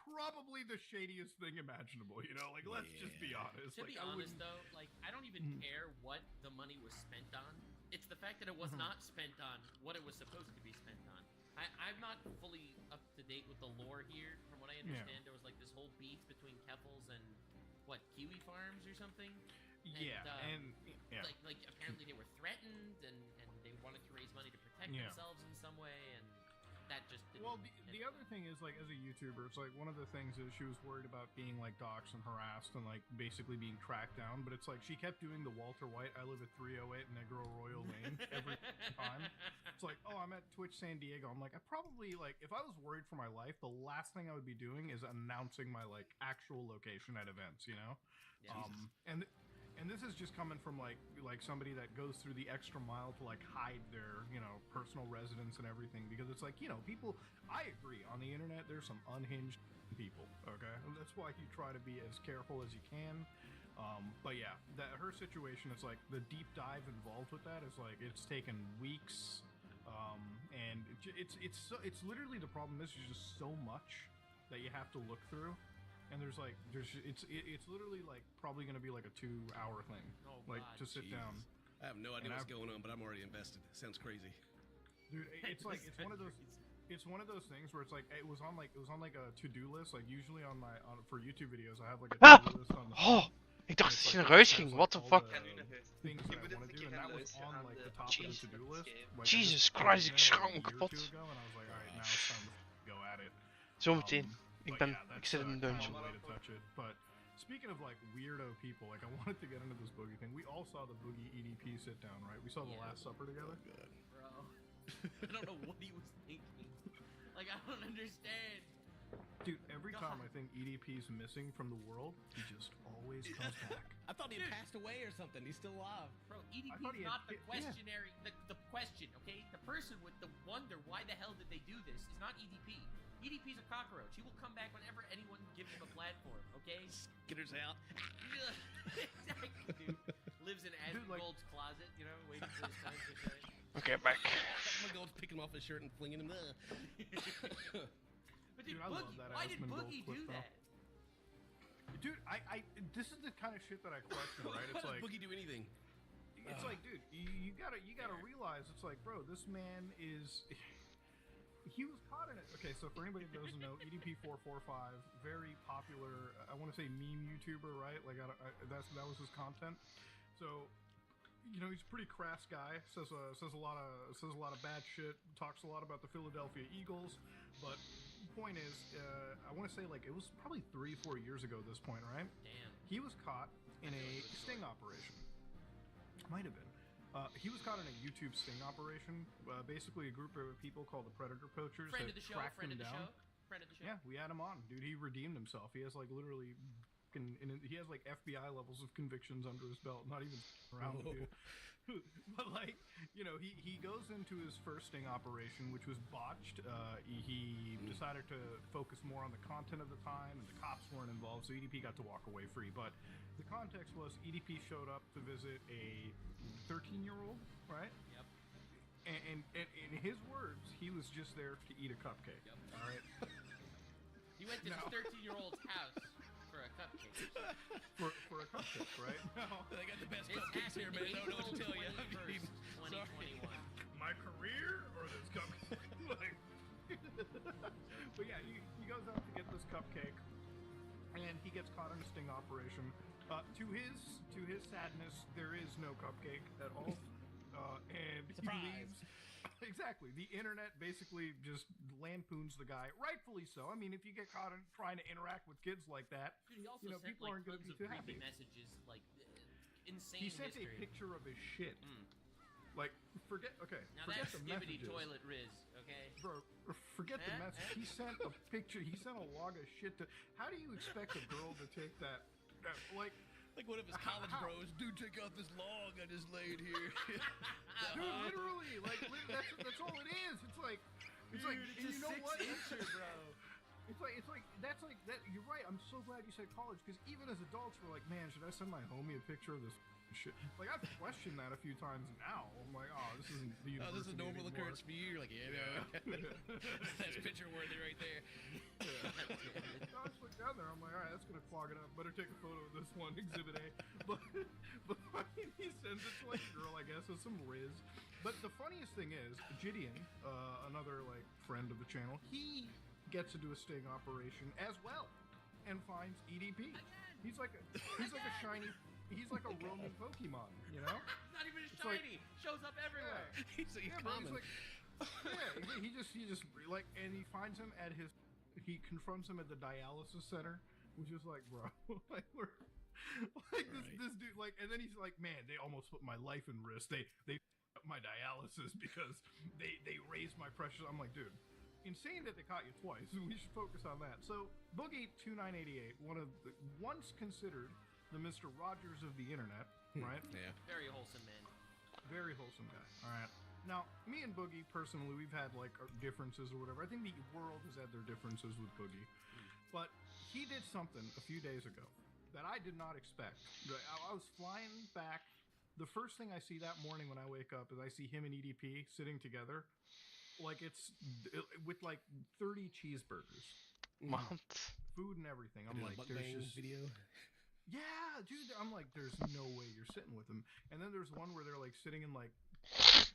Probably the shadiest thing imaginable, like let's just be honest. To be honest though, like I don't even care what the money was spent on. It's the fact that it was not spent on what it was supposed to be spent on. I'm not fully up to date with the lore here. From what I understand, there was like this whole beef between Keffels and Kiwi Farms or something. Like apparently they were threatened and they wanted to raise money to protect themselves in some way, and that just didn't. Well, the other thing is like as a YouTuber, it's like one of the things is she was worried about being like doxxed and harassed and like basically being tracked down, but it's like she kept doing the Walter White I live at 308 Negro Royal Lane every time. It's like, oh, I'm at Twitch San Diego. I'm like, I probably like if I was worried for my life, the last thing I would be doing is announcing my like actual location at events, Yeah. And and this is just coming from like somebody that goes through the extra mile to like hide their personal residence and everything, because it's like people. I agree, on the internet there's some unhinged people. Okay, and that's why you try to be as careful as you can. But yeah, her situation is like the deep dive involved with that is like it's taken weeks, and it's literally the problem is there's just so much that you have to look through. And it's literally like probably gonna be like a 2-hour thing, to sit down. I have no idea what's going on, but I'm already invested. Sounds crazy, dude. It's like it's one of those things where it's like it was on like a to-do list. Like usually for YouTube videos, I have like a to-do list on the phone. Ik dacht dat hij naar huis ging. What the fuck? Things that I want to do, and that was on like the top of the to-do list. Like, Jesus Christ, ik schrak me kapot. And I was like, all right, now it's time to go at it. Zometeen. Ik zit in een dungeon. But speaking of like weirdo people, like I wanted to get into this boogie thing. We all saw the boogie EDP sit down, right? We saw the Last Supper together. Bro, I don't know what he was thinking. Like I don't understand. Dude, every time I think EDP's missing from the world, he just always comes back. I thought he had passed away or something. He's still alive. Bro, EDP's not the questionary. The question, okay? The person with the wonder, why the hell did they do this, is not EDP. EDP's a cockroach. He will come back whenever anyone gives him a platform, okay? Skitters out. Exactly, dude. Lives in Asmongold's closet, waiting for his time to shine. Okay, back. Asmongold's picking him off his shirt and flinging him there. But dude, Boogie, why did Boogie do that? Dude, this is the kind of shit that I question, right? It's Why like did Boogie do anything? It's like, dude, you gotta realize, it's like, bro, this man is. He was caught in it. Okay, so for anybody that doesn't know, EDP445, very popular. I want to say meme YouTuber, right? Like, that was his content. So, he's a pretty crass guy. Says a lot of bad shit. Talks a lot about the Philadelphia Eagles. But the point is, I want to say like it was probably 3-4 years ago at this point, right? Damn. He was caught in a sting operation. Might have been. He was caught in a YouTube sting operation. Basically, a group of people called the Predator Poachers Friend of the show. Friend of the show. Yeah, we had him on, dude. He redeemed himself. He has like literally, he has like FBI levels of convictions under his belt. Not even around, dude. But like, he goes into his first sting operation, which was botched. He decided to focus more on the content of the time, and the cops weren't involved, so EDP got to walk away free. But the context was EDP showed up to visit a 13-year-old, right? Yep. And in his words, he was just there to eat a cupcake. Yep. All right. He went to his 13-year-old's house for a cupcake. for a cupcake, right? No. They got the best cupcakes here, man. I don't know what to tell you. 2021. My career or this cupcake? But yeah, he goes out to get this cupcake, and he gets caught in a sting operation. To his sadness, there is no cupcake at all, and Surprise. he leaves. Exactly. The internet basically just lampoons the guy, rightfully so. I mean, if you get caught in trying to interact with kids like that, Dude, he also sent people aren't going to be too happy. messages, like insane. He sent history. a picture of his shit. Like, forget Now forget that's the skibbity messages. toilet Riz, okay? Bro, forget the message. He sent a picture. He sent a log of shit to. How do you expect a girl to take that? Like one of his college bros, dude, check out this log I just laid here. Dude, literally, that's all it is. It's like, and you know what? Bro. It's like that's like that. You're right. I'm so glad you said college, because even as adults, we're like, man, should I send my homie a picture of this shit? Like, I've questioned that a few times now. I'm like, oh, this isn't the university. Oh, this is a normal anymore. occurrence for you. You're like, that's picture worthy right there. I just look down there. I'm like, all right, that's gonna clog it up. Better take a photo of this one, Exhibit A. But I mean, he sends it to like a girl, I guess, with some Riz. But the funniest thing is, Gideon, another like friend of the channel, he gets to do a sting operation as well, and finds EDP. He's like a shiny. He's like a roaming Pokemon, Not even shiny. Shows up everywhere. He's common. He just like, and he finds him at his. He confronts him at the dialysis center, which is like, bro, like we're like this dude, like, and then he's like, man, they almost put my life in risk. They up my dialysis because they raised my pressure. I'm like, dude, insane that they caught you twice. We should focus on that. So Boogie 2988, one of the once considered the Mr. Rogers of the internet, right? Yeah. Very wholesome man. Very wholesome guy. All right. Now, me and Boogie, personally, we've had like our differences or whatever. I think the world has had their differences with Boogie. But he did something a few days ago that I did not expect. I was flying back. The first thing I see that morning when I wake up is I see him and EDP sitting together. Like it's with like 30 cheeseburgers. What? Food and everything. I'm Did a like, there's mukbang just... video. Yeah, dude. I'm like, there's no way you're sitting with them. And then there's one where they're like sitting in like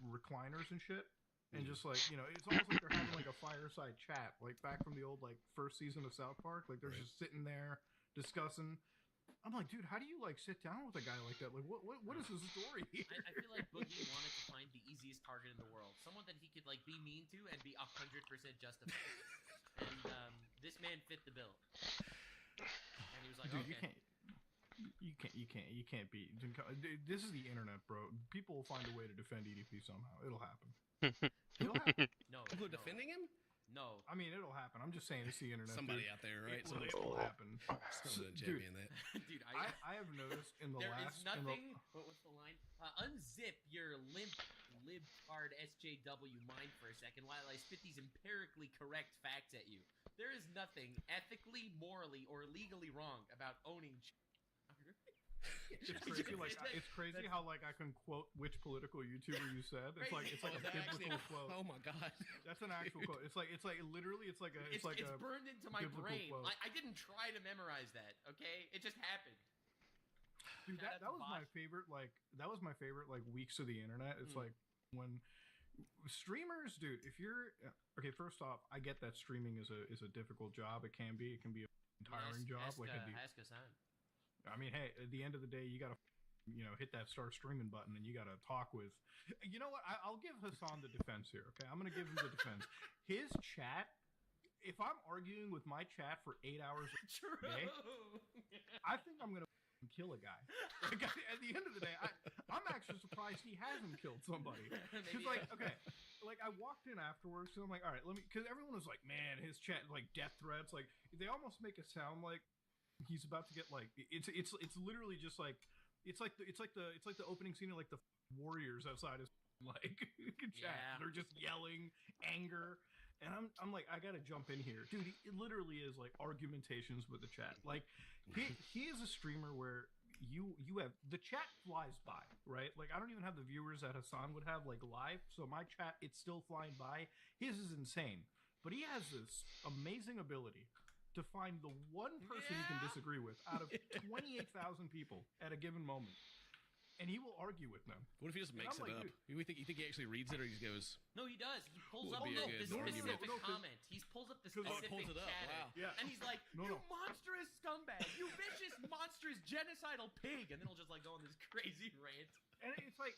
recliners and shit, and just like, you know, it's almost like they're having like a fireside chat, like back from the old like first season of South Park. Like they're just sitting there discussing. I'm like, dude, how do you like sit down with a guy like that? Like, what is his story here? I feel like Boogie wanted to find the easiest target in the world, someone that he could like be mean to and be 100% justified. And this man fit the bill. And he was like, Dude, okay. you can't beat. This is the internet, bro. People will find a way to defend EDP somehow. It'll happen. It'll happen. No. People are defending him? No. I mean, it'll happen. I'm just saying, it's the internet. Somebody dude. out there, right? It will happen. Someone's Dude, champion that. Dude, I have noticed in the there last. is nothing. What was the line? Unzip your libtard SJW mind for a second while I spit these empirically correct facts at you. There is nothing ethically, morally, or legally wrong about owning. It's crazy. Like it's crazy how like I can quote which political YouTuber you said. It's like a biblical quote. Oh my god, that's an actual quote. It's like literally it's burned into my brain. Quote. I didn't try to memorize that. Okay, it just happened. Dude, that was my favorite. Like that was my favorite. Like weeks of the internet. It's like when streamers, dude. If you're okay, first off, I get that streaming is a difficult job. It can be a tiring job. Ask Hassan. I mean, hey, at the end of the day, you gotta, hit that start streaming button, and you gotta talk with. You know what? I'll give Hassan the defense here. Okay, I'm gonna give him the defense. His chat. If I'm arguing with my chat for 8 hours a day, I think I'm gonna kill a guy. Like, at the end of the day, I'm actually surprised he hasn't killed somebody. Because like I walked in afterwards, so I'm like, all right, because everyone was like, man, his chat like death threats, like they almost make it sound like he's about to get like it's literally just like it's like the opening scene of like the Warriors outside his like chat. Yeah. They're just yelling anger. And I'm like, I gotta jump in here, dude. It literally is like argumentations with the chat. Like, he is a streamer where you have the chat flies by, right? Like, I don't even have the viewers that Hassan would have like live, so my chat it's still flying by. His is insane, but he has this amazing ability to find the one person he can disagree with out of 28,000 people at a given moment. And he will argue with them. What if he just makes it like, up? You think he actually reads it, or he just goes? No, he does. He pulls Would up be the a good specific argument. comment. He pulls up the specific pulls it up, chat. wow. Yeah. And he's like, you monstrous scumbag, you vicious, monstrous, genocidal pig. And then he'll just like go on this crazy rant. And it's like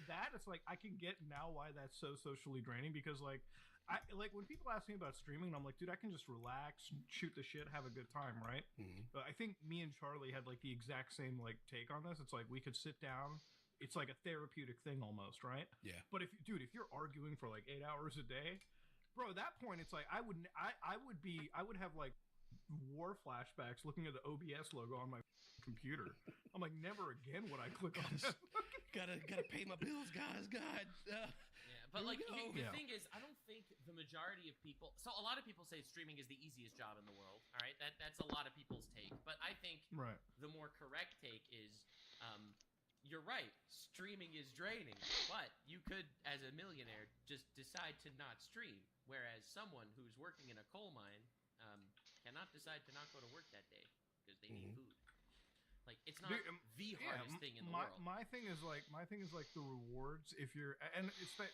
that. It's like I can get now why that's so socially draining, because like I like when people ask me about streaming, I'm like, dude, I can just relax, shoot the shit, have a good time, right? Mm-hmm. But I think me and Charlie had like the exact same like take on this. It's like we could sit down. It's like a therapeutic thing almost, right? Yeah. But if you're arguing for like 8 hours a day, bro, at that point it's like I would have like war flashbacks looking at the OBS logo on my computer. I'm like, never again would I click on this. gotta pay my bills, guys. God. But like the thing is, I don't think the majority of people. So a lot of people say streaming is the easiest job in the world. All right, that's a lot of people's take. But I think the more correct take is, you're right. Streaming is draining, but you could, as a millionaire, just decide to not stream. Whereas someone who's working in a coal mine cannot decide to not go to work that day because they need food. Like it's not the hardest thing in the world. My thing is like the rewards. If you're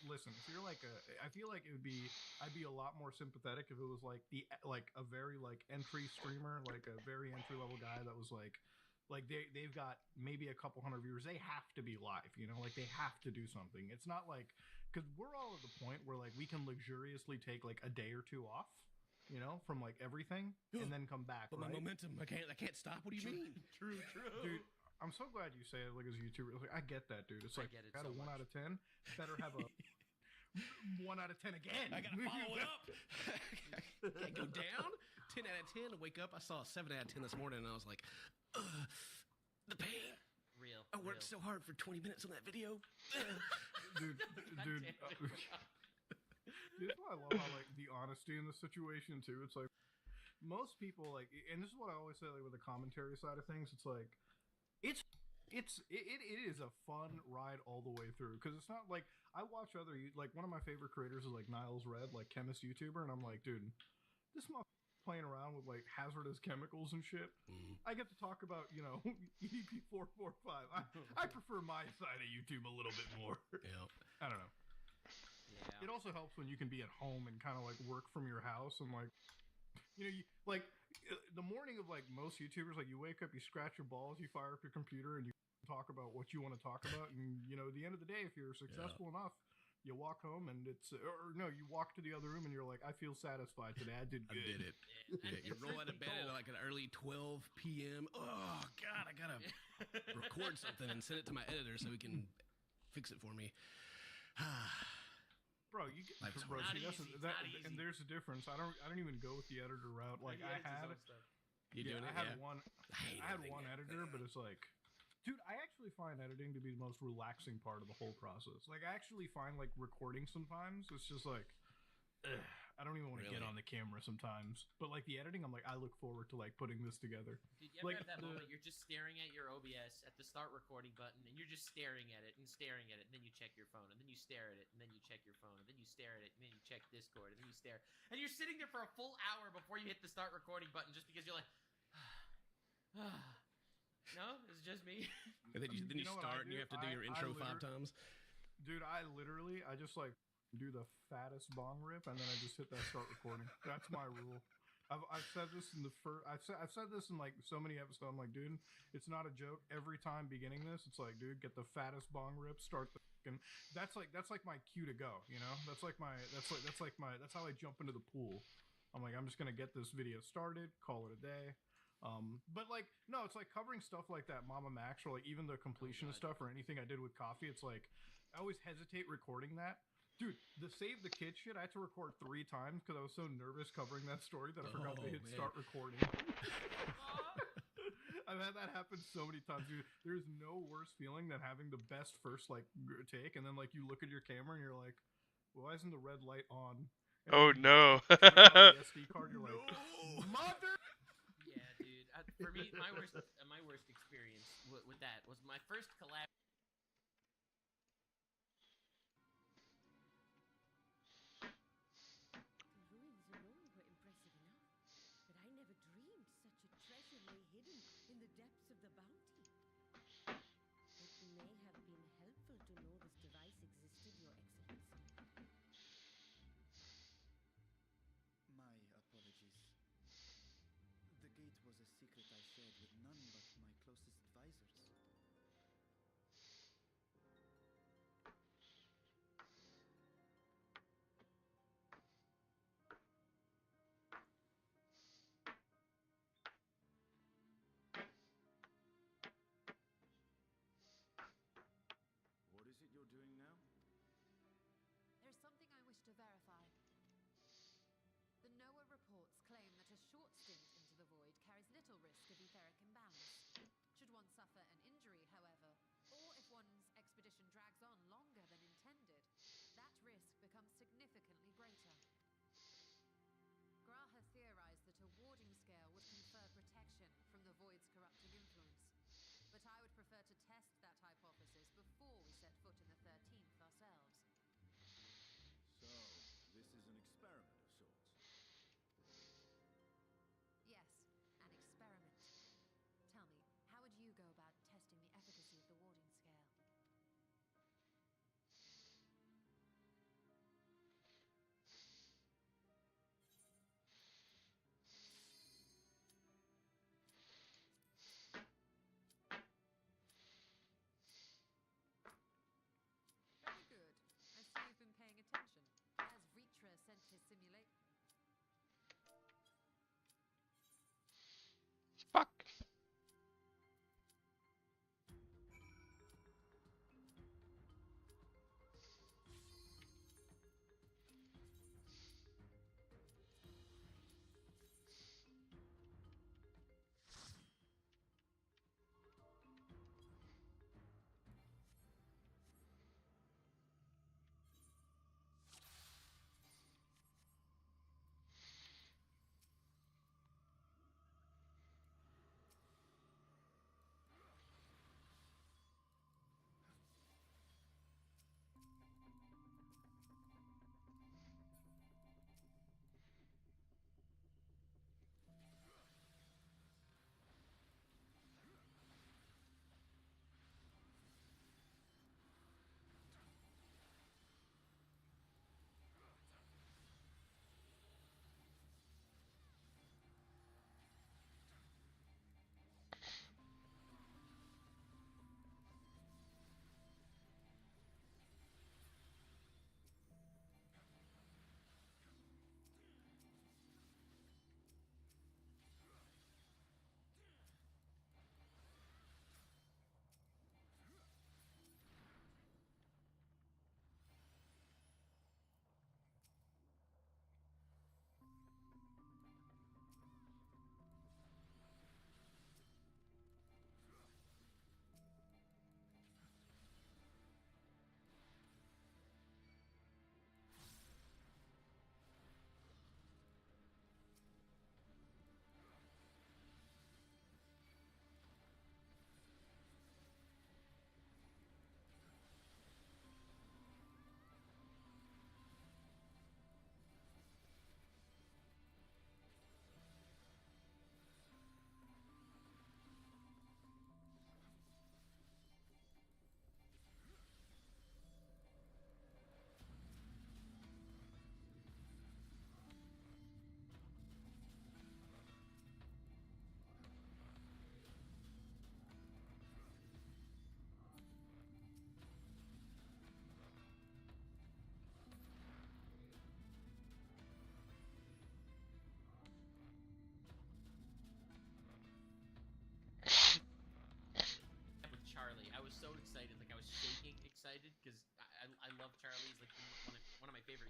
listen, if you're like I feel like I'd be a lot more sympathetic if it was like a very like entry streamer, like a very entry level guy that was like they've got maybe a couple hundred viewers. They have to be live, like they have to do something. It's not like because we're all at the point where like we can luxuriously take like a day or two off. From like everything, and then come back. But right? my momentum, I can't stop. What do you mean? True. Dude, I'm so glad you say it like as a YouTuber. Like, I get that, dude. It's like I get it got so a 1 out of 10. Better have a 1 out of 10 again. I gotta follow it up. Can't go down. 10 out of 10. Wake up. I saw a 7 out of 10 this morning, and I was like, ugh. the pain. Real. I worked so hard for 20 minutes on that video. dude. This is why I love how like the honesty in the situation too. It's like most people like, and this is what I always say like with the commentary side of things. It's like it is a fun ride all the way through because it's not like I watch other like one of my favorite creators is like Niles Red, like chemist YouTuber, and I'm like, dude, this motherfucker's playing around with like hazardous chemicals and shit. I get to talk about EDP 445. I prefer my side of YouTube a little bit more. Yeah, I don't know. Yeah. It also helps when you can be at home and kind of like work from your house and like, like the morning of like most YouTubers, like you wake up, you scratch your balls, you fire up your computer, and you talk about what you want to talk about. And at the end of the day, if you're successful enough, you walk home and you walk to the other room and you're like, I feel satisfied today. I did good. I did it. Yeah, you roll out of bed at like an early 12 p.m. Oh God, I gotta record something and send it to my editor so he can fix it for me. Bro, see, and there's a difference. I don't even go with the editor route. Like I had one editor, but it's like, dude, I actually find editing to be the most relaxing part of the whole process. Like I actually find like recording sometimes it's just like, I don't even want to get on the camera sometimes. But like the editing, I'm like, I look forward to like putting this together. Dude, you ever have that moment you're just staring at your OBS at the start recording button and you're just staring at it and staring at it, and then you check your phone, and then you stare at it, and then you check your phone, and then you stare at it, and then you check Discord, and then you stare. And you're sitting there for a full hour before you hit the start recording button just because you're like, no, it's just me. And then you start and you have to do your intro 5 times. Dude, I just like do the fattest bong rip and then I just hit that start recording. That's my rule. I've said this in I've said this in like so many episodes. I'm like, dude, it's not a joke. Every time beginning this, it's like, dude, get the fattest bong rip, start the fucking. That's like my cue to go. That's how I jump into the pool. I'm like, I'm just gonna get this video started, call it a day. But like, no, it's like covering stuff like that, Mama Max, or like even the completion stuff or anything I did with coffee. It's like I always hesitate recording that. Dude, the Save the Kid shit, I had to record 3 times because I was so nervous covering that story that I forgot to hit start recording. I've had that happen so many times, dude. There's no worse feeling than having the best first like take, and then like you look at your camera and you're like, well, why isn't the red light on? And oh no! The SD card, you're like, mother. Yeah, dude. For me, my worst experience with that was my first collab. In the depths of the bounty. It may have been helpful to know this device existed, Your Excellency. My apologies. The gate was a secret I shared with none but my closest advisors. There's something I wish to verify. The NOAA reports claim that a short stint into the void carries little risk of etheric imbalance. Should one suffer an injury, however, or if one's expedition drags on longer than intended, that risk becomes significantly greater. Graha theorized that a warding scale would confer protection from the void's corrupting influence, but I would prefer to test that hypothesis before we set foot in the 13th ourselves. So, this is an experiment of sorts. Yes, an experiment. Tell me, how would you go about testing the efficacy of the warding scale? Very good. I see you've been paying attention. As Ritra sent his simulation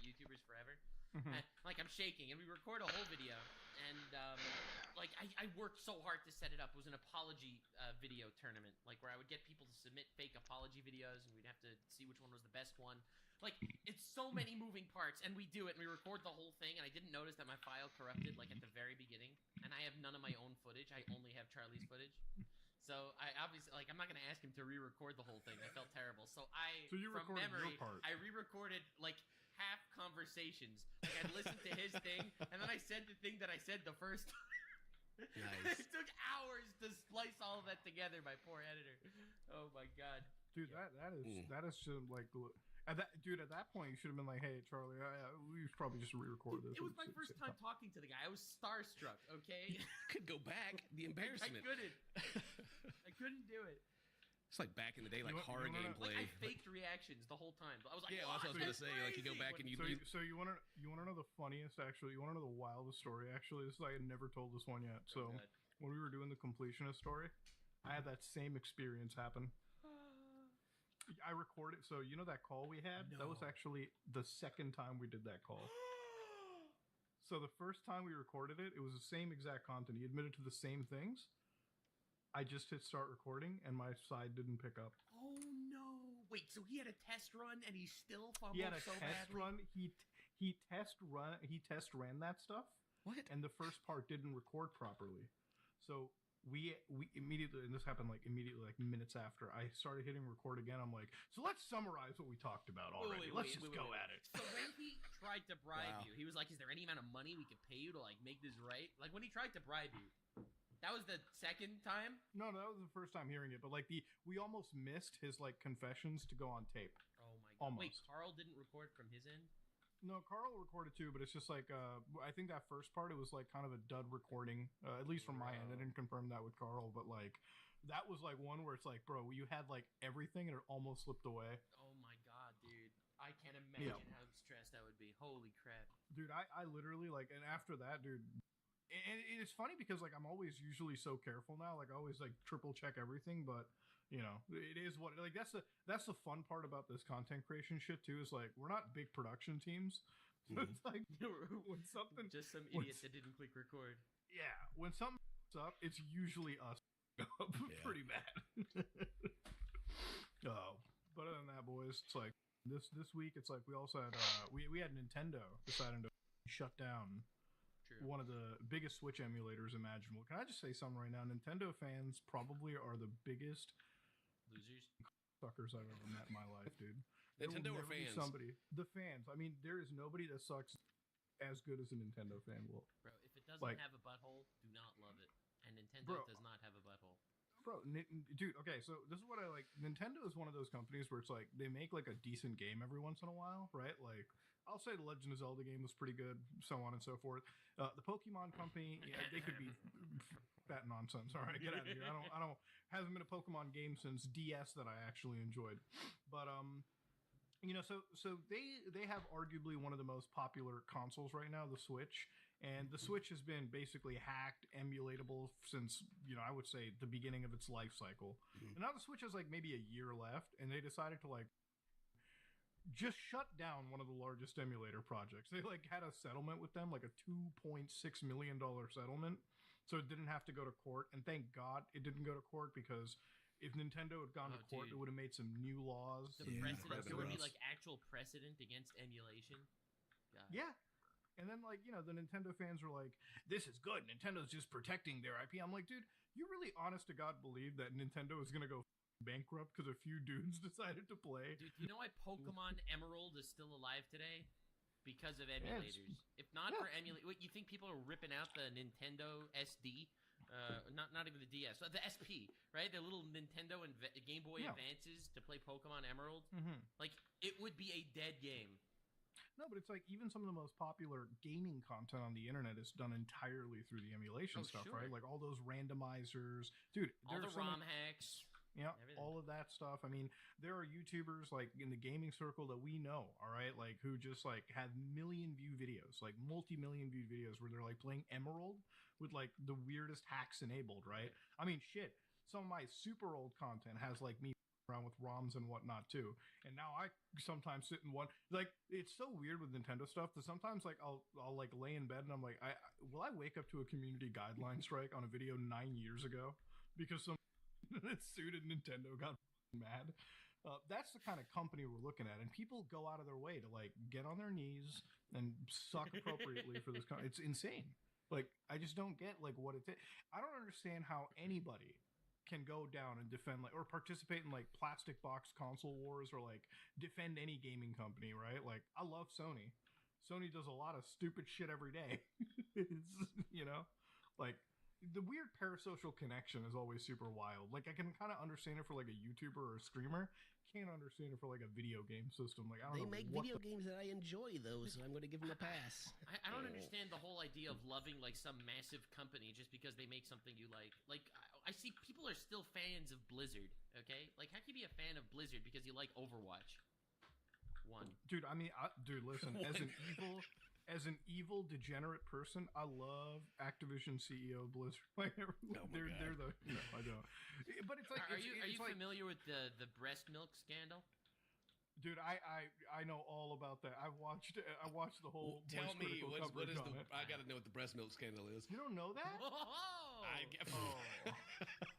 YouTubers forever. Mhm. And, like, I'm shaking, and we record a whole video, and like I worked so hard to set it up. It was an apology video tournament, like where I would get people to submit fake apology videos, and we'd have to see which one was the best one. Like, it's so many moving parts, and we do it, and we record the whole thing, and I didn't notice that my file corrupted, like, at the very beginning, and I have none of my own footage. I only have Charlie's footage. So I obviously, like, I'm not gonna ask him to re-record the whole thing. That felt terrible. So you from recorded memory, your part. I re-recorded like half conversations. Like, I'd listen to his thing, and then I said the thing that I said the first time. Nice. It took hours to splice all of that together. My poor editor. Oh my god. Dude, that is just like at that point you should have been like, hey Charlie, we should probably just re-record this. It was my first time talking to the guy. I was starstruck. Okay. You could go back. The embarrassment. I couldn't do it. It's like back in the day, like You want- horror you wanna- gameplay. Like, I faked reactions the whole time. I was like, Yeah, well, that's what I was "What? gonna say. Like, you go That's back and crazy." you So you want to know the funniest actually? You want to know the wildest story actually? This is, I had never told this one yet. So God. when we were doing the completionist story, I had that same experience happen. I recorded. So you know that call we had? That was No. actually the second time we did that call. So the first time we recorded it, it was the same exact content. He admitted to the same things. I just hit start recording, and my side didn't pick up. Oh no! Wait, so he had a test run and he still fumbled He had a so test badly? run. He test ran that stuff. What? And the first part didn't record properly. So we immediately, and this happened like immediately, like minutes after I started hitting record again. I'm like, so let's summarize what we talked about already. Let's just go at it. So when he tried to bribe Wow. you, he was like, "Is there any amount of money we could pay you to like make this right?" Like when he tried to bribe you, that was the second time. No, that was the first time hearing it. But like we almost missed his like confessions to go on tape. Oh my god! Wait, Almost. Carl didn't record from his end. No, Carl recorded too, but it's just like I think that first part it was like kind of a dud recording, at least from my end. I didn't confirm that with Carl, but like that was like one where it's like, bro, you had like everything and it almost slipped away. Oh my god, dude! I can't imagine how stressed I would be. Holy crap! Dude, I literally like, and after that, dude, and it's funny because like I'm always usually so careful now, like I always like triple check everything, but you know, it is what like that's the fun part about this content creation shit too. Is like we're not big production teams, so it's like when something Just some when- idiot that didn't click record. yeah, when something up, it's usually us up pretty bad. Oh, but other than that, boys, it's like this week. It's like we also had we had Nintendo deciding to shut down True. one of the biggest Switch emulators imaginable. Can I just say something right now? Nintendo fans probably are the biggest Losers. suckers I've ever met in my life, dude. There will Nintendo or never be fans? the fans. I mean, there is nobody that sucks as good as a Nintendo fan will. Bro, if it doesn't Like- have a butthole, do not love it. And Nintendo Bro. does not have a butthole. Bro, dude, okay, so this is what I like. Nintendo is one of those companies where it's like they make like a decent game every once in a while, right? Like I'll say the Legend of Zelda game was pretty good, so on and so forth. The Pokemon company, yeah, they could be that nonsense. All right, get out of here. I don't. Hasn't been a Pokemon game since DS that I actually enjoyed, but you know, so they have arguably one of the most popular consoles right now, the Switch. And the Switch has been basically hacked, emulatable since, you know, I would say the beginning of its life cycle. And now the Switch has like maybe a year left, and they decided to like just shut down one of the largest emulator projects. They like had a settlement with them, like a $2.6 million settlement. So it didn't have to go to court. And thank God it didn't go to court, because if Nintendo had gone to court, dude. it would have made some new laws. The some new precedent, there would be precedents. like actual precedent against emulation. God. Yeah. And then, like, you know, the Nintendo fans were like, this is good. Nintendo's just protecting their IP. I'm like, dude, you really honest to God believe that Nintendo is going to go bankrupt because a few dudes decided to play? Dude, you know why Pokemon Emerald is still alive today? Because of emulators. If not yeah. for what, you think people are ripping out the Nintendo SD? Not even the DS, the SP, right? The little Nintendo and Game Boy Yeah. Advances to play Pokemon Emerald. Mm-hmm. Like, it would be a dead game. No, but it's like even some of the most popular gaming content on the internet is done entirely through the emulation Oh, stuff, sure. right? Like all those randomizers. Dude, All there the are so ROM many- hacks. Yeah, Everything. all of that stuff. I mean, there are YouTubers like in the gaming circle that we know, all right, like who just like have million view videos, like multi-million view videos where they're like playing Emerald with like the weirdest hacks enabled, right? I mean, shit. Some of my super old content has like me around with ROMs and whatnot too. And now I sometimes sit and one like it's so weird with Nintendo stuff that sometimes like I'll like lay in bed and I'm like, will I wake up to a community guideline strike on a video 9 years ago because some that suited Nintendo got mad. That's the kind of company we're looking at, and people go out of their way to like get on their knees and suck appropriately for this. It's insane. Like I just don't get like what it. I don't understand how anybody can go down and defend like or participate in like plastic box console wars or like defend any gaming company, right? Like I love Sony. Sony does a lot of stupid shit every day. It's, you know, like the weird parasocial connection is always super wild. Like I can kind of understand it for like a YouTuber or a streamer. Can't understand it for like a video game system. Like I don't know. They make video games that I enjoy though, so I'm going to give them a pass. I don't understand the whole idea of loving like some massive company just because they make something you like. Like I see people are still fans of Blizzard. Okay, like how can you be a fan of Blizzard because you like Overwatch? Dude, I mean, dude, listen. As an evil degenerate person, I love Activision CEO Blizzard. Like, they're the no, I don't. But it's like, are you like, familiar with the breast milk scandal? Dude, I know all about that. I watched the whole. Tell me what is the? It. I gotta know what the breast milk scandal is. You don't know that?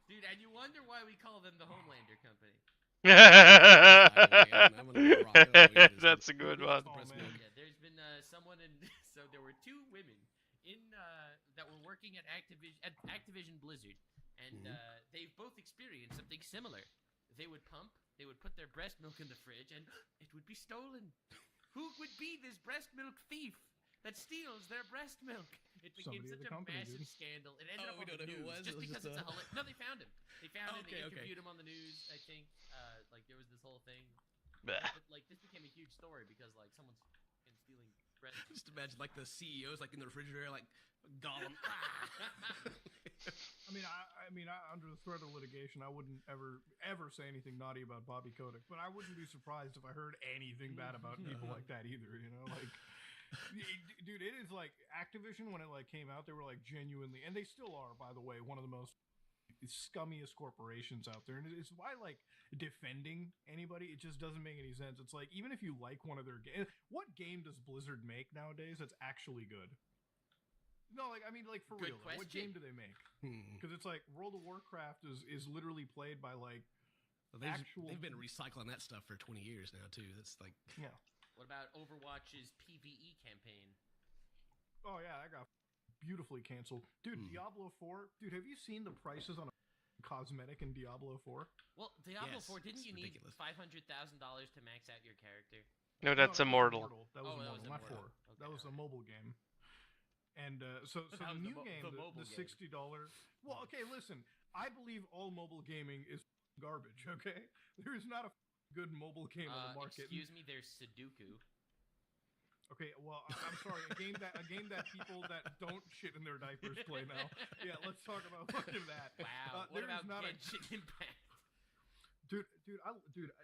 Dude, and you wonder why we call them the Homelander Company. That's a good one. Yeah, there's been someone in. So there were two women in that were working at Activision Blizzard, and they've both experienced something similar. They would pump. They would put their breast milk in the fridge, and it would be stolen. Who would be this breast milk thief that steals their breast milk? It became such a massive scandal. It ended up on the news just because it's a no. They found him. They found him. They interviewed him on the news. I think like there was this whole thing. But, like this became a huge story because like someone's been stealing breast milk. Just imagine like the CEOs like in the refrigerator like Gollum. I mean, under the threat of litigation, I wouldn't ever say anything naughty about Bobby Kotick, but I wouldn't be surprised if I heard anything bad about people like that either. You know, like, dude, it is like Activision when it like came out, they were like genuinely, and they still are, by the way, one of the most scummiest corporations out there, and it's why like defending anybody, it just doesn't make any sense. It's like even if you like one of their games, what game does Blizzard make nowadays that's actually good? No, like I mean, like for real, like, what game do they make? Because it's like World of Warcraft is literally played by like they've been recycling that stuff for 20 years now too. That's like yeah. What about Overwatch's PvE campaign? Oh yeah, that got beautifully canceled, dude. Diablo 4, dude. Have you seen the prices on a cosmetic in Diablo 4? Well, Diablo 4 didn't you need $500,000 to max out your character? No, that's Immortal. That was Immortal, not 4. Okay, that was a mobile game. And so the new game, the $60. Well, okay, listen. I believe all mobile gaming is garbage. Okay, there is not a good mobile game on the market. Excuse me, there's Sudoku. Okay, well, I'm sorry. A game that people that don't shit in their diapers play now. Yeah, let's talk about fucking that. Wow. What about Genshin Impact? Dude,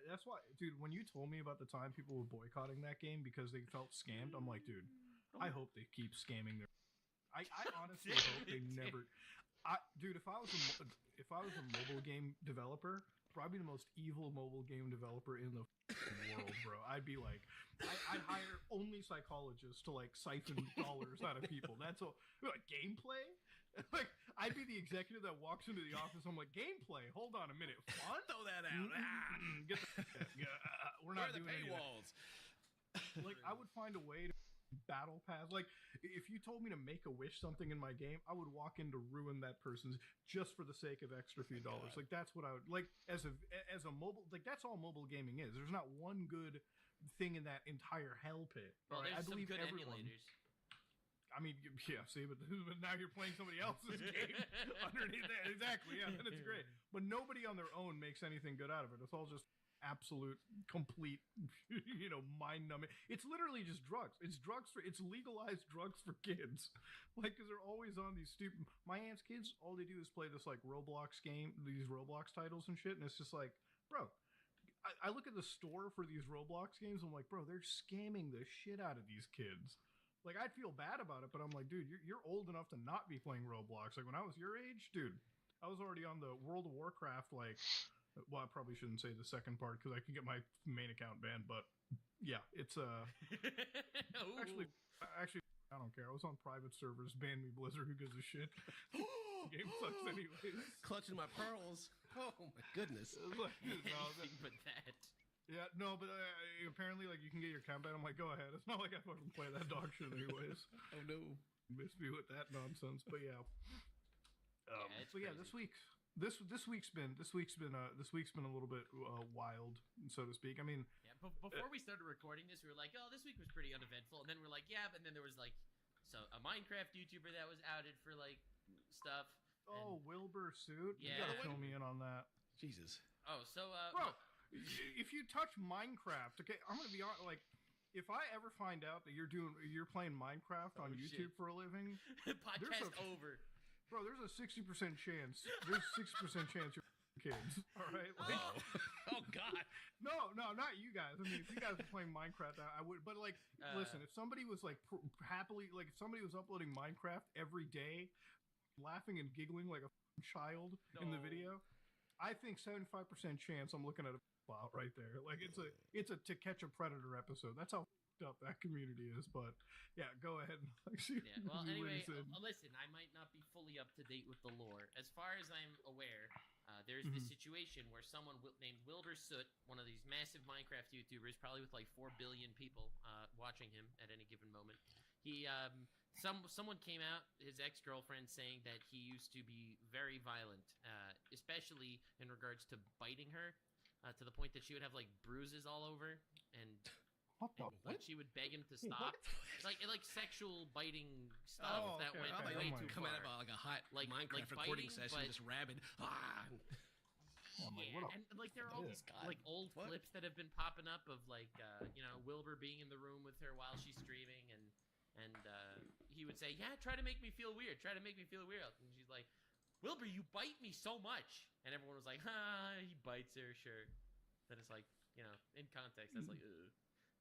that's why, dude, when you told me about the time people were boycotting that game because they felt scammed, I'm like, dude, I hope they keep scamming their. I honestly hope they never. Dude, if I was a mobile game developer, probably the most evil mobile game developer in the world, bro. I'd be like, I'd hire only psychologists to like siphon dollars out of people. That's all. Like gameplay. Like I'd be the executive that walks into the office. I'm like, gameplay. Hold on a minute. Fun? Throw that out. Get the. We're not doing paywalls. Like I would find a way to. Battle pass. Like if you told me to make a wish something in my game, I would walk in to ruin that person's just for the sake of extra few dollars. Like that's what I would like as a mobile, like that's all mobile gaming is. There's not one good thing in that entire hell pit. Well, right? I believe some good everyone. Emulators. I mean, yeah, see, but now you're playing somebody else's game underneath that. Exactly, yeah, then it's great. But nobody on their own makes anything good out of it. It's all just absolute, complete, mind-numbing. It's literally just drugs. It's legalized drugs for kids. Like, because they're always on these stupid. My aunt's kids, all they do is play this like Roblox game, these Roblox titles and shit, and it's just like, bro. I look at the store for these Roblox games. I'm like, bro, they're scamming the shit out of these kids. Like, I'd feel bad about it, but I'm like, dude, you're old enough to not be playing Roblox. Like, when I was your age, dude, I was already on the World of Warcraft, like, Well, I probably shouldn't say the second part because I can get my main account banned. But yeah, it's actually I don't care. I was on private servers. Ban me, Blizzard. Who gives a shit? Game sucks anyways. Clutching my pearls. Oh my goodness. Anything but that. Yeah, no, but apparently, like, you can get your account banned. I'm like, go ahead. It's not like I fucking play that dog shit anyways. Oh no. Miss me with that nonsense. But yeah. It's So yeah, crazy. this week's been a little bit wild, so to speak. I mean, Yeah, before we started recording this, we were like, oh, this week was pretty uneventful. And then we're like, yeah, but then there was like a Minecraft YouTuber that was outed for like stuff. oh, Wilbur Suit. Yeah. You gotta fill me in on that. Jesus. Oh, so Bro, if you touch Minecraft, okay, I'm gonna be honest, like, if I ever find out that you're playing Minecraft on YouTube shit. for a living, podcast over. bro, there's a 60% chance. There's 60% chance you're kids. All right. Like, Oh God. no, not you guys. I mean, if you guys were playing Minecraft, I would. But like, listen, if somebody was like happily, like, if somebody was uploading Minecraft every day, laughing and giggling like a child in the No. video, I think 75% chance I'm looking at a bot right there. Like, it's a To Catch a Predator episode. That's how up that community is. But yeah, go ahead. Yeah. Well, anyway, listen, I might not be fully up to date with the lore. As far as I'm aware, there's this situation where someone named Wilbur Soot, one of these massive Minecraft YouTubers, probably with like 4 billion people watching him at any given moment, he someone came out, his ex-girlfriend, saying that he used to be very violent, especially in regards to biting her, to the point that she would have like bruises all over, and like she would beg him to stop, like sexual biting stuff that went Like, way too come far. out of like a hot Like Minecraft recording biting, session, but- just rabid. Yeah, and like there are all these God. like old What? clips that have been popping up of like Wilbur being in the room with her while she's streaming, and he would say, "Yeah, try to make me feel weird. Try to make me feel weird." And she's like, "Wilbur, you bite me so much," and everyone was like, "Ha, he bites her, sure." Then it's like, in context, that's like, ugh.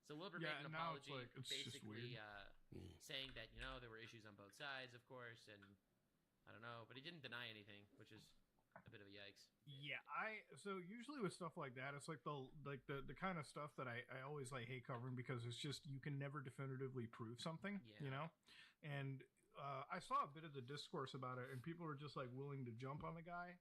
So Wilbur made an now it's apology, like, it's just basically weird. saying that there were issues on both sides, of course, and I don't know, but he didn't deny anything, which is a bit of a yikes. Yeah, so usually with stuff like that, it's like the kind of stuff that I always like hate covering because it's just you can never definitively prove something, Yeah. And I saw a bit of the discourse about it, and people were just like willing to jump on the guy.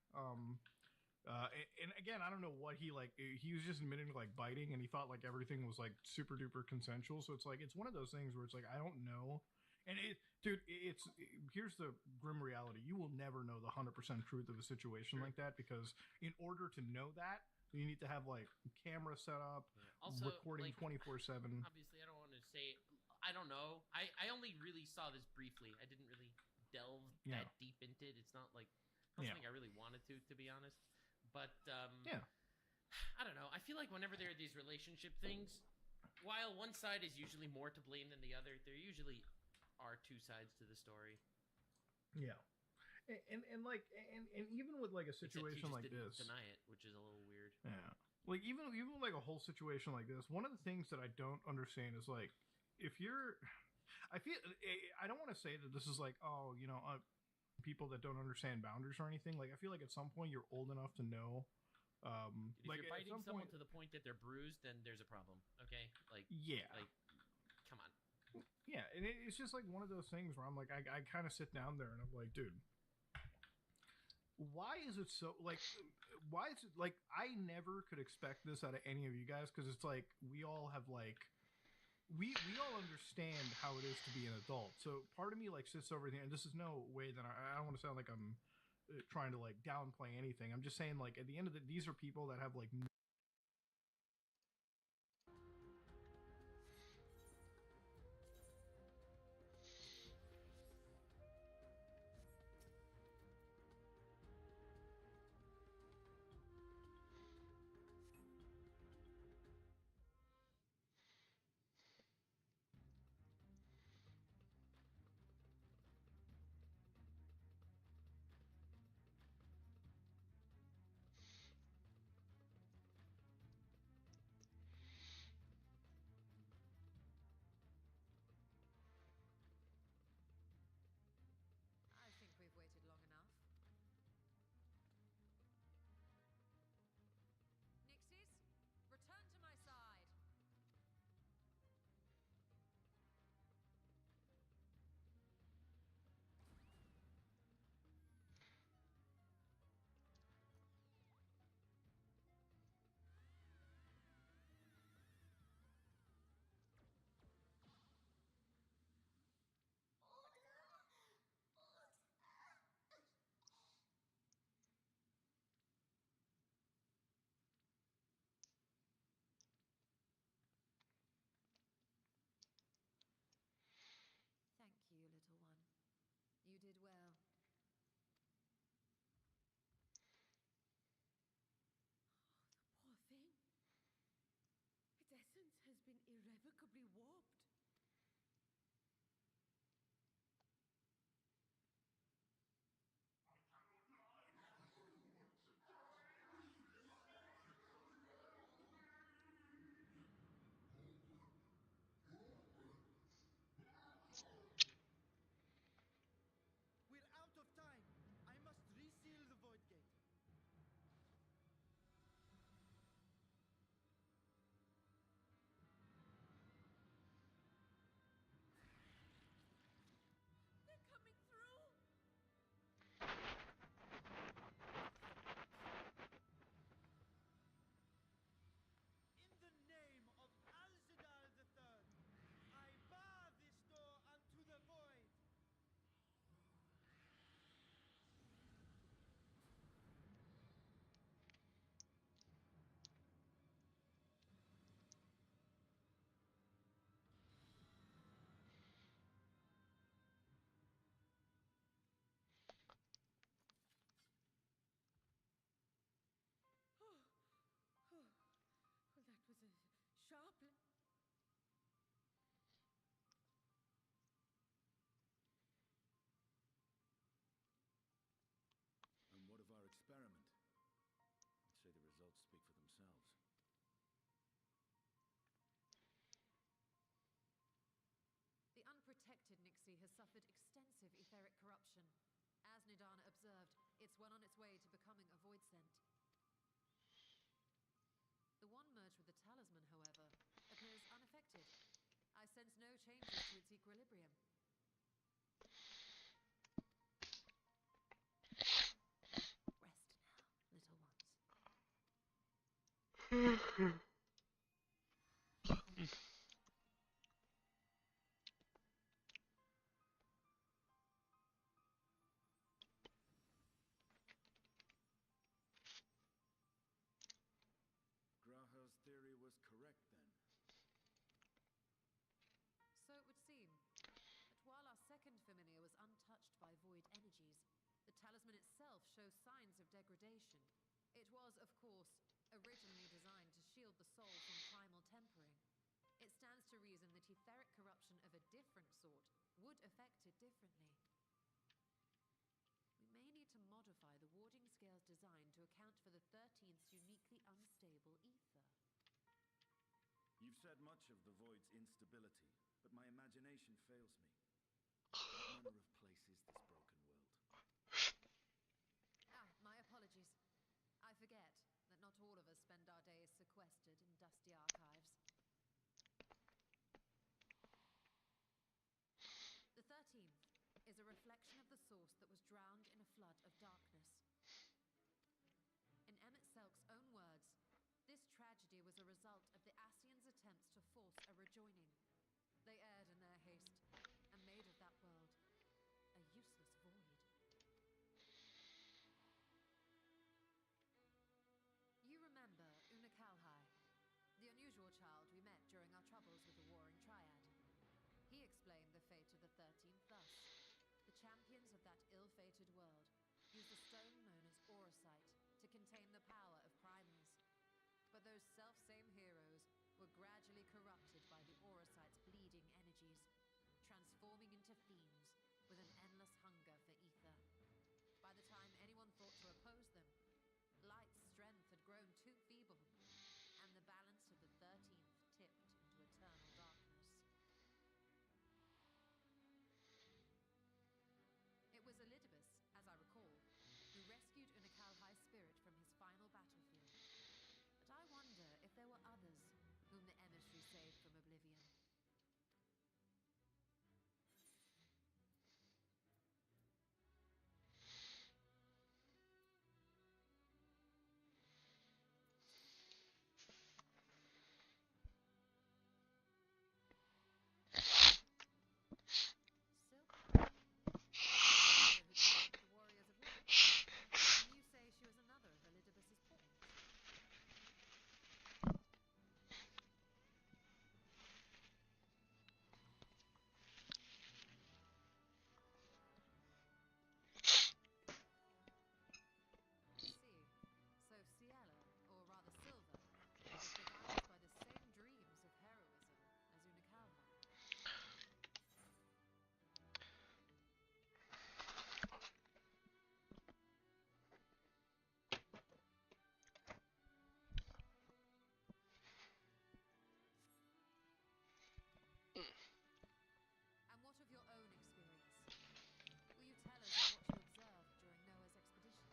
And again, I don't know what he was just admitting to like biting, and he thought like everything was like super duper consensual. So it's like it's one of those things where it's like I don't know. And here's the grim reality. You will never know the 100% truth of a situation like that because in order to know that, you need to have like camera set up, Also, recording like, 24/7. Obviously, I don't want to say. I don't know. I only really saw this briefly. I didn't really delve that deep into it. It's not like something I really wanted to be honest. But I don't know. I feel like whenever there are these relationship things, while one side is usually more to blame than the other, there usually are two sides to the story. Yeah. And even with like a Except he situation just like didn't this, deny it, which is a little weird. yeah, like even with like a whole situation like this, one of the things that I don't understand is like if you're, I don't want to say that this is like people that don't understand boundaries or anything. Like I feel like at some point you're old enough to know. If like you're at biting some someone point, to the point that they're bruised, then there's a problem. Okay, like yeah, like come on. yeah, and it's just like one of those things where I'm like, I kind of sit down there and I'm like, dude, why is it so like? Why is it like I never could expect this out of any of you guys because it's like we all have like. We all understand how it is to be an adult. So part of me like sits over there, and this is no way that I don't want to sound like I'm trying to like downplay anything. I'm just saying like at the end of these are people that have like suffered extensive etheric corruption. As Nidana observed, it's well on its way to becoming a void scent. The one merged with the talisman, however, appears unaffected. I sense no changes to its equilibrium. Rest now, little ones. Graha's theory was correct then. So it would seem. But while our second familiar was untouched by void energies, the talisman itself shows signs of degradation. It was, of course, originally designed to shield the soul from primal tempering. It stands to reason that etheric corruption of a different sort would affect it differently. We may need to modify the warding scale's design to account for the 13th's uniquely unstable ether. You've said much of the Void's instability, but my imagination fails me. What manner of place is this broken world? My apologies. I forget that not all of us spend our days sequestered in dusty archives. The 13th is a reflection of the source that was drowned in a flood of darkness. In Emmett Selk's own words, this tragedy was a result of the Ascians' attempts to force a rejoining. They erred in their haste and made of that world a useless void. You remember Unakalhai, the unusual child we met during our troubles with the Warring Triad. He explained the fate of the 13th thus. The champions of that ill-fated world used a stone known as Auracite to contain the power of primals. But those self-same heroes were gradually corrupted by the Auracite's bleeding energies, transforming into fiends with an endless hunger for ether. By the time anyone thought to oppose them, Light's strength had grown too feeble, and the balance of the 13th tipped into eternal darkness. It was Elidibus, as I recall, who rescued Unakalhai's spirit from his final battlefield. But I wonder if there were others whom the emissary saved from oblivion. And what of your own experience? Will you tell us what you observed during Noah's expedition?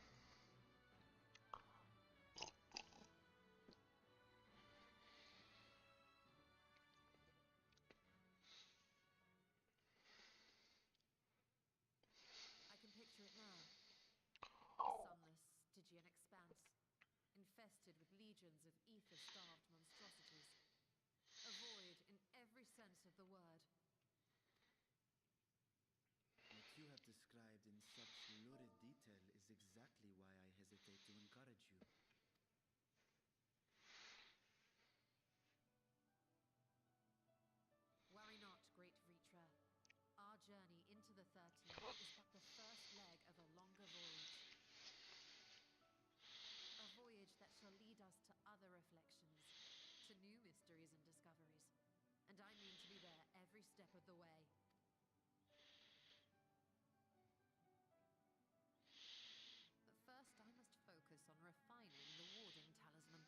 I can picture it now. A sunless, Stygian expanse, infested with legions of ether-starved monstrosities. A void in every sense of the word. What you have described in such lurid detail is exactly why I hesitate to encourage you. Worry not, great Vritra. Our journey into the 13th is but the first leg of a longer voyage. A voyage that shall lead us to other reflections, to new mysteries and discoveries. And I mean to be there every step of the way. But first I must focus on refining the warding talisman.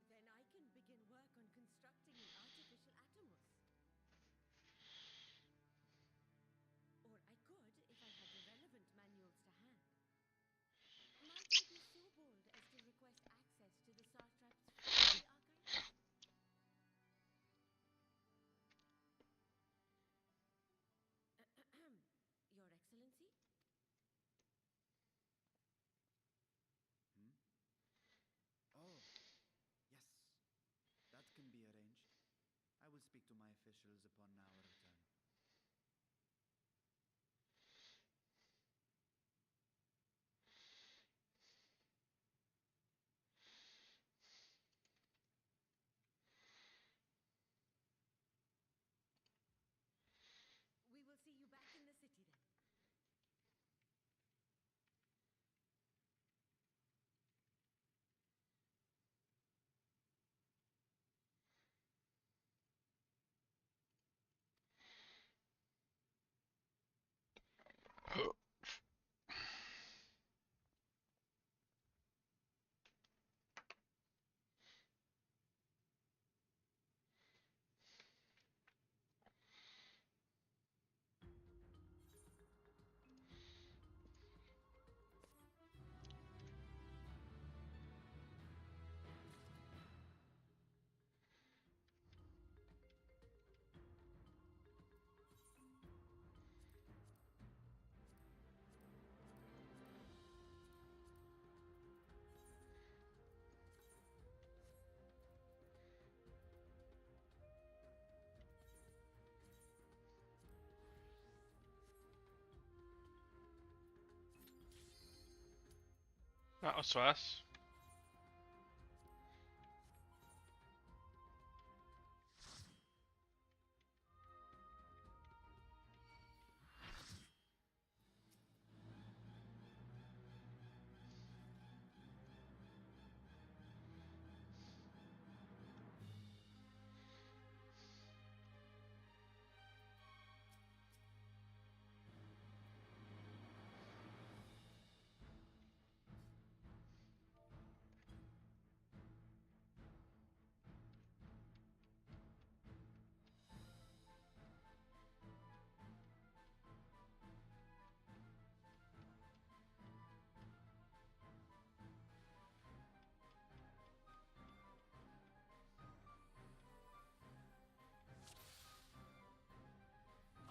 Then I can begin work on constructing an artificial Atomus. officials upon our return. We will see you back in the city then. That was fast.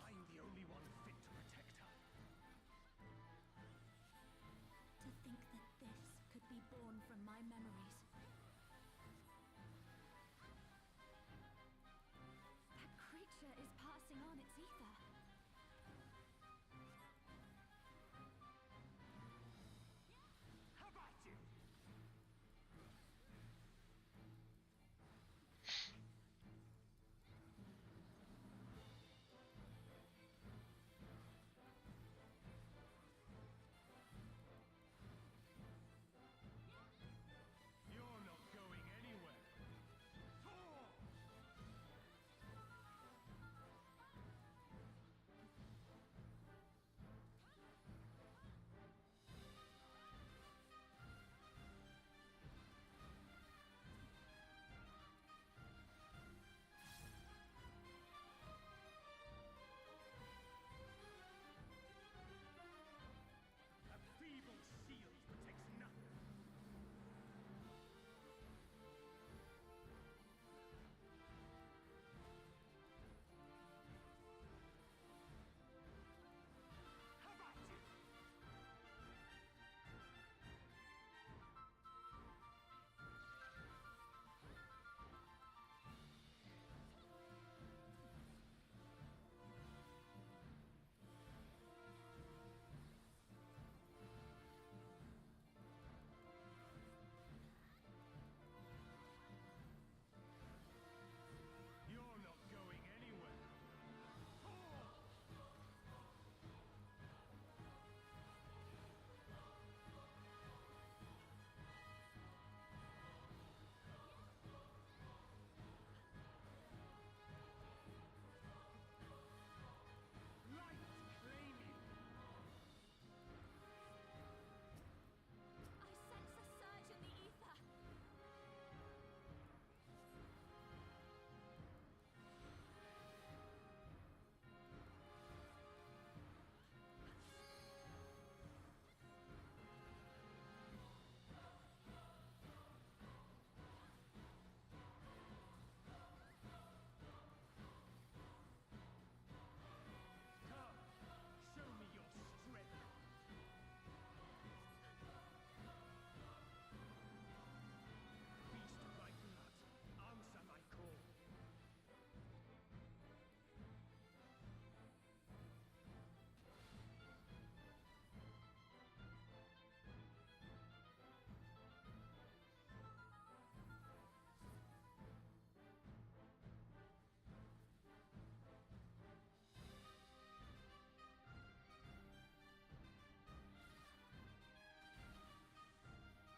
I'm the only one fit to protect her. To think that this could be born from my memories. That creature is passing on its ether. How about you?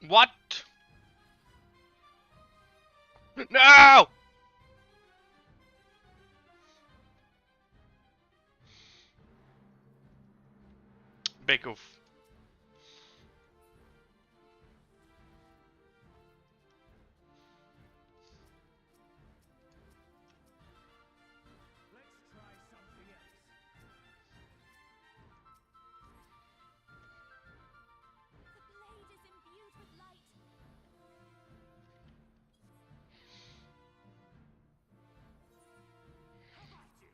What? No! Big oof. Let's try something else. The blade is imbued with light. How about you?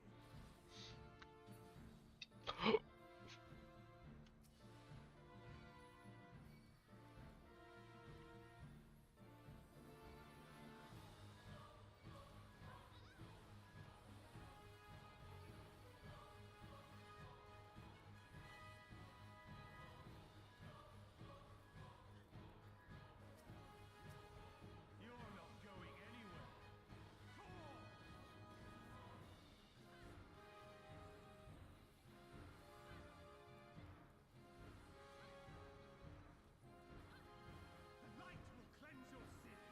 You're not going anywhere. The light will cleanse your sins.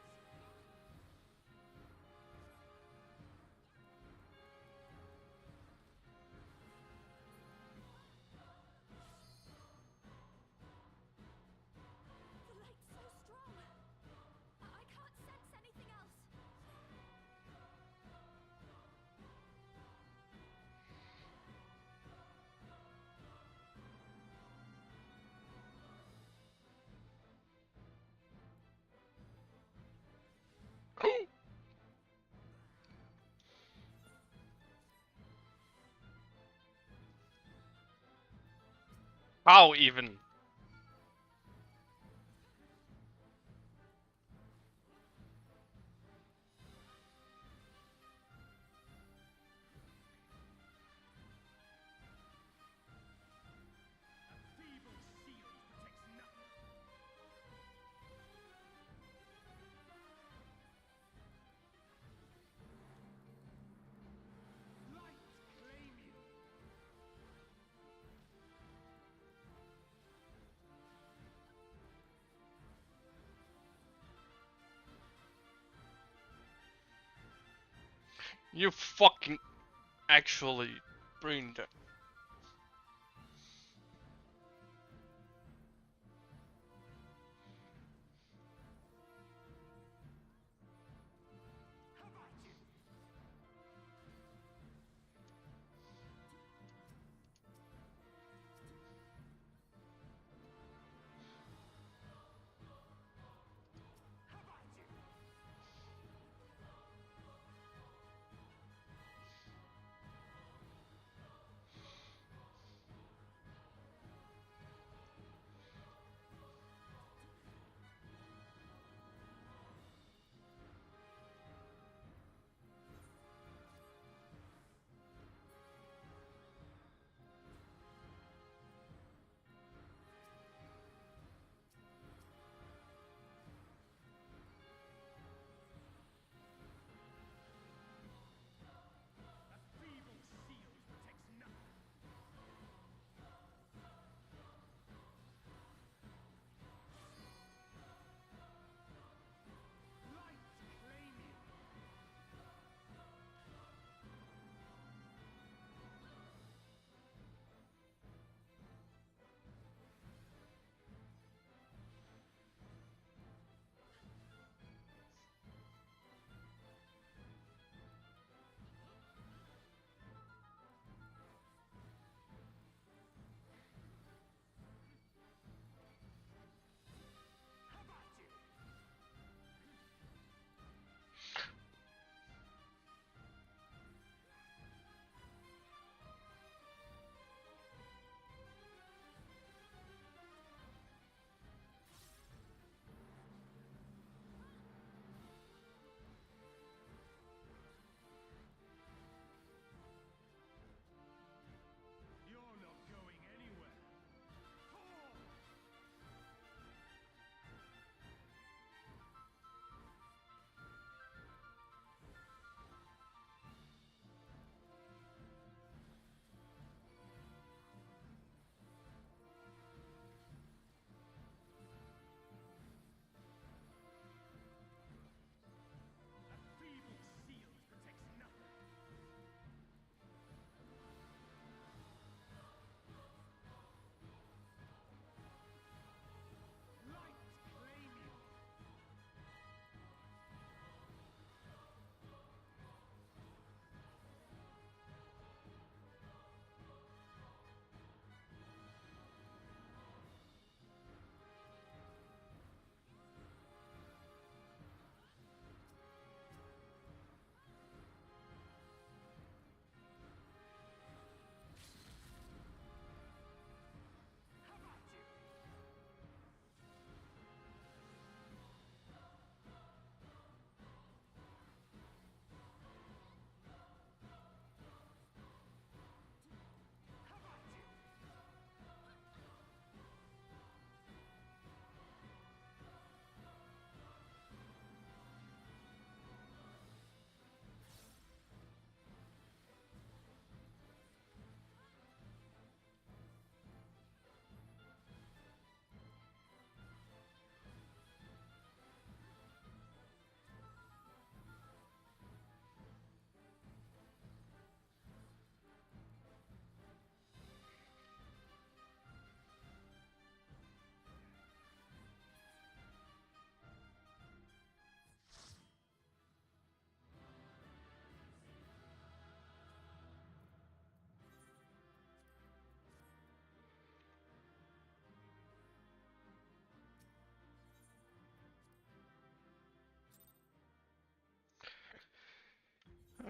The light's so strong. I can't sense anything else. How even? A feeble shield protects nothing. Light claim you. You fucking actually ruined it. How about you? How about you?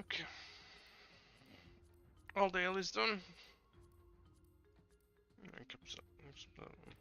Okay. All the ale is done. I kept that one.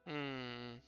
Hmm.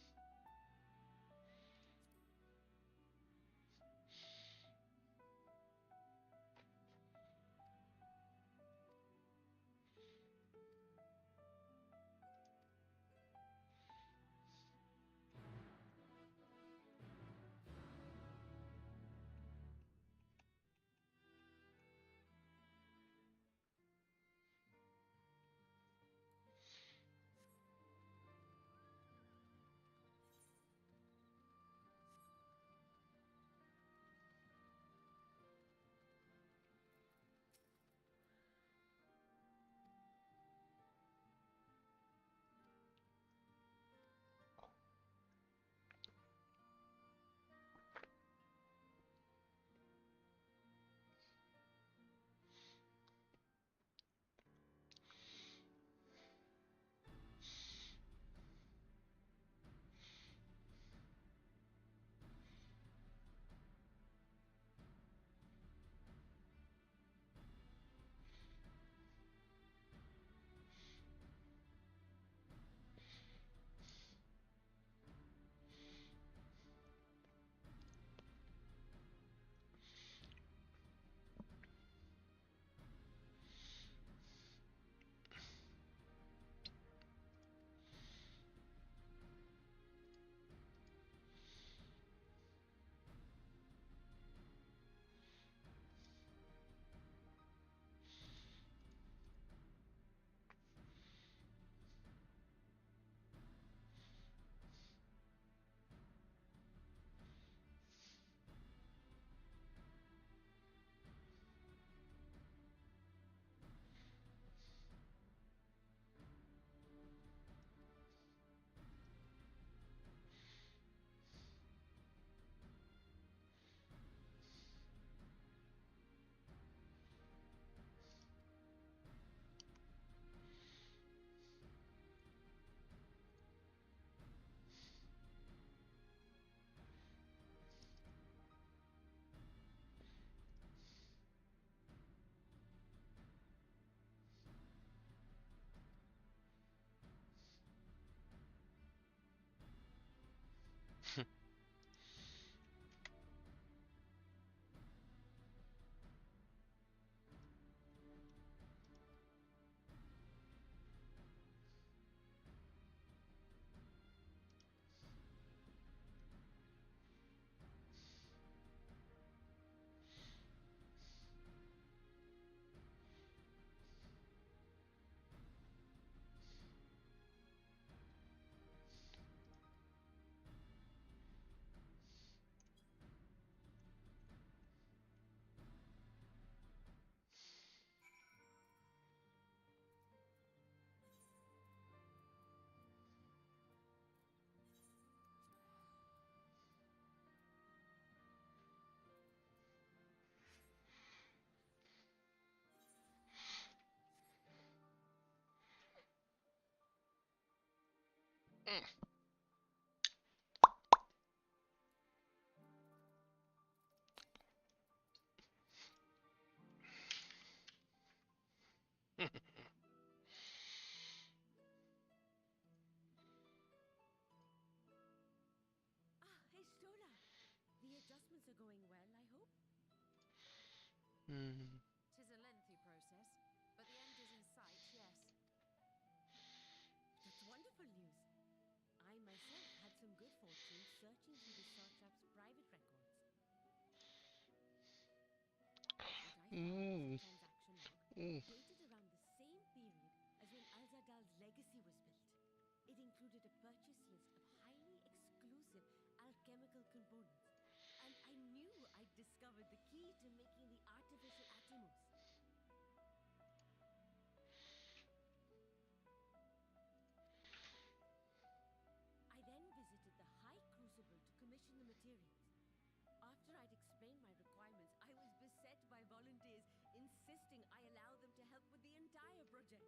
Ah, it's Donna. going well, I hope? Hmm. Tis a lengthy process, but the end is in sight, yes. That's wonderful news. I myself had some good fortune searching through the Satrap's private records. What I found was a transaction log dated around the same period as when Alzadal's legacy was built. It included a purchase list of highly exclusive alchemical components, and I knew I'd discovered the key to making the artificial Atimos. I then visited the High Crucible to commission the materials. After I'd explained my requirements, I was beset by volunteers insisting I allow them to help with the entire project.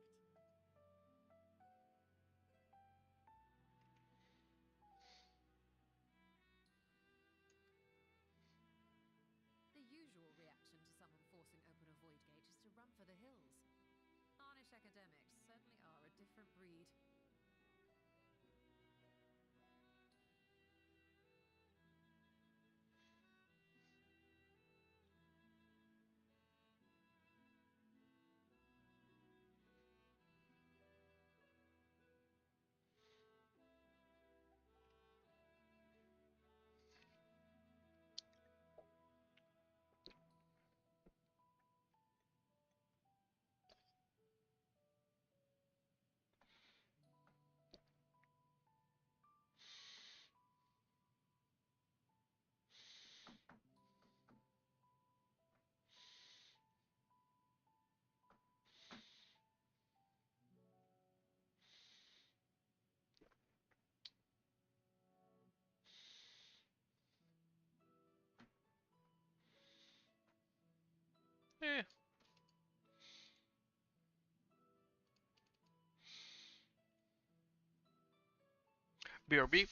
The usual reaction to someone forcing open a void gate is to run for the hills. Harnish academics certainly are a different breed. Yeah. BRB.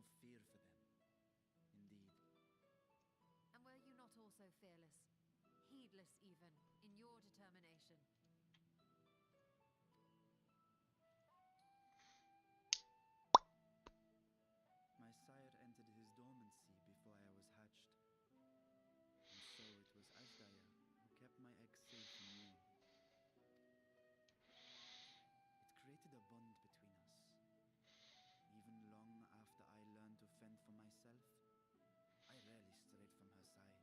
no fear for them. Indeed. And were you not also fearless, heedless even, in your determination? My sire entered his dormancy before I was hatched. And so it was Ashdaya who kept my eggs safe and warm. It created a bond between us. Even long after I learned to fend for myself, I rarely strayed from her side.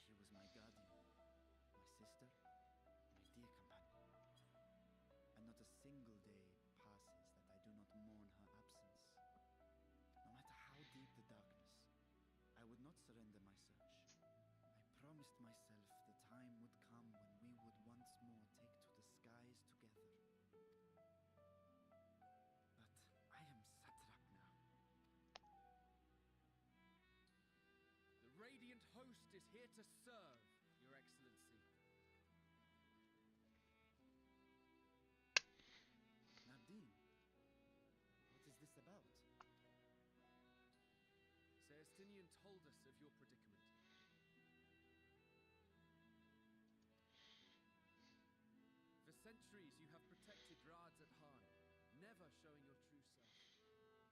She was my guardian, my sister, my dear companion. And not a single day passes that I do not mourn her absence. No matter how deep the darkness, I would not surrender my search. I promised myself the time would come when we would once more take to the skies together. But I am satrap now. The Radiant Host is here to serve, Your Excellency. Nardine, what is this about? Celestinian told us of your predicament. For centuries you have protected Rads at Han, never showing your true self,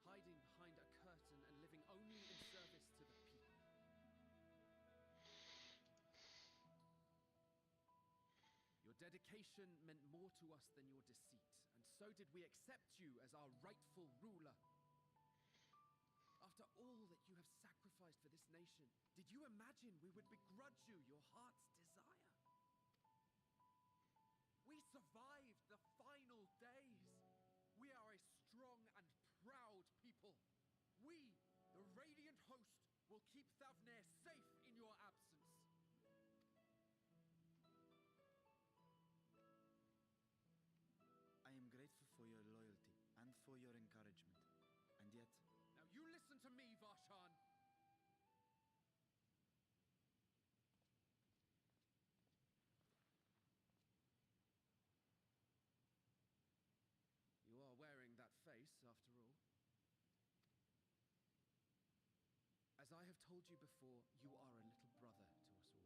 hiding behind a curtain and living only in service to the people. Your dedication meant more to us than your deceit, and so did we accept you as our rightful ruler. After all that you have sacrificed for this nation, did you imagine we would begrudge you your heart's desire? We survived the final days. We are a strong and proud people. We, the Radiant Host, will keep Thavnair safe in your absence. I am grateful for your loyalty and for your encouragement. And yet... Now you listen to me, Varshan. You are wearing that face, after all. As I have told you before, you are a little brother to us all.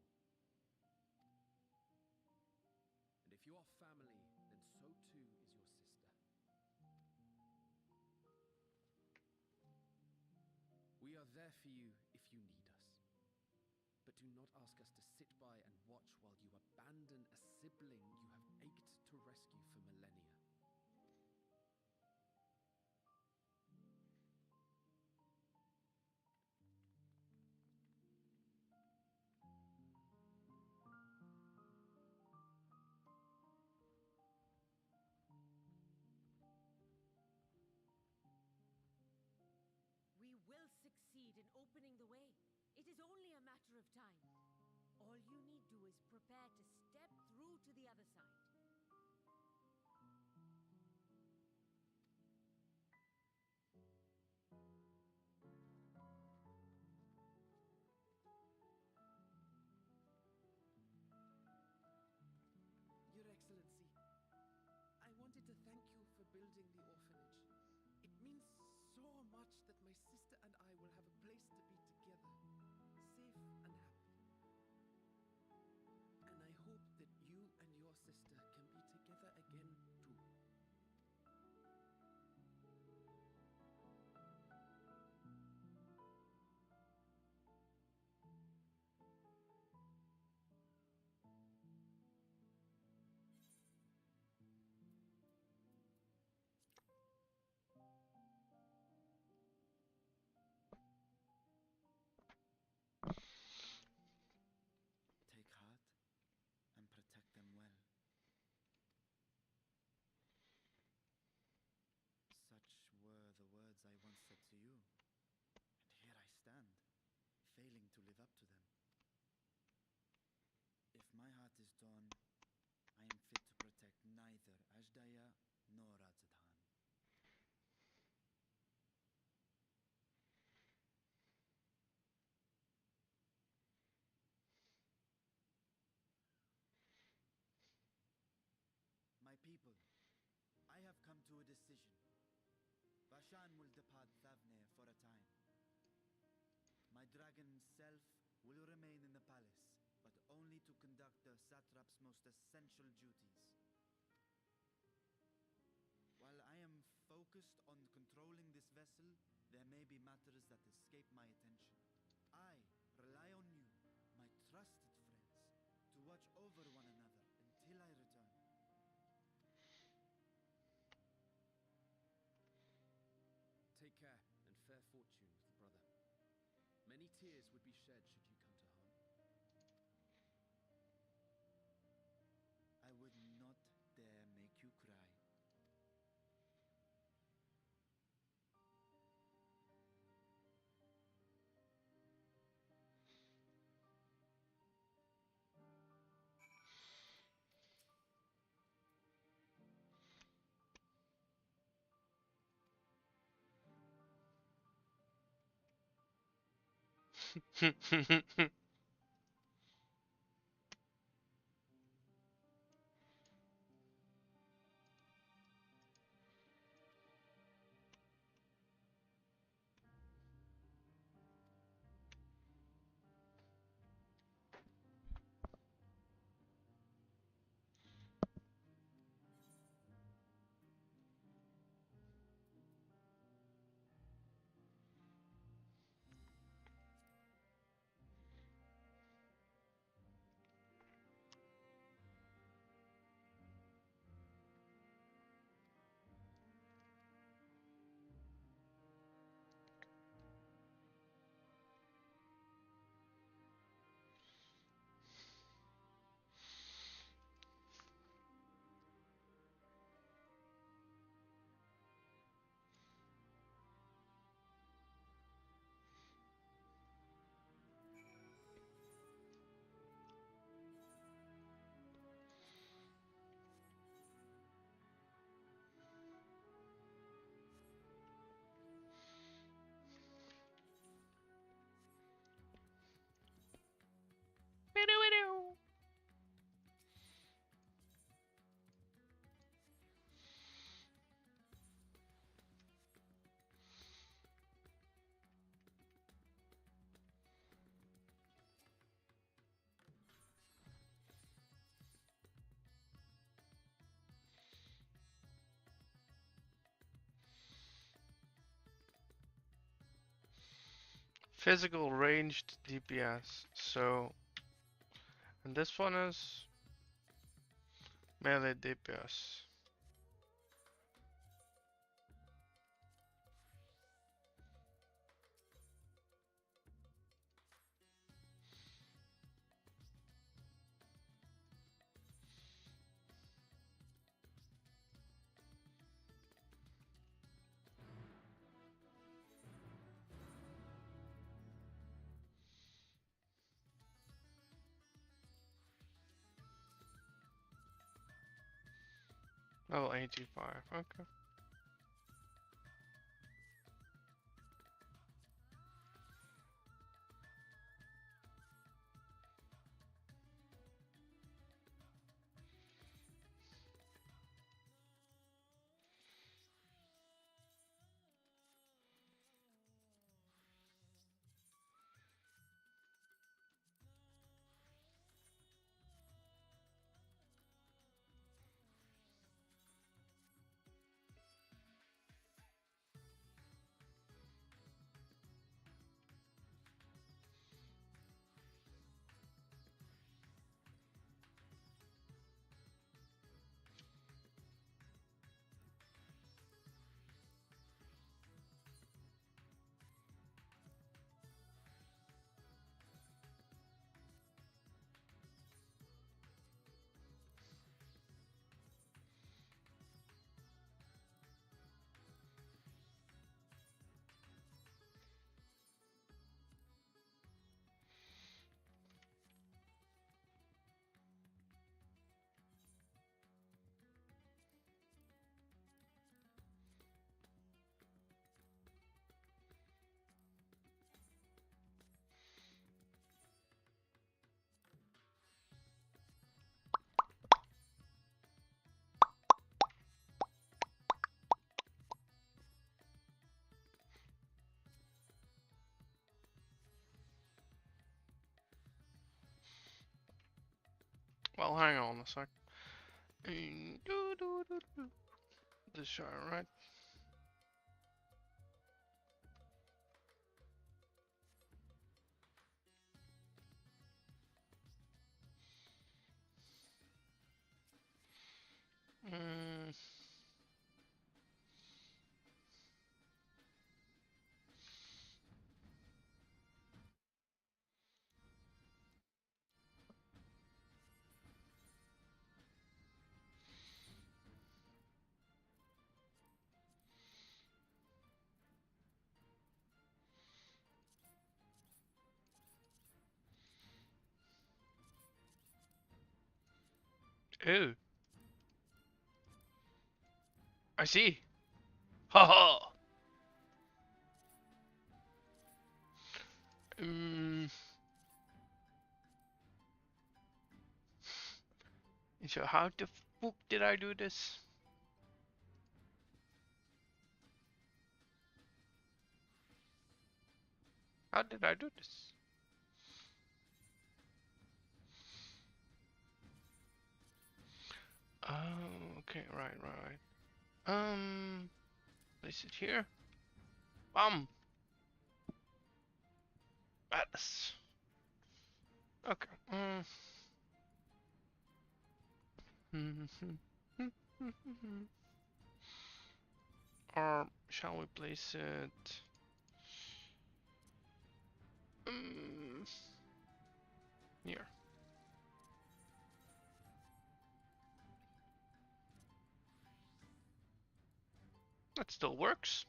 And if you are family, then so too is your sister. We are there for you if you need us. But do not ask us to sit by and watch while you abandon a sibling you have ached to rescue for millennia. We will succeed in opening the way. It is only a matter of time. All you need do is prepare to step through to the other side. Your Excellency, I wanted to thank you for building the orphanage. It means so much that my sister and I will have a place to be together, safe and happy. And I hope that you and your sister can be together again too. Take heart and protect them well. Such were the words I once said to you, and here I stand, failing to live up to them. If my heart is torn, I am fit to protect neither Ashdaya nor Radzadhan. My people, I have come to a decision. decision. Bashan will depart Thavne for a time. My dragon self will remain in the palace, but only to conduct the satrap's most essential duties. While I am focused on controlling this vessel, there may be matters that escape my attention. I rely on you, my trusted friends, to watch over one another until I return. Take care and fair fortune, little brother. Many tears would be shed should you come to harm. I would not dare make you cry. Physical ranged DPS. So, and this one is melee DPS. Level 85, okay. Well, hang on a sec. This shot, right? Mm. Ew. I see. Haha. So how the fuck did I do this? How did I do this? Oh, okay, right. Place it here. Bam. That's okay. Or shall we place it? Here. That still works.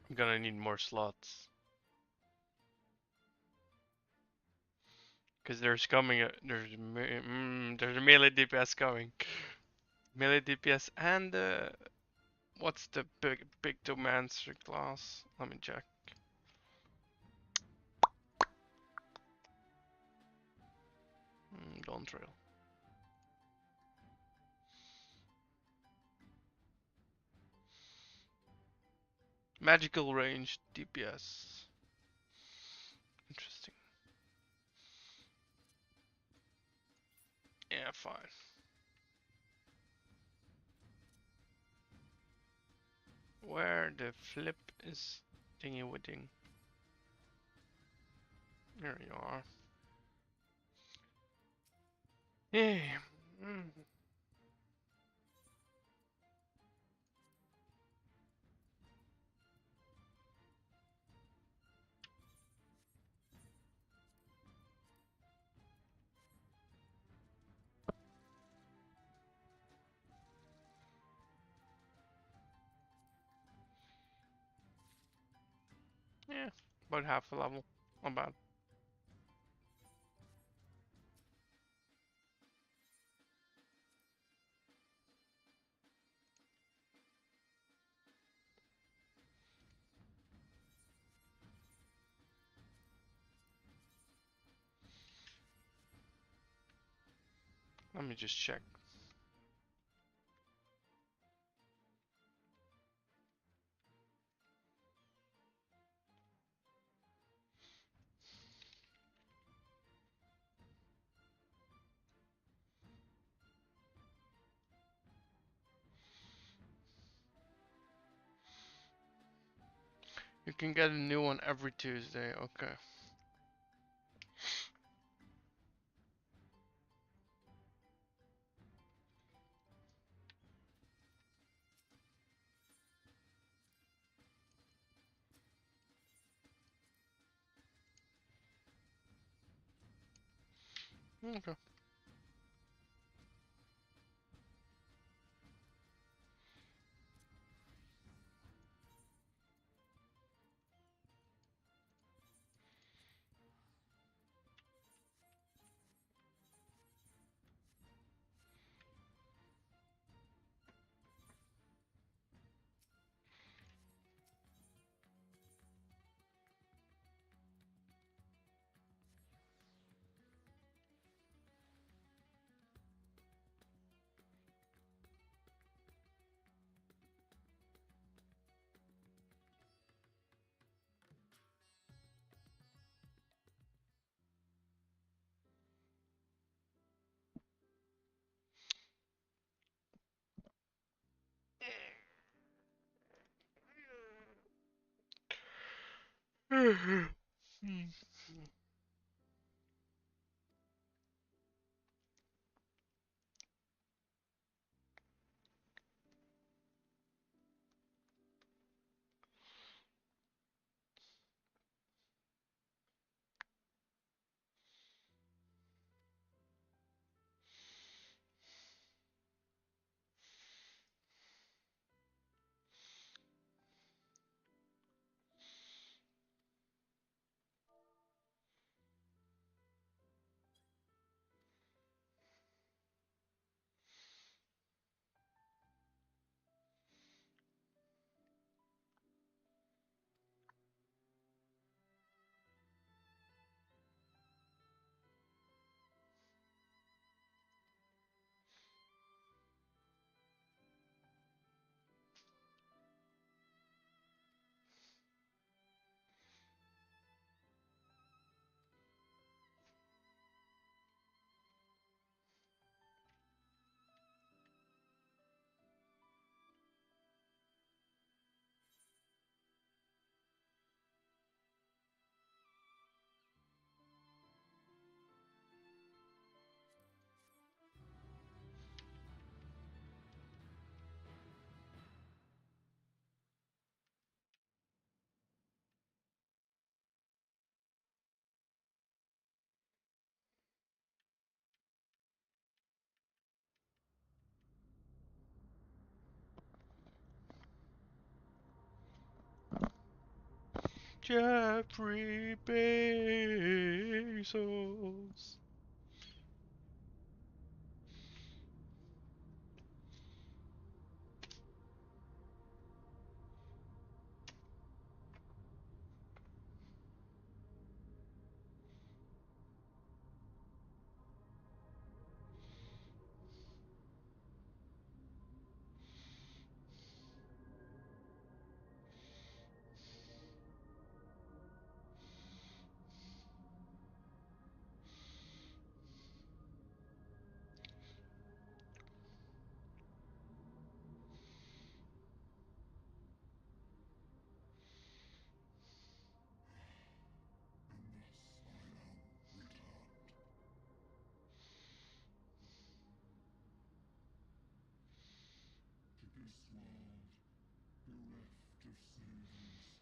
I'm gonna need more slots. Cause there's there's a melee DPS coming. Melee DPS and what's the big monster class? Let me check. Dawntrail. Magical range DPS. Interesting. Yeah, fine. Where the flip is thingy witting. There you are. Yeah. Yeah, about half a level. Not bad. Let me just check. You can get a new one every Tuesday. Okay. Okay. Jeffrey Bezos. To this world, bereft of savings.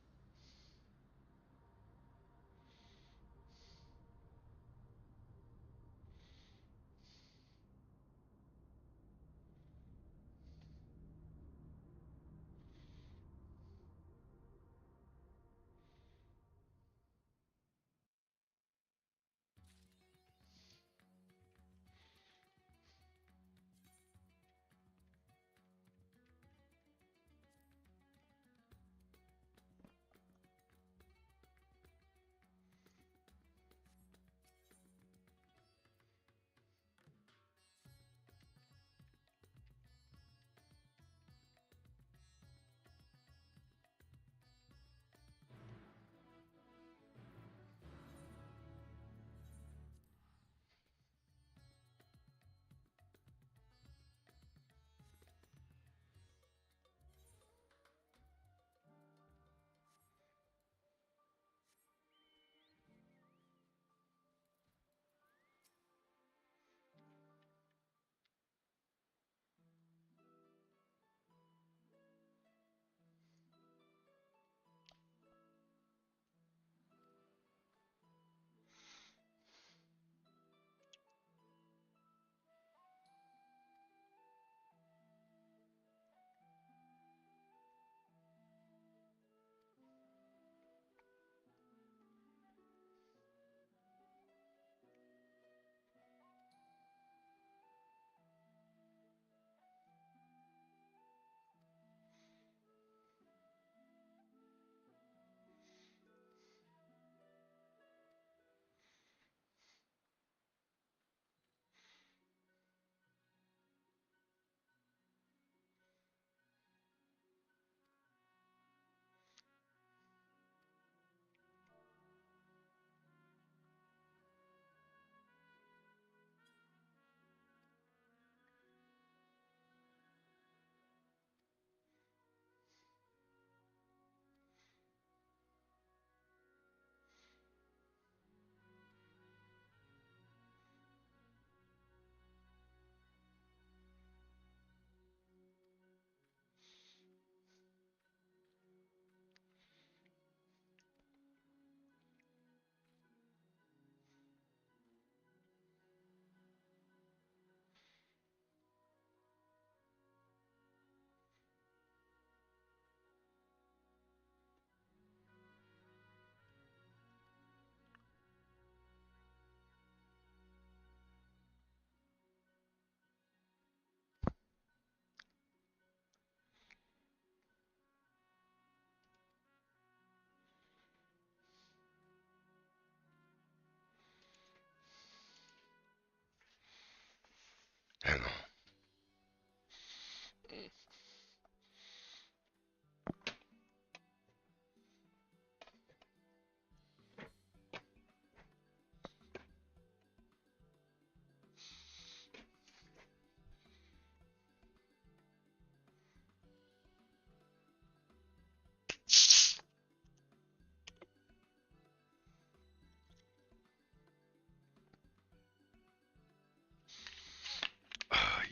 Oh,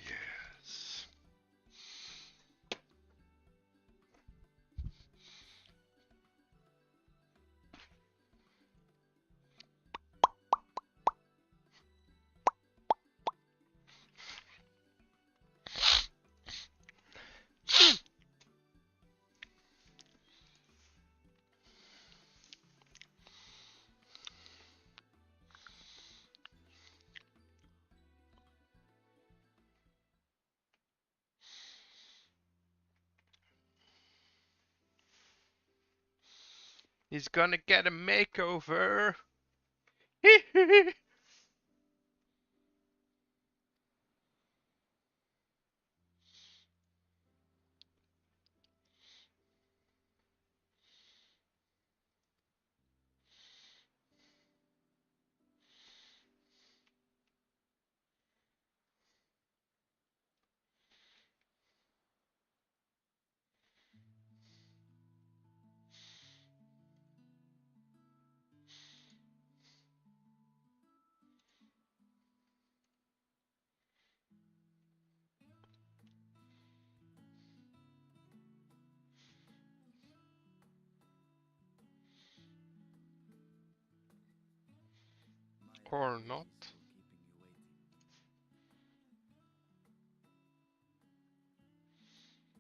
yes. He's gonna get a makeover. Or not.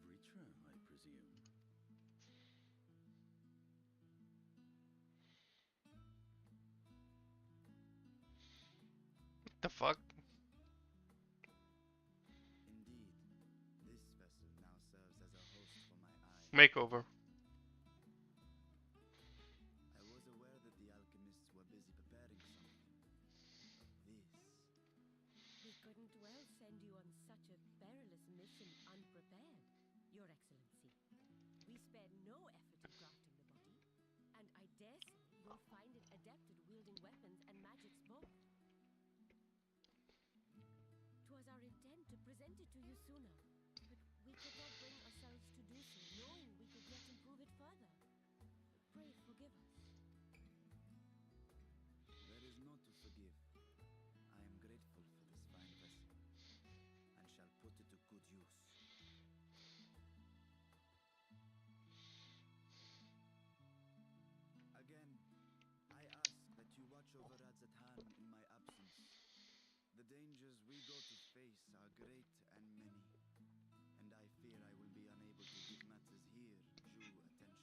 Return, I presume. The fuck? Indeed, this vessel now serves as a host for my eye. Makeover. I was aware that the alchemists were busy preparing something. This. We couldn't well send you on such a perilous mission unprepared, Your Excellency. We spared no effort in crafting the body, and I dare say you'll find it adept at wielding weapons and magics both. 'Twas our intent to present it to you sooner, but we could not bring ourselves to do so, knowing we could yet improve it further. Pray forgive us. There is no to forgive. I am grateful for this fine vessel, and shall put it to good use. Again, I ask that you watch over Adzatan in my absence. The dangers we go to face are great and many, and I fear I will be unable to give matters here due attention.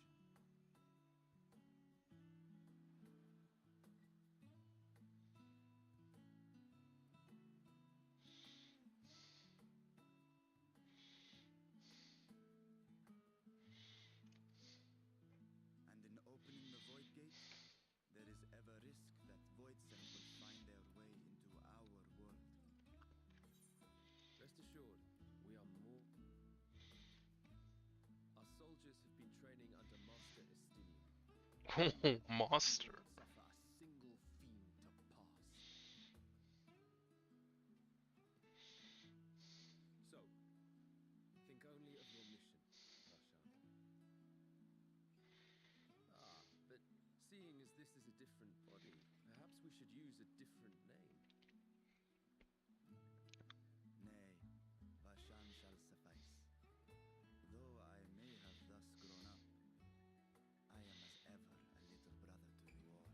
And in opening the Void Gate, there is ever risk that Voidsent will find their way into our world. Rest assured, we are more. Our soldiers have been training under Master Estinian. Master. Suffer a single fiend to pass. So, think only of your mission, Varshan. Ah, but seeing as this is a different body, perhaps we should use a different name. Nay, Vashan shall suffice. Though I may have thus grown up, I am as ever a little brother to you all.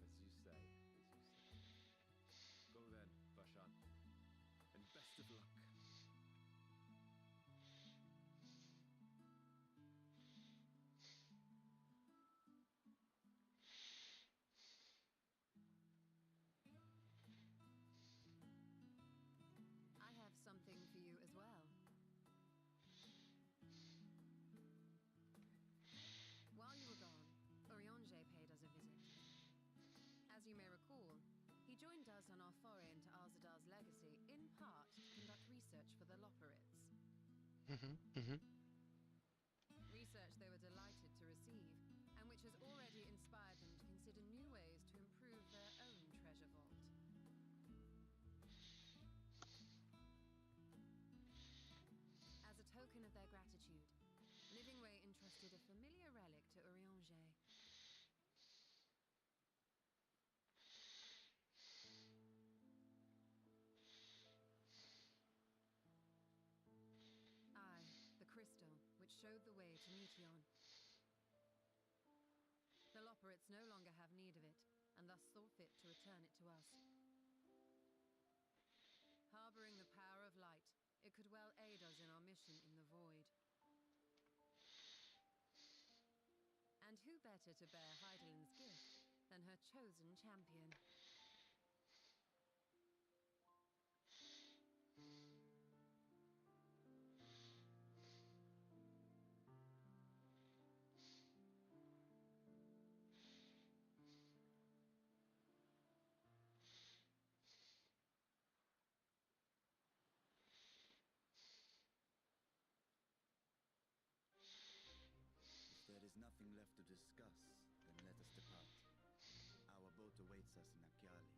As you say, as you say. Go then, Vashan. And best of luck. I have something for you as well. While you were gone, Orionje paid us a visit. As As you may recall, he joined us on our foray into Alzadal's legacy in part to conduct research for the Loporrits. Research they were delighted to receive, and which has already inspired them to consider new ways to improve their own treasure vault. As a token of their gratitude, Livingway entrusted a familiar relic to Urianger. The crystal, which showed the way to Meteon. The Loporrits no longer have need of it, and thus saw fit to return it to us. Harboring the power of light, it could well aid us in our mission in the void. And who better to bear Heidelin's gift than her chosen champion? If there is nothing left to discuss, then let us depart. Our boat awaits us in Akyali.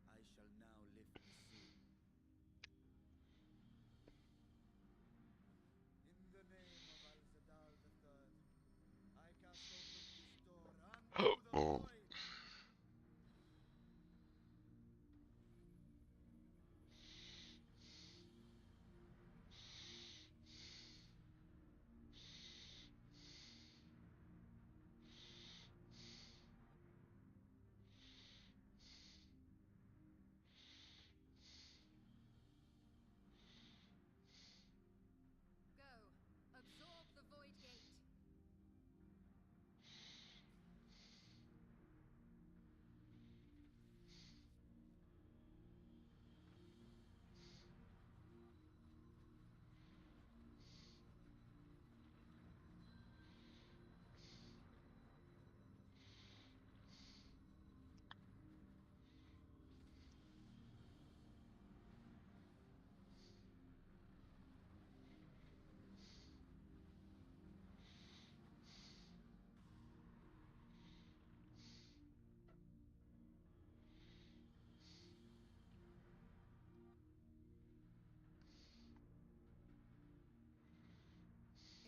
I shall now lift the seal. In the name of Alzadal III, I cast open this door unto the void. Go, absorb the void gate.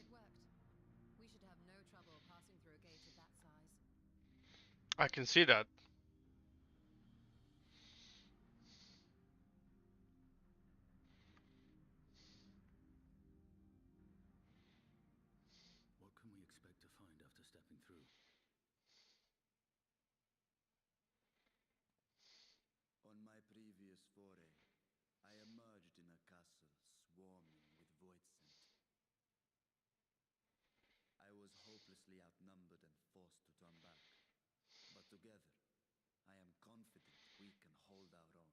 It worked. We should have no trouble passing through a gate of that size. I can see that. What can we expect to find after stepping through? On my previous foray, I emerged in a castle swarming with void scent. I was hopelessly outnumbered and forced to turn back. But together, I am confident we can hold our own.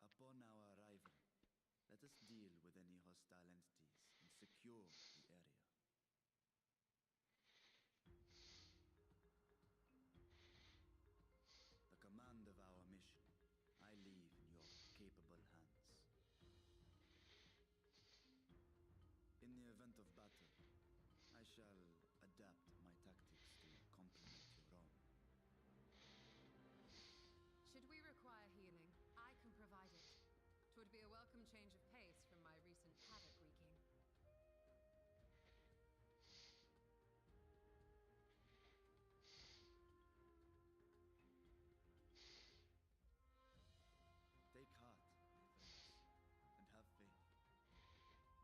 Upon our arrival, let us deal with any hostile entities and secure the area. The command of our mission, I leave in your capable hands. In the event of battle, I shall adapt my tactics to complement your own. Should we require healing, I can provide it. be a welcome change of pace from my recent havoc wreaking. Take heart, friends, and have faith.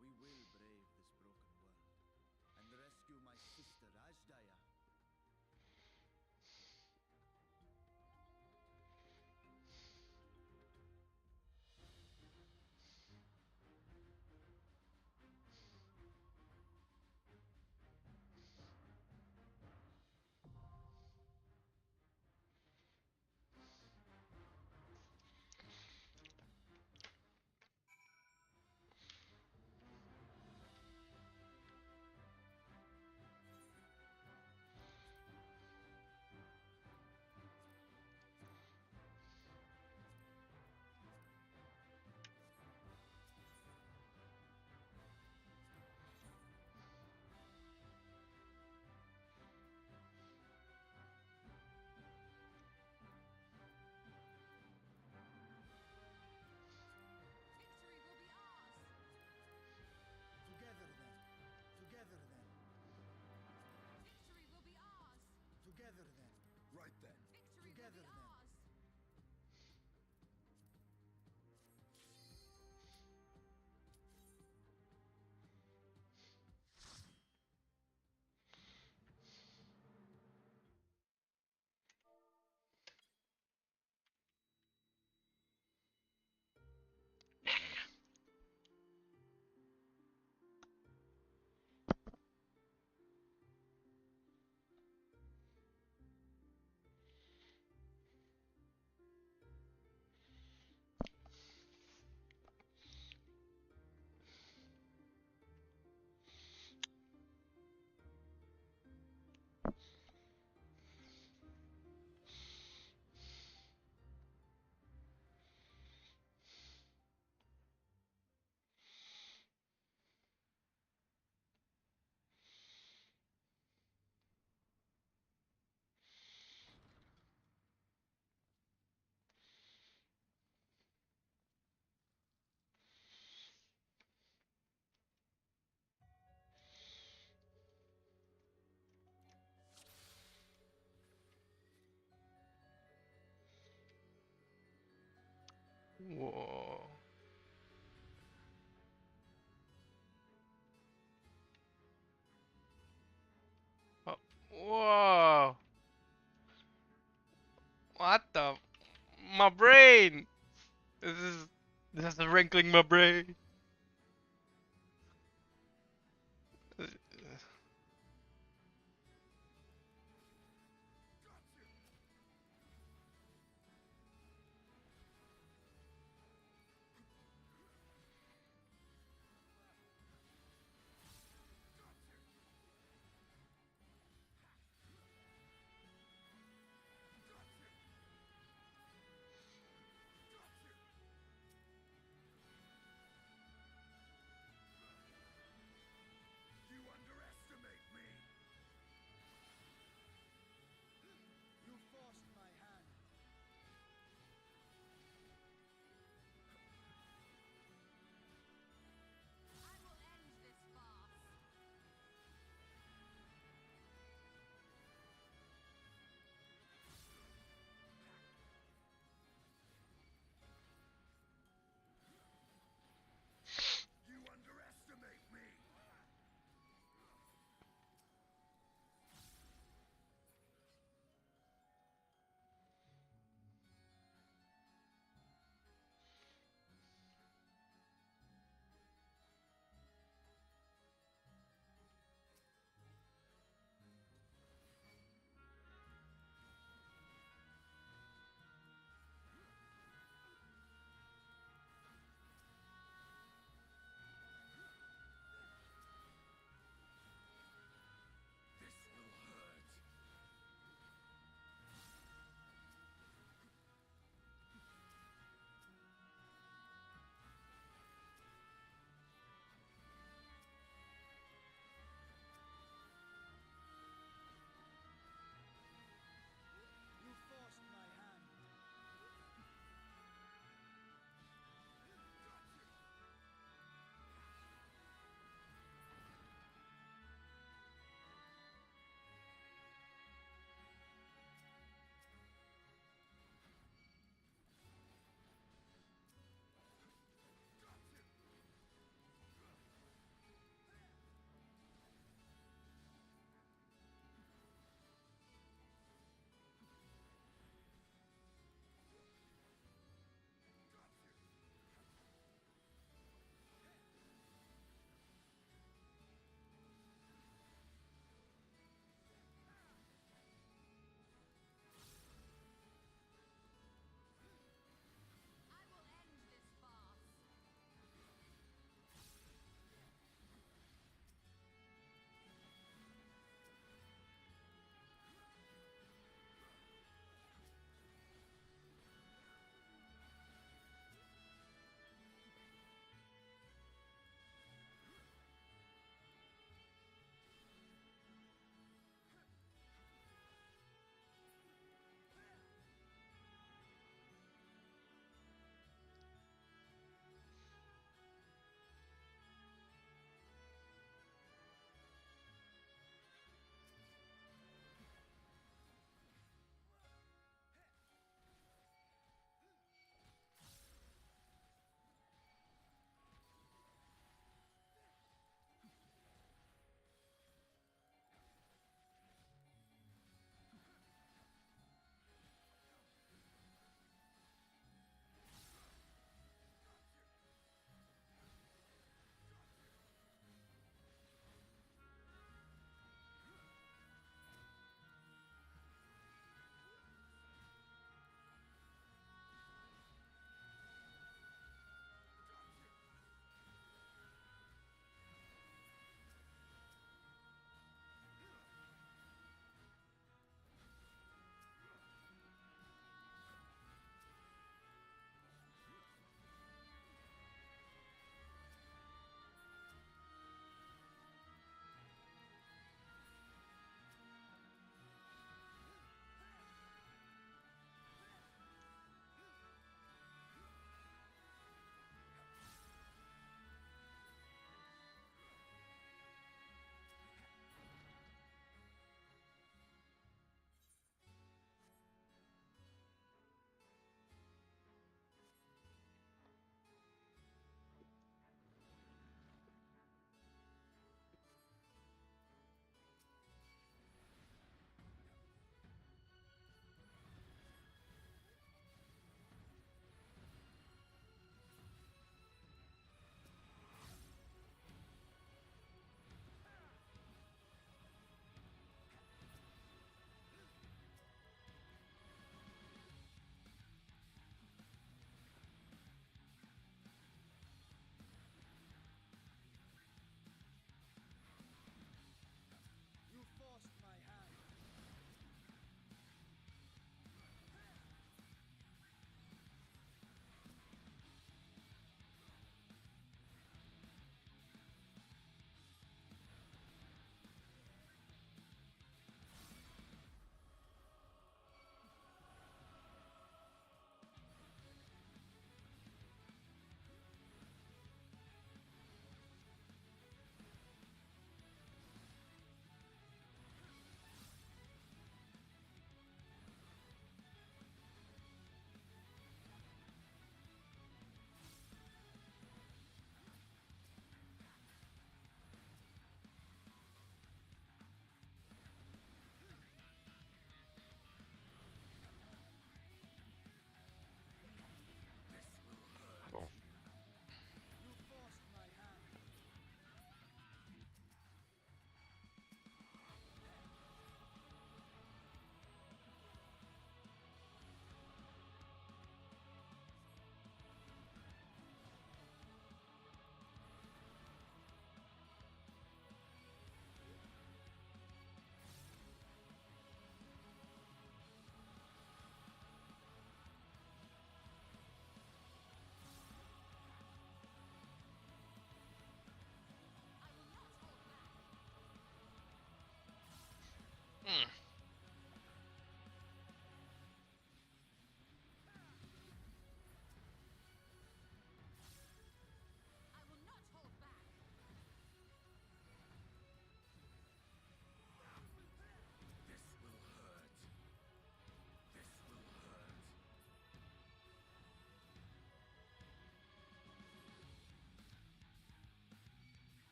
We will brave this broken world and rescue my sister Ajdaya. Together then. Together then. Victory will be ours! Together then. Right then. Victory Together will be then. ours! Whoa. Oh, whoa. What the? My brain. This is wrinkling my brain.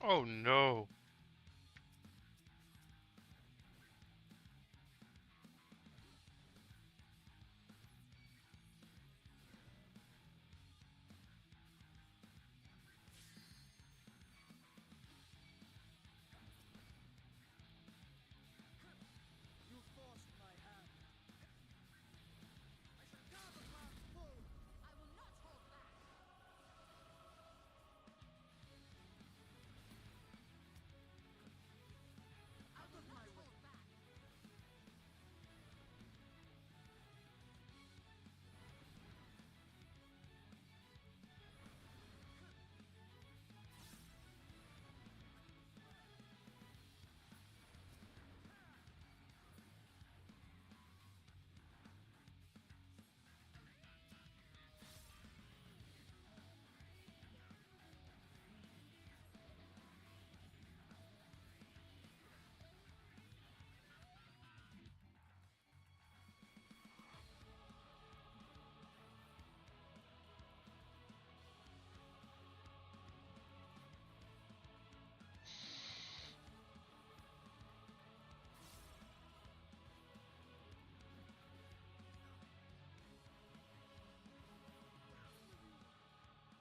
Oh no. You forced my hand. I shall carve a path forward. I will not hold back. Out of my way.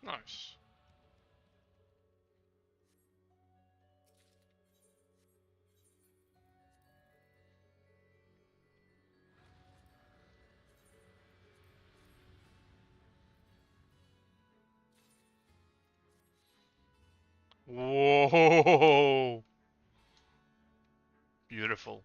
Nice. Whoa. Beautiful.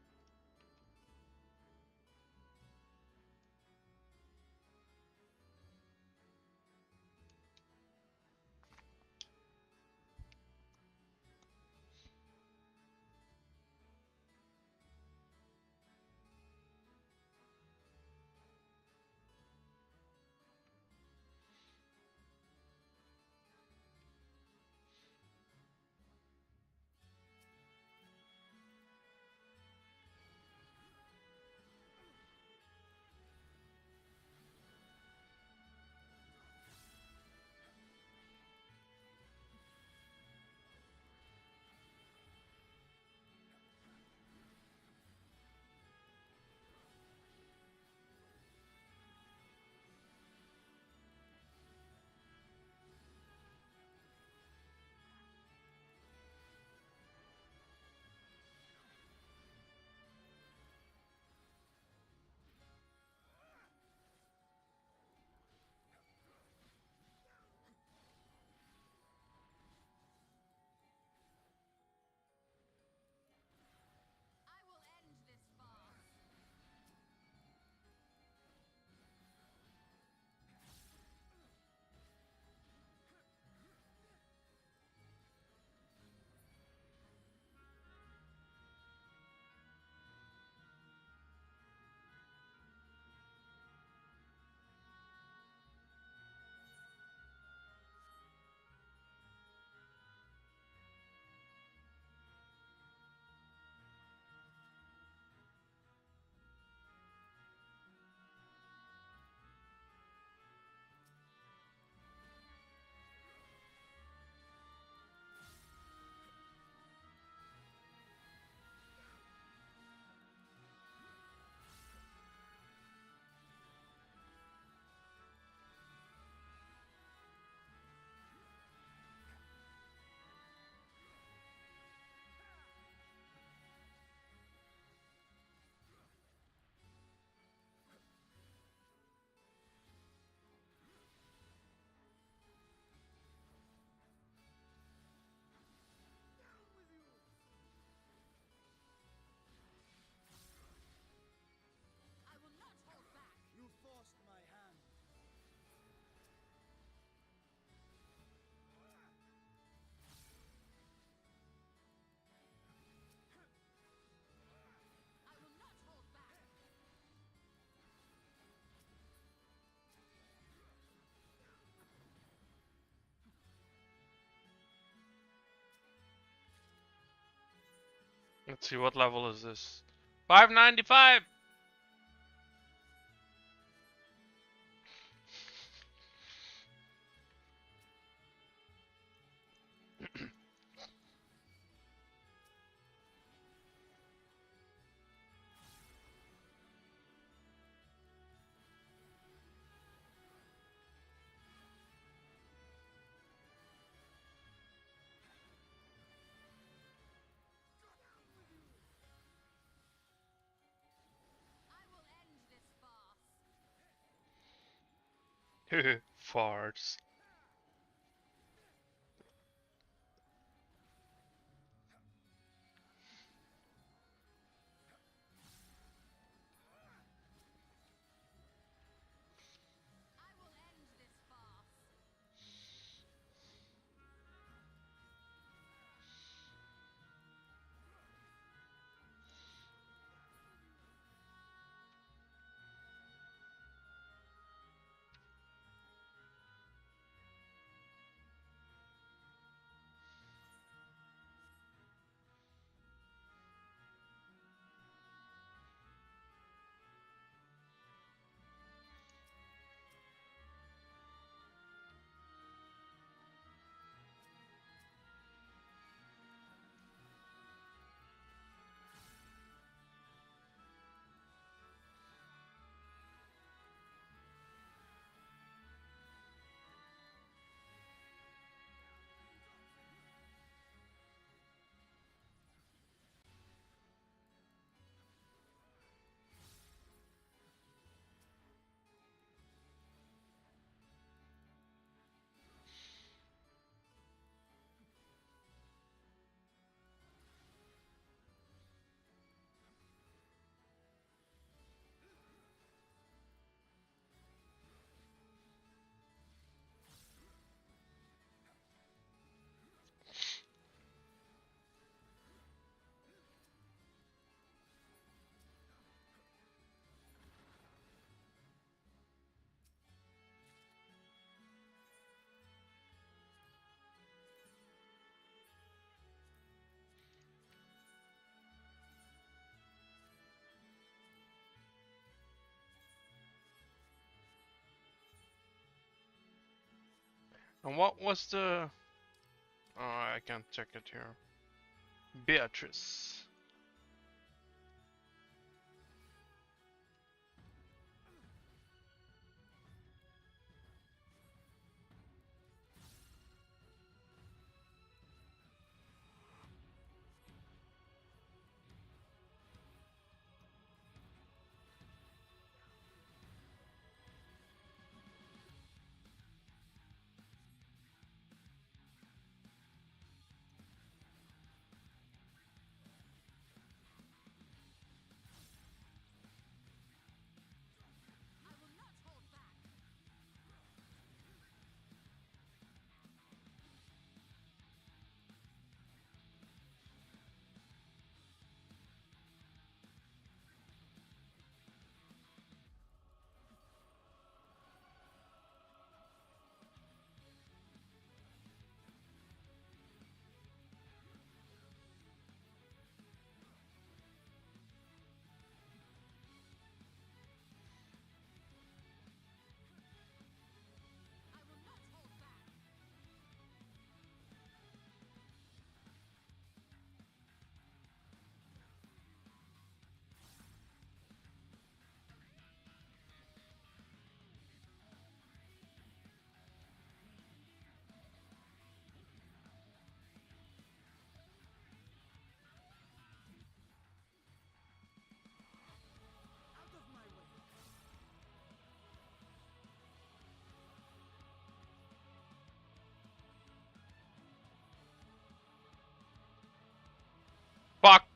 I will end this farce. I will not hold back. You forced my hand. I will not hold back. Let's see, what level is this? 595! Farts. And what was the... Oh, I can't check it here. Beatrice. Fuck!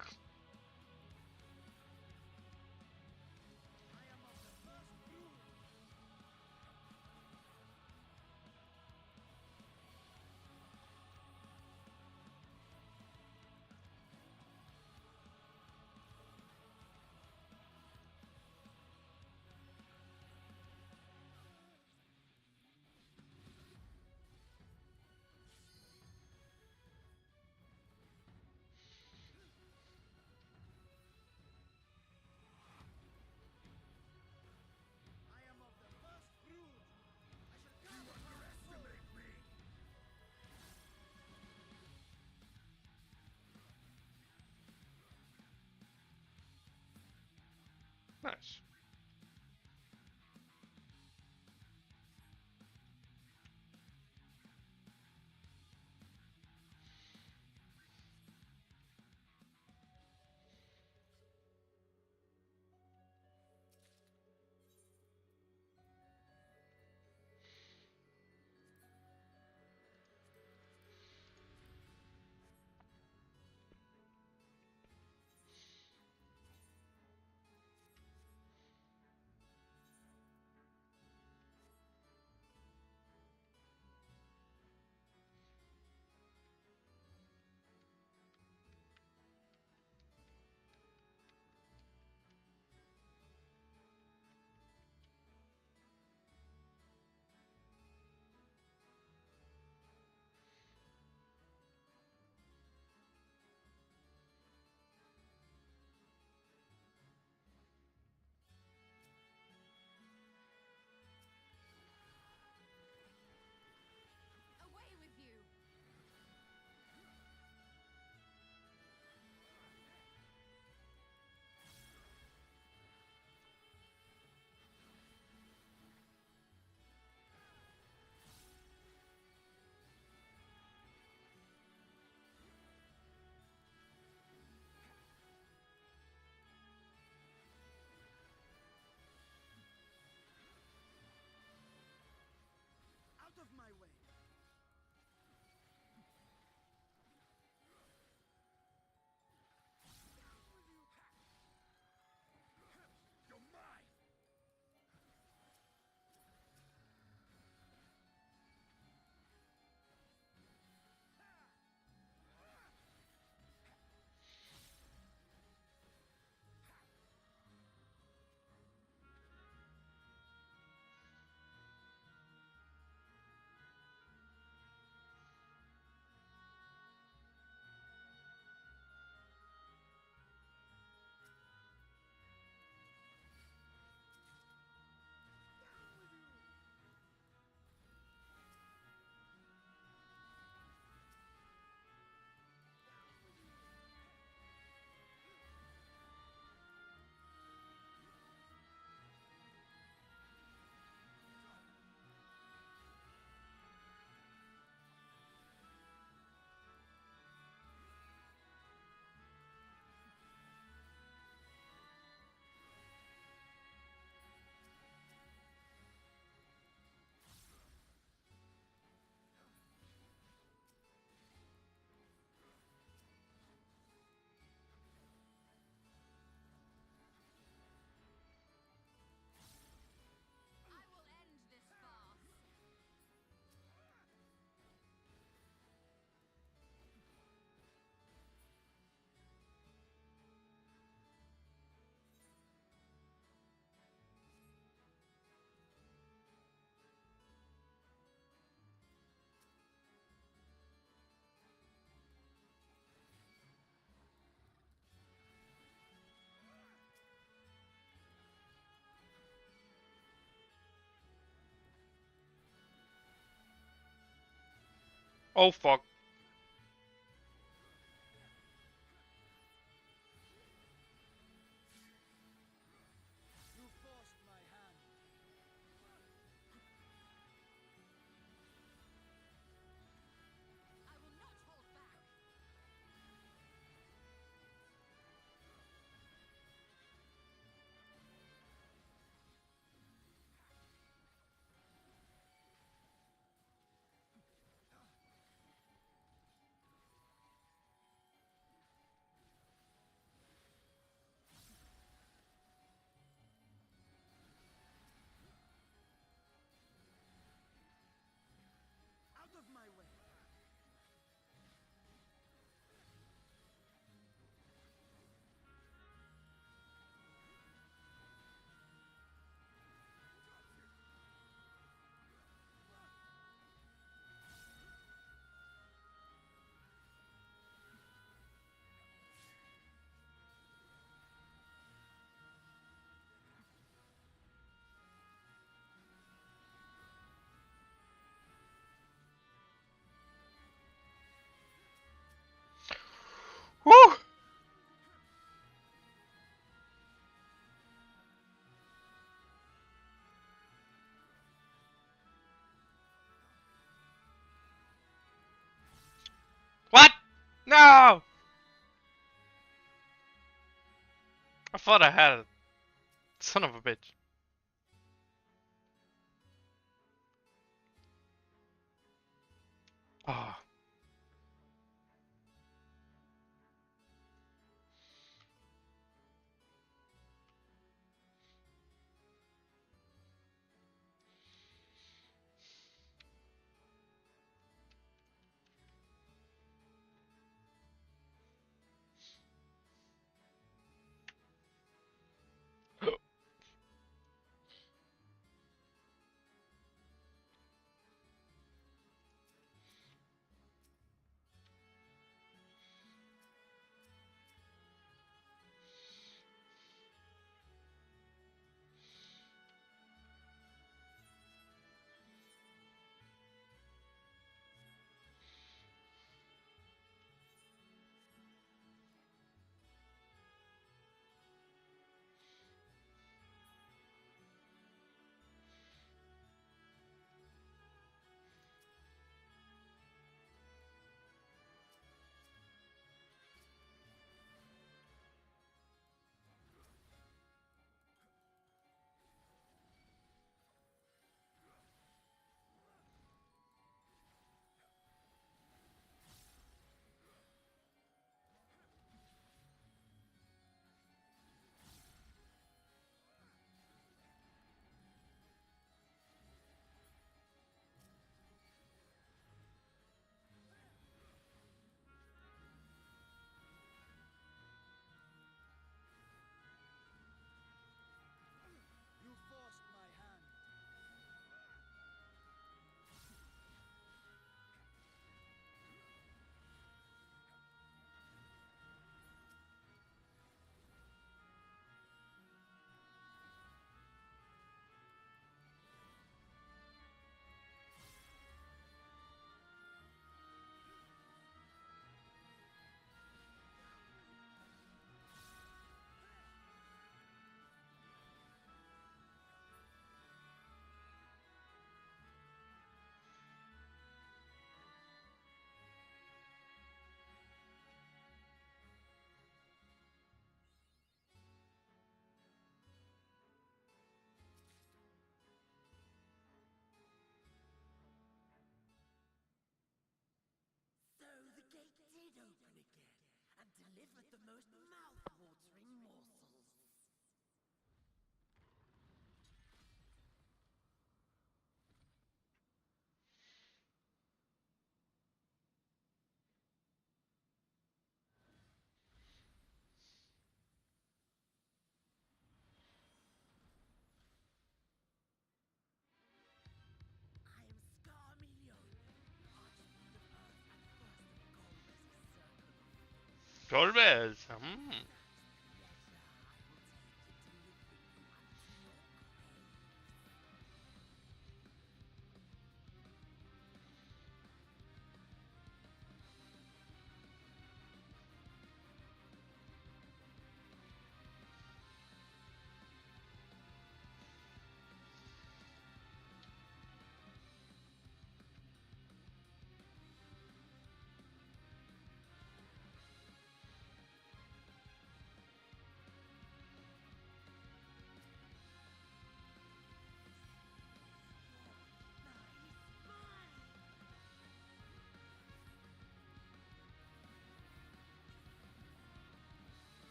Oh fuck. You forced my hand. I will not hold back. Out of my way. Woo! What? No! I thought I had it. Son of a bitch. Ah. You forced my hand. So the gate did open again and delivered the most mouth-watering morsels. I am Scarmelion, Archfiend of Earth and First of Golbez's Circle of Golbez.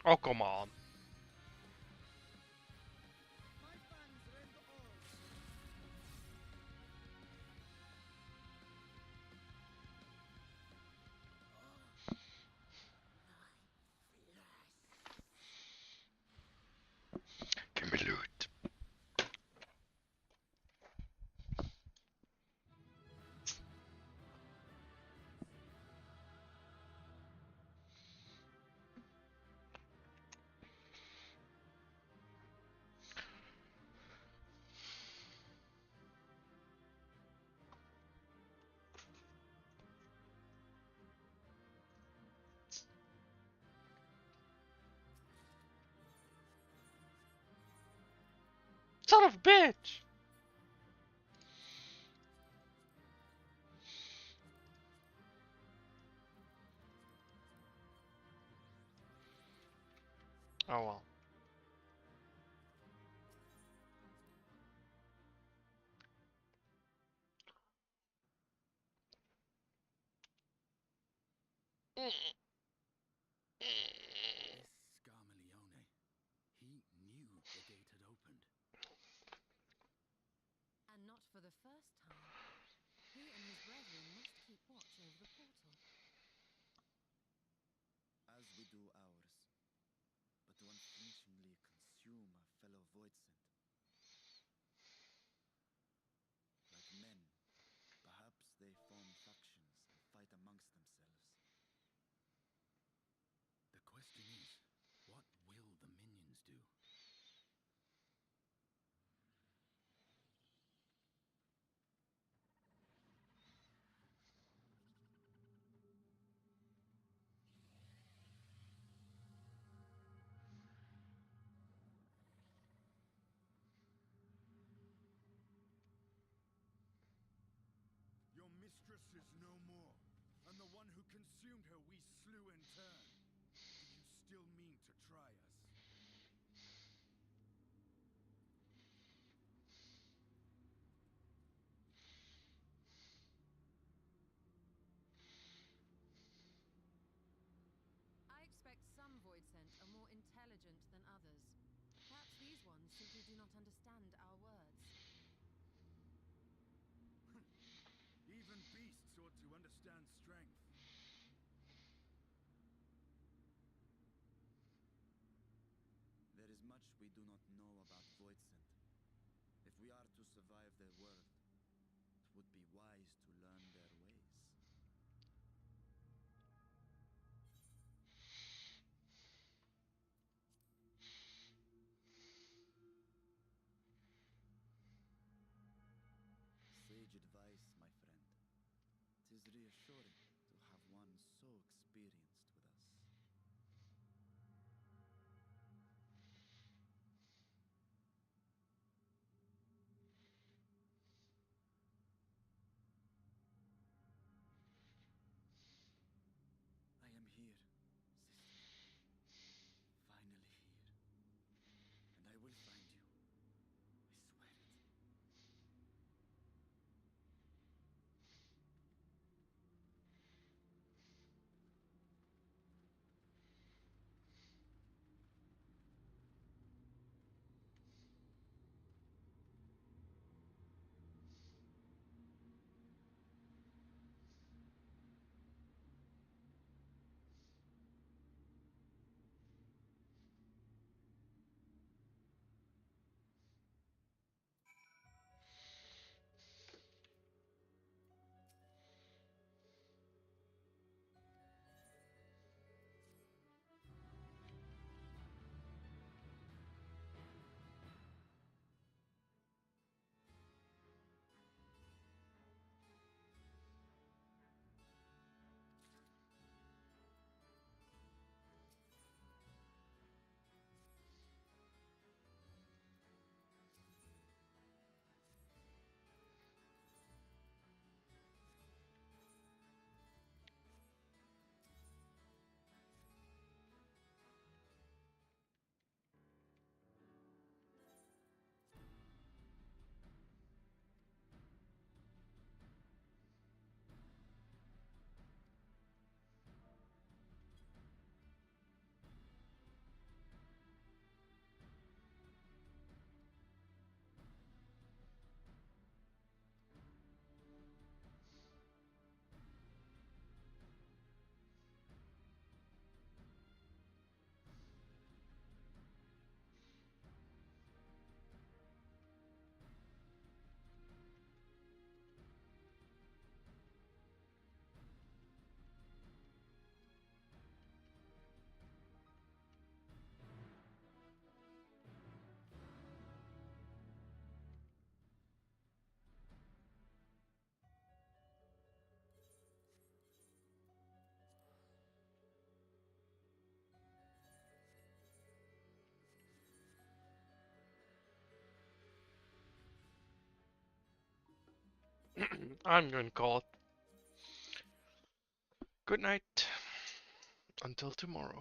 Oh, come on. Give me loot. Son of a bitch! Oh well. This Scarmalione, he knew the gate had opened. And not for the first time. He and his brethren must keep watch over the portal. As we do ours, but to unflinchingly consume our fellow Voidsent. Like men, perhaps they form factions and fight amongst themselves. The question is, what will the minions do? Your mistress is no more, and the one who consumed her we slew in turn. Do you still mean to try us? I expect some Voidsent are more intelligent than others. Perhaps these ones simply do not understand our words. Even beasts ought to understand strength. There is much we do not know about Voidsent. If we are to survive their world, it would be wise to learn their ways. Sage advice, my friend. 'Tis reassuring to have one so experienced with us. I am here, sister. Finally here. And I will find you. I swear it. I'm going to call it. Good night. Until tomorrow.